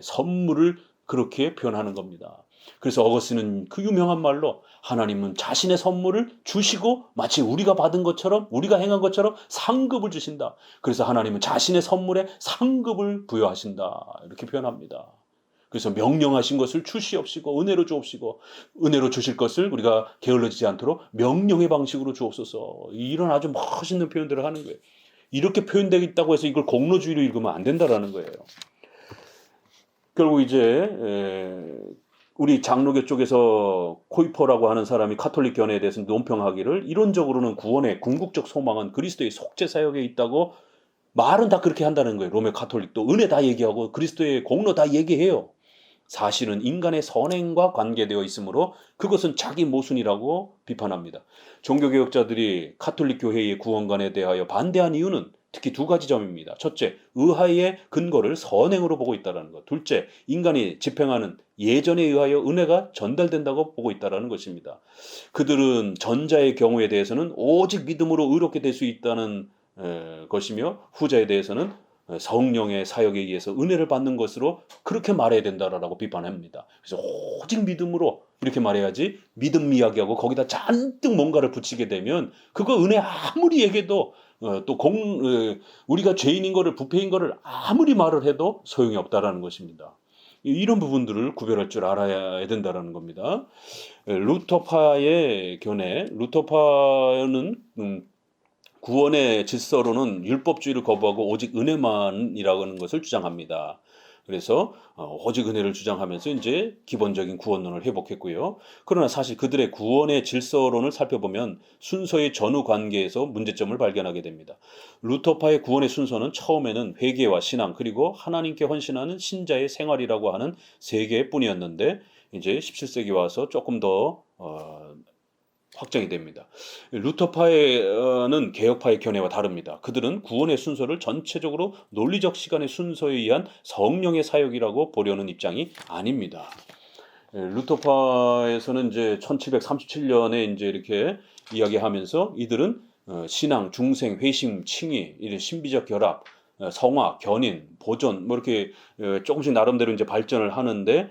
Speaker 1: 선물을 그렇게 표현하는 겁니다. 그래서 어거스틴은 그 유명한 말로 하나님은 자신의 선물을 주시고 마치 우리가 받은 것처럼, 우리가 행한 것처럼 상급을 주신다. 그래서 하나님은 자신의 선물에 상급을 부여하신다. 이렇게 표현합니다. 그래서 명령하신 것을 주시옵시고 은혜로 주옵시고 은혜로 주실 것을 우리가 게을러지지 않도록 명령의 방식으로 주옵소서. 이런 아주 멋있는 표현들을 하는 거예요. 이렇게 표현되어 있다고 해서 이걸 공로주의로 읽으면 안 된다라는 거예요. 결국 이제 우리 장로교 쪽에서 코이퍼라고 하는 사람이 카톨릭 견해에 대해서 논평하기를 이론적으로는 구원의 궁극적 소망은 그리스도의 속죄 사역에 있다고 말은 다 그렇게 한다는 거예요. 로메 카톨릭도 은혜 다 얘기하고 그리스도의 공로 다 얘기해요. 사실은 인간의 선행과 관계되어 있으므로 그것은 자기 모순이라고 비판합니다. 종교개혁자들이 카톨릭 교회의 구원관에 대하여 반대한 이유는 특히 두 가지 점입니다. 첫째, 의하의 근거를 선행으로 보고 있다는 것. 둘째, 인간이 집행하는 예전에 의하여 은혜가 전달된다고 보고 있다는 것입니다. 그들은 전자의 경우에 대해서는 오직 믿음으로 의롭게 될 수 있다는 것이며 후자에 대해서는 성령의 사역에 의해서 은혜를 받는 것으로 그렇게 말해야 된다라고 비판합니다. 그래서 오직 믿음으로 이렇게 말해야지 믿음 이야기하고 거기다 잔뜩 뭔가를 붙이게 되면 그거 은혜 아무리 얘기해도 또 우리가 죄인인 거를 부패인 거를 아무리 말을 해도 소용이 없다라는 것입니다. 이런 부분들을 구별할 줄 알아야 된다라는 겁니다. 루터파의 견해, 루터파는 구원의 질서로는 율법주의를 거부하고 오직 은혜만이라는 것을 주장합니다. 그래서 오직 은혜를 주장하면서 이제 기본적인 구원론을 회복했고요. 그러나 사실 그들의 구원의 질서론을 살펴보면 순서의 전후 관계에서 문제점을 발견하게 됩니다. 루터파의 구원의 순서는 처음에는 회개와 신앙 그리고 하나님께 헌신하는 신자의 생활이라고 하는 세 개뿐이었는데 이제 17세기 와서 조금 더 확정이 됩니다. 루터파는 개혁파의 견해와 다릅니다. 그들은 구원의 순서를 전체적으로 논리적 시간의 순서에 의한 성령의 사역이라고 보려는 입장이 아닙니다. 루터파에서는 이제 1737년에 이제 이렇게 이야기하면서 이들은 신앙, 중생, 회심, 칭의, 이런 신비적 결합, 성화, 견인, 보존 뭐 이렇게 조금씩 나름대로 이제 발전을 하는데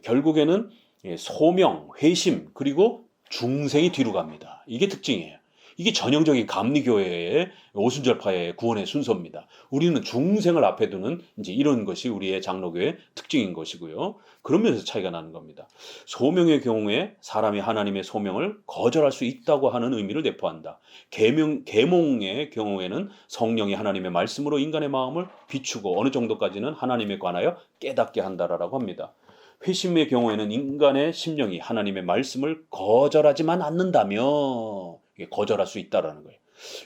Speaker 1: 결국에는 소명, 회심 그리고 중생이 뒤로 갑니다. 이게 특징이에요. 이게 전형적인 감리교회의 오순절파의 구원의 순서입니다. 우리는 중생을 앞에 두는 이제 이런 것이 우리의 장로교의 특징인 것이고요. 그런 면에서 차이가 나는 겁니다. 소명의 경우에 사람이 하나님의 소명을 거절할 수 있다고 하는 의미를 내포한다. 계몽의 경우에는 성령이 하나님의 말씀으로 인간의 마음을 비추고 어느 정도까지는 하나님에 관하여 깨닫게 한다라고 합니다. 회심의 경우에는 인간의 심령이 하나님의 말씀을 거절하지만 않는다며 거절할 수 있다라는 거예요.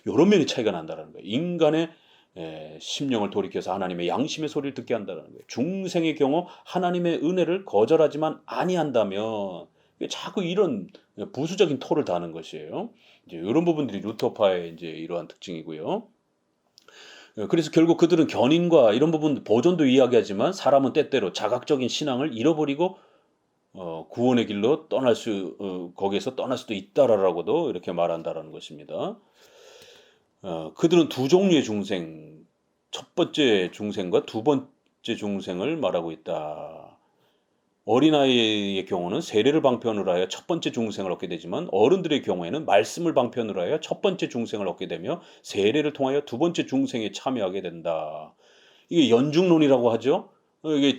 Speaker 1: 이런 면이 차이가 난다라는 거예요. 인간의 심령을 돌이켜서 하나님의 양심의 소리를 듣게 한다는 거예요. 중생의 경우 하나님의 은혜를 거절하지만 아니한다면 자꾸 이런 부수적인 토를 다는 것이에요. 이제 이런 부분들이 루터파의 이제 이러한 특징이고요. 그래서 결국 그들은 견인과 이런 부분 보존도 이야기하지만 사람은 때때로 자각적인 신앙을 잃어버리고 구원의 길로 거기에서 떠날 수도 있다라고도 이렇게 말한다라는 것입니다. 그들은 두 종류의 중생, 첫 번째 중생과 두 번째 중생을 말하고 있다. 어린아이의 경우는 세례를 방편으로 하여 첫 번째 중생을 얻게 되지만 어른들의 경우에는 말씀을 방편으로 하여 첫 번째 중생을 얻게 되며 세례를 통하여 두 번째 중생에 참여하게 된다. 이게 연중론이라고 하죠. 이게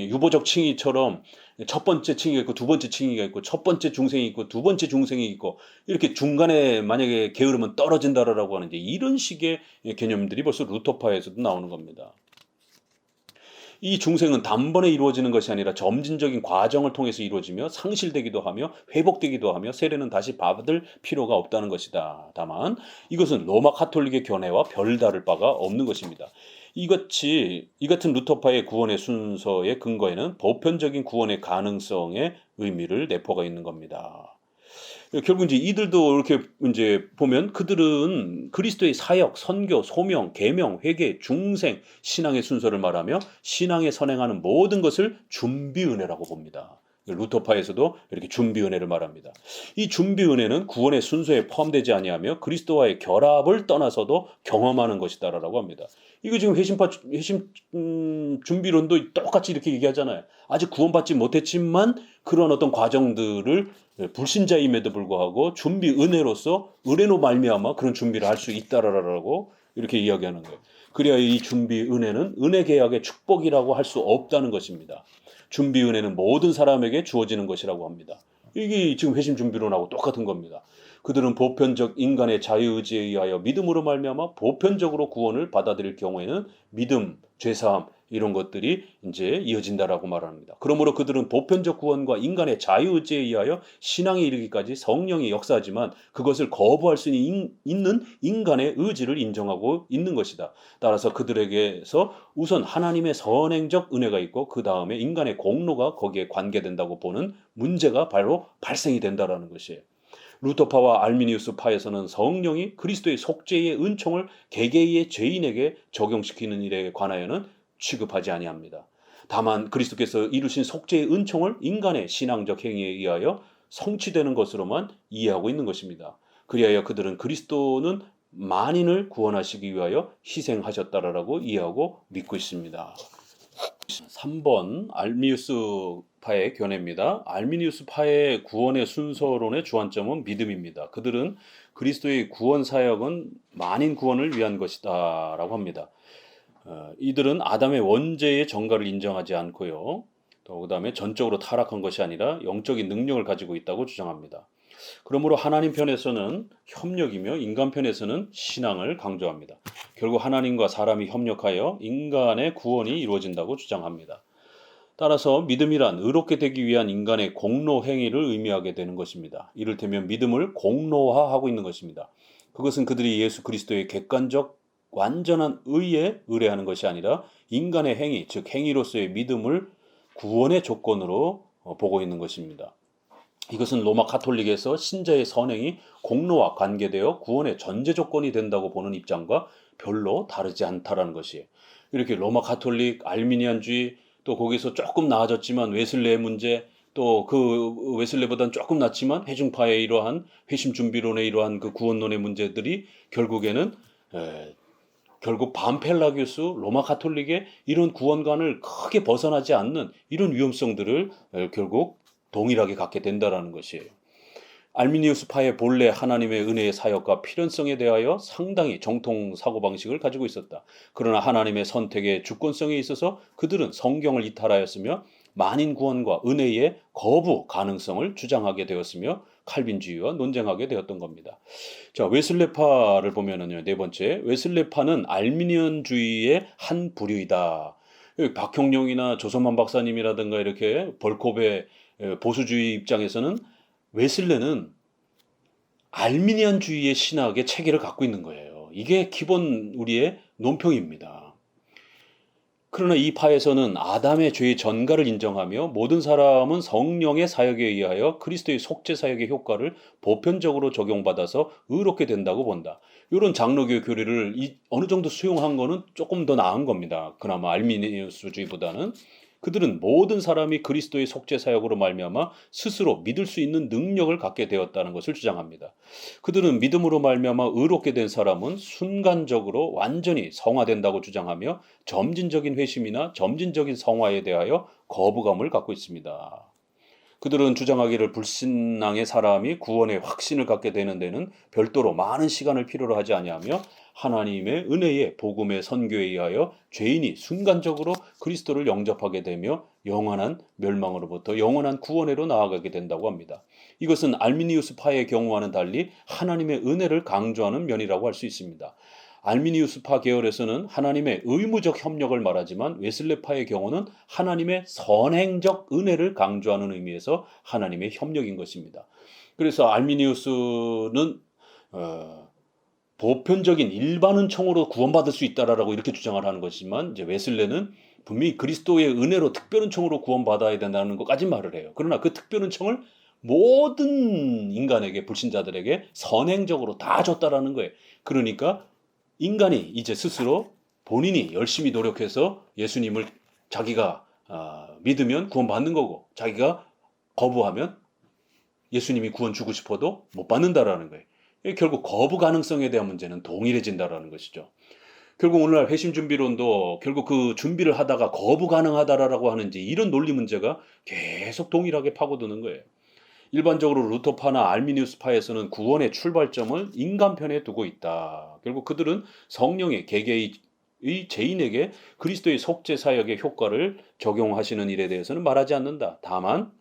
Speaker 1: 유보적 칭의처럼 첫 번째 칭의가 있고 두 번째 칭의가 있고 첫 번째 중생이 있고 두 번째 중생이 있고 이렇게 중간에 만약에 게으르면 떨어진다라고 하는 이런 식의 개념들이 벌써 루터파에서도 나오는 겁니다. 이 중생은 단번에 이루어지는 것이 아니라 점진적인 과정을 통해서 이루어지며 상실되기도 하며 회복되기도 하며 세례는 다시 받을 필요가 없다는 것이다. 다만 이것은 로마 카톨릭의 견해와 별다를 바가 없는 것입니다. 이 같은 루터파의 구원의 순서의 근거에는 보편적인 구원의 가능성의 의미를 내포가 있는 겁니다. 결국 이제 이들도 이렇게 이제 보면 그들은 그리스도의 사역, 선교, 소명, 계명, 회개, 중생, 신앙의 순서를 말하며 신앙에 선행하는 모든 것을 준비 은혜라고 봅니다. 루터파에서도 이렇게 준비 은혜를 말합니다. 이 준비 은혜는 구원의 순서에 포함되지 아니하며 그리스도와의 결합을 떠나서도 경험하는 것이다라고 합니다. 이거 지금 회심 준비론도 똑같이 이렇게 얘기하잖아요. 아직 구원받지 못했지만 그런 어떤 과정들을 불신자임에도 불구하고 준비 은혜로서 은혜로 말미암아 그런 준비를 할 수 있다라고 이렇게 이야기하는 거예요. 그래야 이 준비 은혜는 은혜 계약의 축복이라고 할 수 없다는 것입니다. 준비 은혜는 모든 사람에게 주어지는 것이라고 합니다. 이게 지금 회심 준비론하고 똑같은 겁니다. 그들은 보편적 인간의 자유의지에 의하여 믿음으로 말미암아 보편적으로 구원을 받아들일 경우에는 믿음, 죄사함 이런 것들이 이제 이어진다라고 말합니다. 그러므로 그들은 보편적 구원과 인간의 자유의지에 의하여 신앙에 이르기까지 성령이 역사하지만 그것을 거부할 수 있는 인간의 의지를 인정하고 있는 것이다. 따라서 그들에게서 우선 하나님의 선행적 은혜가 있고 그 다음에 인간의 공로가 거기에 관계된다고 보는 문제가 바로 발생이 된다라는 것이에요. 루터파와 알미니우스파에서는 성령이 그리스도의 속죄의 은총을 개개의 죄인에게 적용시키는 일에 관하여는 취급하지 아니합니다. 다만 그리스도께서 이루신 속죄의 은총을 인간의 신앙적 행위에 의하여 성취되는 것으로만 이해하고 있는 것입니다. 그리하여 그들은 그리스도는 만인을 구원하시기 위하여 희생하셨다라고 이해하고 믿고 있습니다. 3번 알미니우스파의 견해입니다. 알미니우스파의 구원의 순서론의 주안점은 믿음입니다. 그들은 그리스도의 구원 사역은 만인 구원을 위한 것이다 라고 합니다. 이들은 아담의 원죄의 전가를 인정하지 않고요. 또 그다음에 전적으로 타락한 것이 아니라 영적인 능력을 가지고 있다고 주장합니다. 그러므로 하나님 편에서는 협력이며 인간 편에서는 신앙을 강조합니다. 결국 하나님과 사람이 협력하여 인간의 구원이 이루어진다고 주장합니다. 따라서 믿음이란 의롭게 되기 위한 인간의 공로 행위를 의미하게 되는 것입니다. 이를테면 믿음을 공로화하고 있는 것입니다. 그것은 그들이 예수 그리스도의 객관적 완전한 의에 의뢰하는 것이 아니라 인간의 행위, 즉 행위로서의 믿음을 구원의 조건으로 보고 있는 것입니다. 이것은 로마 카톨릭에서 신자의 선행이 공로와 관계되어 구원의 전제 조건이 된다고 보는 입장과 별로 다르지 않다라는 것이에요. 이렇게 로마 카톨릭, 알미니안주의, 또 거기서 조금 나아졌지만 웨슬레의 문제, 또 그 웨슬레보다는 조금 낫지만 회중파의 이러한 회심 준비론의 이러한 그 구원론의 문제들이 결국에는 결국 반펠라기우스 로마 카톨릭의 이런 구원관을 크게 벗어나지 않는 이런 위험성들을 결국 동일하게 갖게 된다라는 것이에요. 알미니우스파의 본래 하나님의 은혜의 사역과 필연성에 대하여 상당히 정통 사고방식을 가지고 있었다. 그러나 하나님의 선택의 주권성에 있어서 그들은 성경을 이탈하였으며 만인 구원과 은혜의 거부 가능성을 주장하게 되었으며 칼빈주의와 논쟁하게 되었던 겁니다. 자, 웨슬레파를 보면은요, 네 번째, 웨슬레파는 알미니언주의의 한 부류이다. 박형룡이나 조선만 박사님이라든가 이렇게 벌코베 보수주의 입장에서는 웨슬레는 알미니안주의의 신학의 체계를 갖고 있는 거예요. 이게 기본 우리의 논평입니다. 그러나 이 파에서는 아담의 죄의 전가를 인정하며 모든 사람은 성령의 사역에 의하여 그리스도의 속죄 사역의 효과를 보편적으로 적용받아서 의롭게 된다고 본다. 이런 장로교 교리를 어느 정도 수용한 거는 조금 더 나은 겁니다. 그나마 알미니우스주의보다는. 그들은 모든 사람이 그리스도의 속죄 사역으로 말미암아 스스로 믿을 수 있는 능력을 갖게 되었다는 것을 주장합니다. 그들은 믿음으로 말미암아 의롭게 된 사람은 순간적으로 완전히 성화된다고 주장하며 점진적인 회심이나 점진적인 성화에 대하여 거부감을 갖고 있습니다. 그들은 주장하기를 불신앙의 사람이 구원의 확신을 갖게 되는 데는 별도로 많은 시간을 필요로 하지 아니하며 하나님의 은혜의 복음의 선교에 의하여 죄인이 순간적으로 그리스도를 영접하게 되며 영원한 멸망으로부터 영원한 구원으로 나아가게 된다고 합니다. 이것은 알미니우스파의 경우와는 달리 하나님의 은혜를 강조하는 면이라고 할 수 있습니다. 알미니우스파 계열에서는 하나님의 의무적 협력을 말하지만 웨슬레파의 경우는 하나님의 선행적 은혜를 강조하는 의미에서 하나님의 협력인 것입니다. 그래서 알미니우스는 보편적인 일반 은총으로 구원받을 수 있다라고 이렇게 주장을 하는 것이지만 이제 웨슬레는 분명히 그리스도의 은혜로 특별 은총으로 구원받아야 된다는 것까지 말을 해요. 그러나 그 특별 은총을 모든 인간에게 불신자들에게 선행적으로 다 줬다라는 거예요. 그러니까 인간이 이제 스스로 본인이 열심히 노력해서 예수님을 자기가 믿으면 구원받는 거고 자기가 거부하면 예수님이 구원 주고 싶어도 못 받는다라는 거예요. 결국 거부 가능성에 대한 문제는 동일해진다라는 것이죠. 결국 오늘날 회심 준비론도 결국 그 준비를 하다가 거부 가능하다라고 하는지 이런 논리 문제가 계속 동일하게 파고드는 거예요. 일반적으로 루터파나 알미니우스파에서는 구원의 출발점을 인간 편에 두고 있다. 결국 그들은 성령의 개개의 죄인에게 그리스도의 속죄 사역의 효과를 적용하시는 일에 대해서는 말하지 않는다. 다만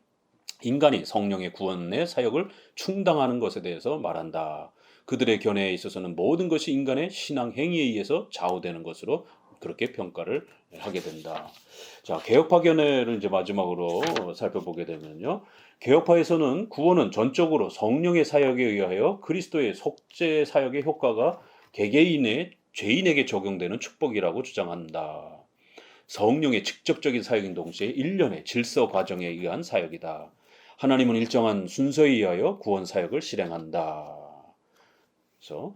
Speaker 1: 인간이 성령의 구원의 사역을 충당하는 것에 대해서 말한다. 그들의 견해에 있어서는 모든 것이 인간의 신앙 행위에 의해서 좌우되는 것으로 그렇게 평가를 하게 된다. 자, 개혁파 견해를 이제 마지막으로 살펴보게 되면요. 개혁파에서는 구원은 전적으로 성령의 사역에 의하여 그리스도의 속죄 사역의 효과가 개개인의 죄인에게 적용되는 축복이라고 주장한다. 성령의 직접적인 사역인 동시에 일련의 질서 과정에 의한 사역이다. 하나님은 일정한 순서에 의하여 구원 사역을 실행한다. 그래서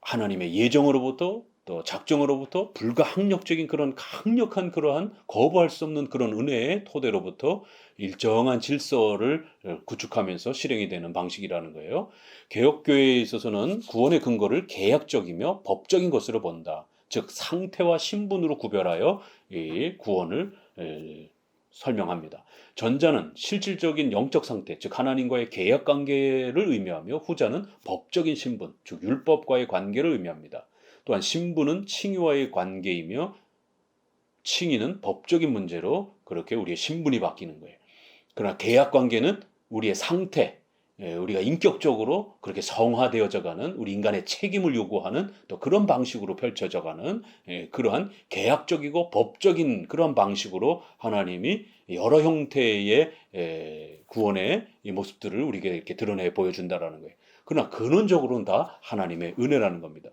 Speaker 1: 하나님의 예정으로부터 또 작정으로부터 불가항력적인 그런 강력한 그러한 거부할 수 없는 그런 은혜의 토대로부터 일정한 질서를 구축하면서 실행이 되는 방식이라는 거예요. 개혁교회에 있어서는 구원의 근거를 계약적이며 법적인 것으로 본다. 즉 상태와 신분으로 구별하여 이 구원을 설명합니다. 전자는 실질적인 영적 상태, 즉 하나님과의 계약 관계를 의미하며 후자는 법적인 신분, 즉 율법과의 관계를 의미합니다. 또한 신분은 칭의와의 관계이며 칭의는 법적인 문제로 그렇게 우리의 신분이 바뀌는 거예요. 그러나 계약 관계는 우리의 상태, 우리가 인격적으로 그렇게 성화되어져가는 우리 인간의 책임을 요구하는 또 그런 방식으로 펼쳐져가는 그러한 계약적이고 법적인 그런 방식으로 하나님이 여러 형태의 구원의 이 모습들을 우리에게 이렇게 드러내 보여준다라는 거예요. 그러나 근원적으로는 다 하나님의 은혜라는 겁니다.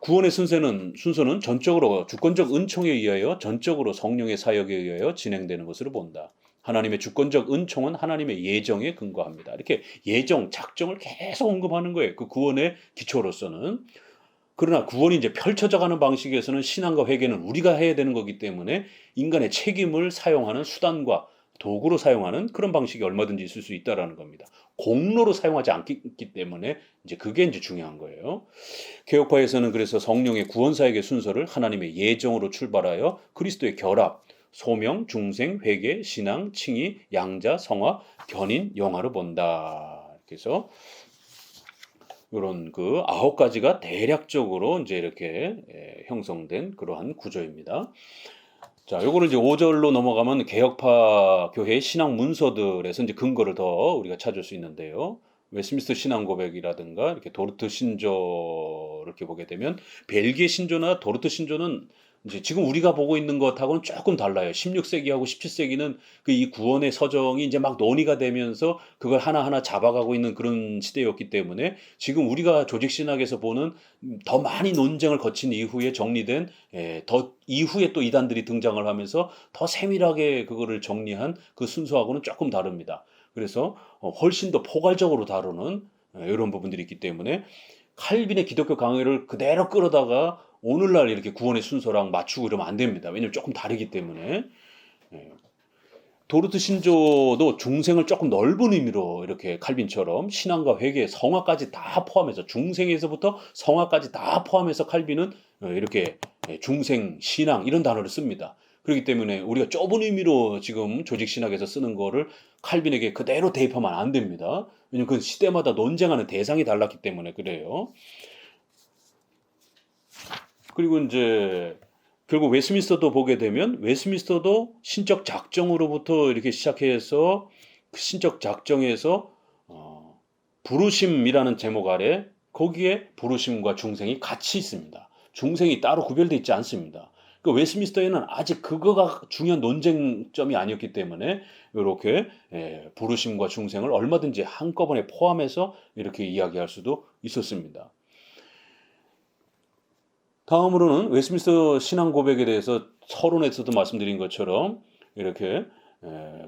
Speaker 1: 구원의 순서는 전적으로 주권적 은총에 의하여 전적으로 성령의 사역에 의하여 진행되는 것으로 본다. 하나님의 주권적 은총은 하나님의 예정에 근거합니다. 이렇게 예정, 작정을 계속 언급하는 거예요. 그 구원의 기초로서는. 그러나 구원이 이제 펼쳐져가는 방식에서는 신앙과 회개는 우리가 해야 되는 거기 때문에 인간의 책임을 사용하는 수단과 도구로 사용하는 그런 방식이 얼마든지 있을 수 있다라는 겁니다. 공로로 사용하지 않기 때문에 이제 그게 이제 중요한 거예요. 개혁파에서는 그래서 성령의 구원 사역의 순서를 하나님의 예정으로 출발하여 그리스도의 결합, 소명, 중생, 회개, 신앙, 칭의, 양자, 성화, 견인, 영화로 본다. 그래서 이런 그 9가지가 대략적으로 이제 이렇게 형성된 그러한 구조입니다. 자, 요거를 이제 5절로 넘어가면 개혁파 교회의 신앙 문서들에서 이제 근거를 더 우리가 찾을 수 있는데요. 웨스민스터 신앙 고백이라든가 이렇게 도르트 신조 이렇게 보게 되면 벨기에 신조나 도르트 신조는 이제 지금 우리가 보고 있는 것하고는 조금 달라요. 16세기하고 17세기는 그 이 구원의 서정이 이제 막 논의가 되면서 그걸 하나하나 잡아가고 있는 그런 시대였기 때문에 지금 우리가 조직 신학에서 보는 더 많이 논쟁을 거친 이후에 정리된 더 이후에 또 이단들이 등장을 하면서 더 세밀하게 그거를 정리한 그 순서하고는 조금 다릅니다. 그래서 훨씬 더 포괄적으로 다루는 이런 부분들이 있기 때문에 칼빈의 기독교 강해를 그대로 끌어다가 오늘날 이렇게 구원의 순서랑 맞추고 이러면 안 됩니다. 왜냐면 조금 다르기 때문에. 예. 도르트 신조도 중생을 조금 넓은 의미로 이렇게 칼빈처럼 신앙과 회개, 성화까지 다 포함해서 중생에서부터 성화까지 다 포함해서 칼빈은 이렇게 중생, 신앙 이런 단어를 씁니다. 그렇기 때문에 우리가 좁은 의미로 지금 조직 신학에서 쓰는 거를 칼빈에게 그대로 대입하면 안 됩니다. 왜냐면 그 시대마다 논쟁하는 대상이 달랐기 때문에 그래요. 그리고 이제 결국 웨스민스터도 보게 되면 웨스민스터도 신적 작정으로부터 이렇게 시작해서 그 신적 작정에서 부르심이라는 제목 아래 거기에 부르심과 중생이 같이 있습니다. 중생이 따로 구별되어 있지 않습니다. 그 웨스민스터에는 아직 그거가 중요한 논쟁점이 아니었기 때문에 이렇게 부르심과 중생을 얼마든지 한꺼번에 포함해서 이렇게 이야기할 수도 있었습니다. 다음으로는 웨스민스터 신앙 고백에 대해서 서론에서도 말씀드린 것처럼 이렇게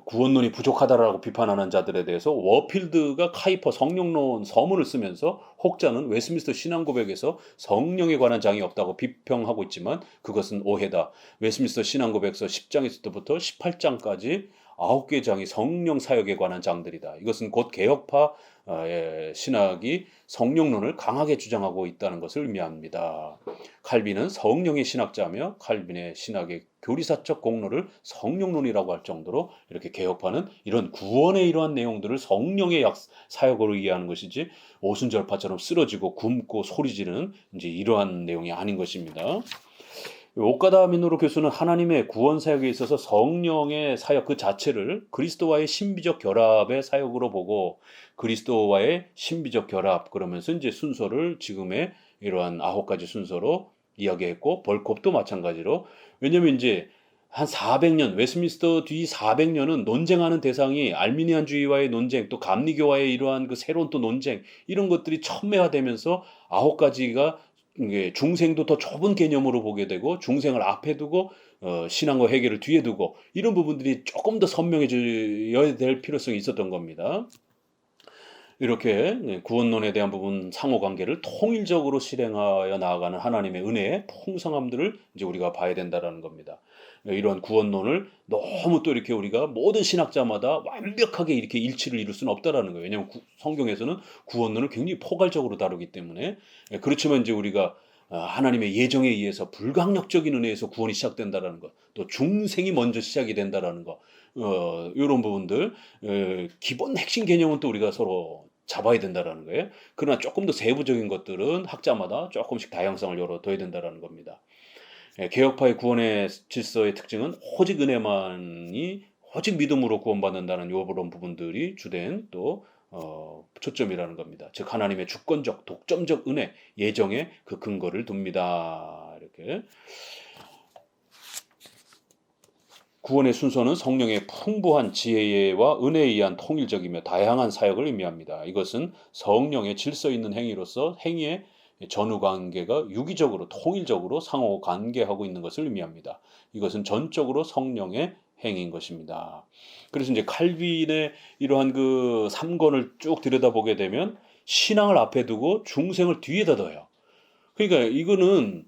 Speaker 1: 구원론이 부족하다라고 비판하는 자들에 대해서 워필드가 카이퍼 성령론 서문을 쓰면서 혹자는 웨스민스터 신앙 고백에서 성령에 관한 장이 없다고 비평하고 있지만 그것은 오해다. 웨스민스터 신앙 고백서 10장에서부터 18장까지 9개 장이 성령 사역에 관한 장들이다. 이것은 곧 개혁파 신학이 성령론을 강하게 주장하고 있다는 것을 의미합니다. 칼빈은 성령의 신학자며 칼빈의 신학의 교리사적 공로를 성령론이라고 할 정도로 이렇게 개혁파는 이런 구원의 이러한 내용들을 성령의 사역으로 이해하는 것이지 오순절파처럼 쓰러지고 굶고 소리지르는 이제 이러한 내용이 아닌 것입니다. 오카다 미노루 교수는 하나님의 구원 사역에 있어서 성령의 사역 그 자체를 그리스도와의 신비적 결합의 사역으로 보고 그리스도와의 신비적 결합 그러면서 이제 순서를 지금의 이러한 9가지 순서로 이야기했고 벌콥도 마찬가지로 왜냐면 이제 한 400년 웨스민스터 뒤 400년은 논쟁하는 대상이 알미니안주의와의 논쟁 또 감리교와의 이러한 그 새로운 또 논쟁 이런 것들이 첨예화되면서 9가지가 중생도 더 좁은 개념으로 보게 되고 중생을 앞에 두고 신앙과 회개를 뒤에 두고 이런 부분들이 조금 더 선명해져야 될 필요성이 있었던 겁니다. 이렇게 구원론에 대한 부분 상호관계를 통일적으로 실행하여 나아가는 하나님의 은혜의 풍성함들을 이제 우리가 봐야 된다라는 겁니다. 이러한 구원론을 너무 또 이렇게 우리가 모든 신학자마다 완벽하게 이렇게 일치를 이룰 수는 없다라는 거예요. 왜냐하면 성경에서는 구원론을 굉장히 포괄적으로 다루기 때문에 그렇지만 이제 우리가 하나님의 예정에 의해서 불강력적인 은혜에서 구원이 시작된다라는 것, 또 중생이 먼저 시작이 된다라는 것, 이런 부분들 기본 핵심 개념은 또 우리가 서로 잡아야 된다라는 거예요. 그러나 조금 더 세부적인 것들은 학자마다 조금씩 다양성을 열어둬야 된다라는 겁니다. 개혁파의 구원의 질서의 특징은 오직 은혜만이 오직 믿음으로 구원받는다는 이런 부분들이 주된 또 초점이라는 겁니다. 즉 하나님의 주권적 독점적 은혜 예정에 그 근거를 둡니다. 이렇게 구원의 순서는 성령의 풍부한 지혜와 은혜에 의한 통일적이며 다양한 사역을 의미합니다. 이것은 성령의 질서 있는 행위로서 행위의 전후관계가 유기적으로 통일적으로 상호관계하고 있는 것을 의미합니다. 이것은 전적으로 성령의 행위인 것입니다. 그래서 이제 칼빈의 이러한 그 3권을 쭉 들여다보게 되면 신앙을 앞에 두고 중생을 뒤에다 둬요. 그러니까 이거는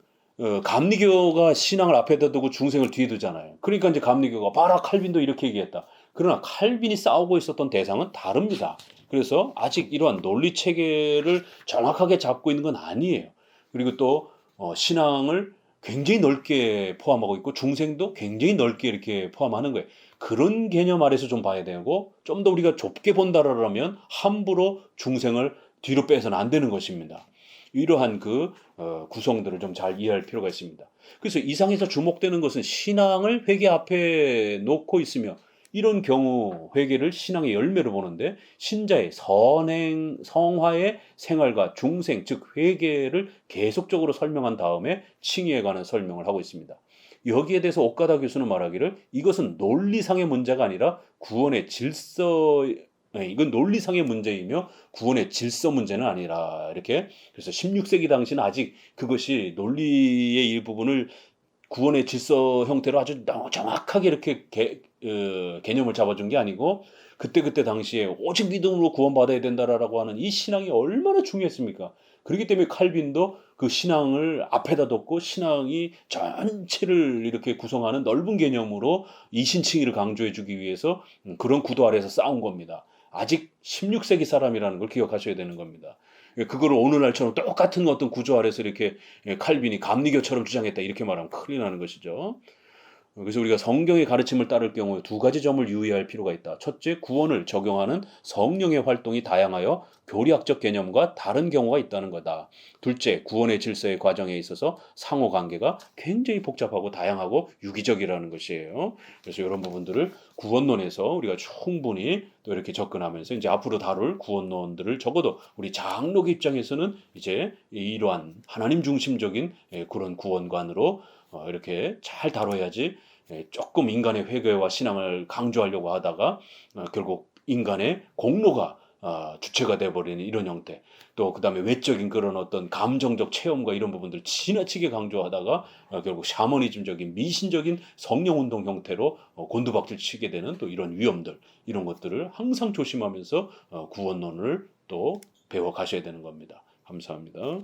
Speaker 1: 감리교가 신앙을 앞에다 두고 중생을 뒤에 두잖아요. 그러니까 이제 감리교가 봐라 칼빈도 이렇게 얘기했다. 그러나 칼빈이 싸우고 있었던 대상은 다릅니다. 그래서 아직 이러한 논리 체계를 정확하게 잡고 있는 건 아니에요. 그리고 또 신앙을 굉장히 넓게 포함하고 있고 중생도 굉장히 넓게 이렇게 포함하는 거예요. 그런 개념 아래서 좀 봐야 되고 좀 더 우리가 좁게 본다라면 함부로 중생을 뒤로 빼서는 안 되는 것입니다. 이러한 그 구성들을 좀 잘 이해할 필요가 있습니다. 그래서 이상에서 주목되는 것은 신앙을 회개 앞에 놓고 있으며 이런 경우 회개를 신앙의 열매로 보는데 신자의 선행, 성화의 생활과 중생, 즉 회개를 계속적으로 설명한 다음에 칭의에 관한 설명을 하고 있습니다. 여기에 대해서 옥가다 교수는 말하기를 이것은 논리상의 문제가 아니라 구원의 질서, 이건 논리상의 문제이며 구원의 질서 문제는 아니라 이렇게 그래서 16세기 당시는 아직 그것이 논리의 일부분을 구원의 질서 형태로 아주 정확하게 이렇게 개념을 잡아준 게 아니고 그때 당시에 오직 믿음으로 구원받아야 된다라고 하는 이 신앙이 얼마나 중요했습니까? 그렇기 때문에 칼빈도 그 신앙을 앞에다 뒀고 신앙이 전체를 이렇게 구성하는 넓은 개념으로 이신칭의를 강조해주기 위해서 그런 구도 아래에서 싸운 겁니다. 아직 16세기 사람이라는 걸 기억하셔야 되는 겁니다. 그거를 오늘날처럼 똑같은 어떤 구조 아래서 이렇게 칼빈이 감리교처럼 주장했다 이렇게 말하면 큰일 나는 것이죠. 그래서 우리가 성경의 가르침을 따를 경우에 두 가지 점을 유의할 필요가 있다. 첫째, 구원을 적용하는 성령의 활동이 다양하여 교리학적 개념과 다른 경우가 있다는 거다. 둘째, 구원의 질서의 과정에 있어서 상호관계가 굉장히 복잡하고 다양하고 유기적이라는 것이에요. 그래서 이런 부분들을 구원론에서 우리가 충분히 또 이렇게 접근하면서 이제 앞으로 다룰 구원론들을 적어도 우리 장로교 입장에서는 이제 이러한 하나님 중심적인 그런 구원관으로 이렇게 잘 다뤄야지 조금 인간의 회개와 신앙을 강조하려고 하다가 결국 인간의 공로가 주체가 돼버리는 이런 형태 또 그 다음에 외적인 그런 어떤 감정적 체험과 이런 부분들 지나치게 강조하다가 결국 샤머니즘적인 미신적인 성령운동 형태로 곤두박질 치게 되는 또 이런 위험들 이런 것들을 항상 조심하면서 구원론을 또 배워 가셔야 되는 겁니다. 감사합니다.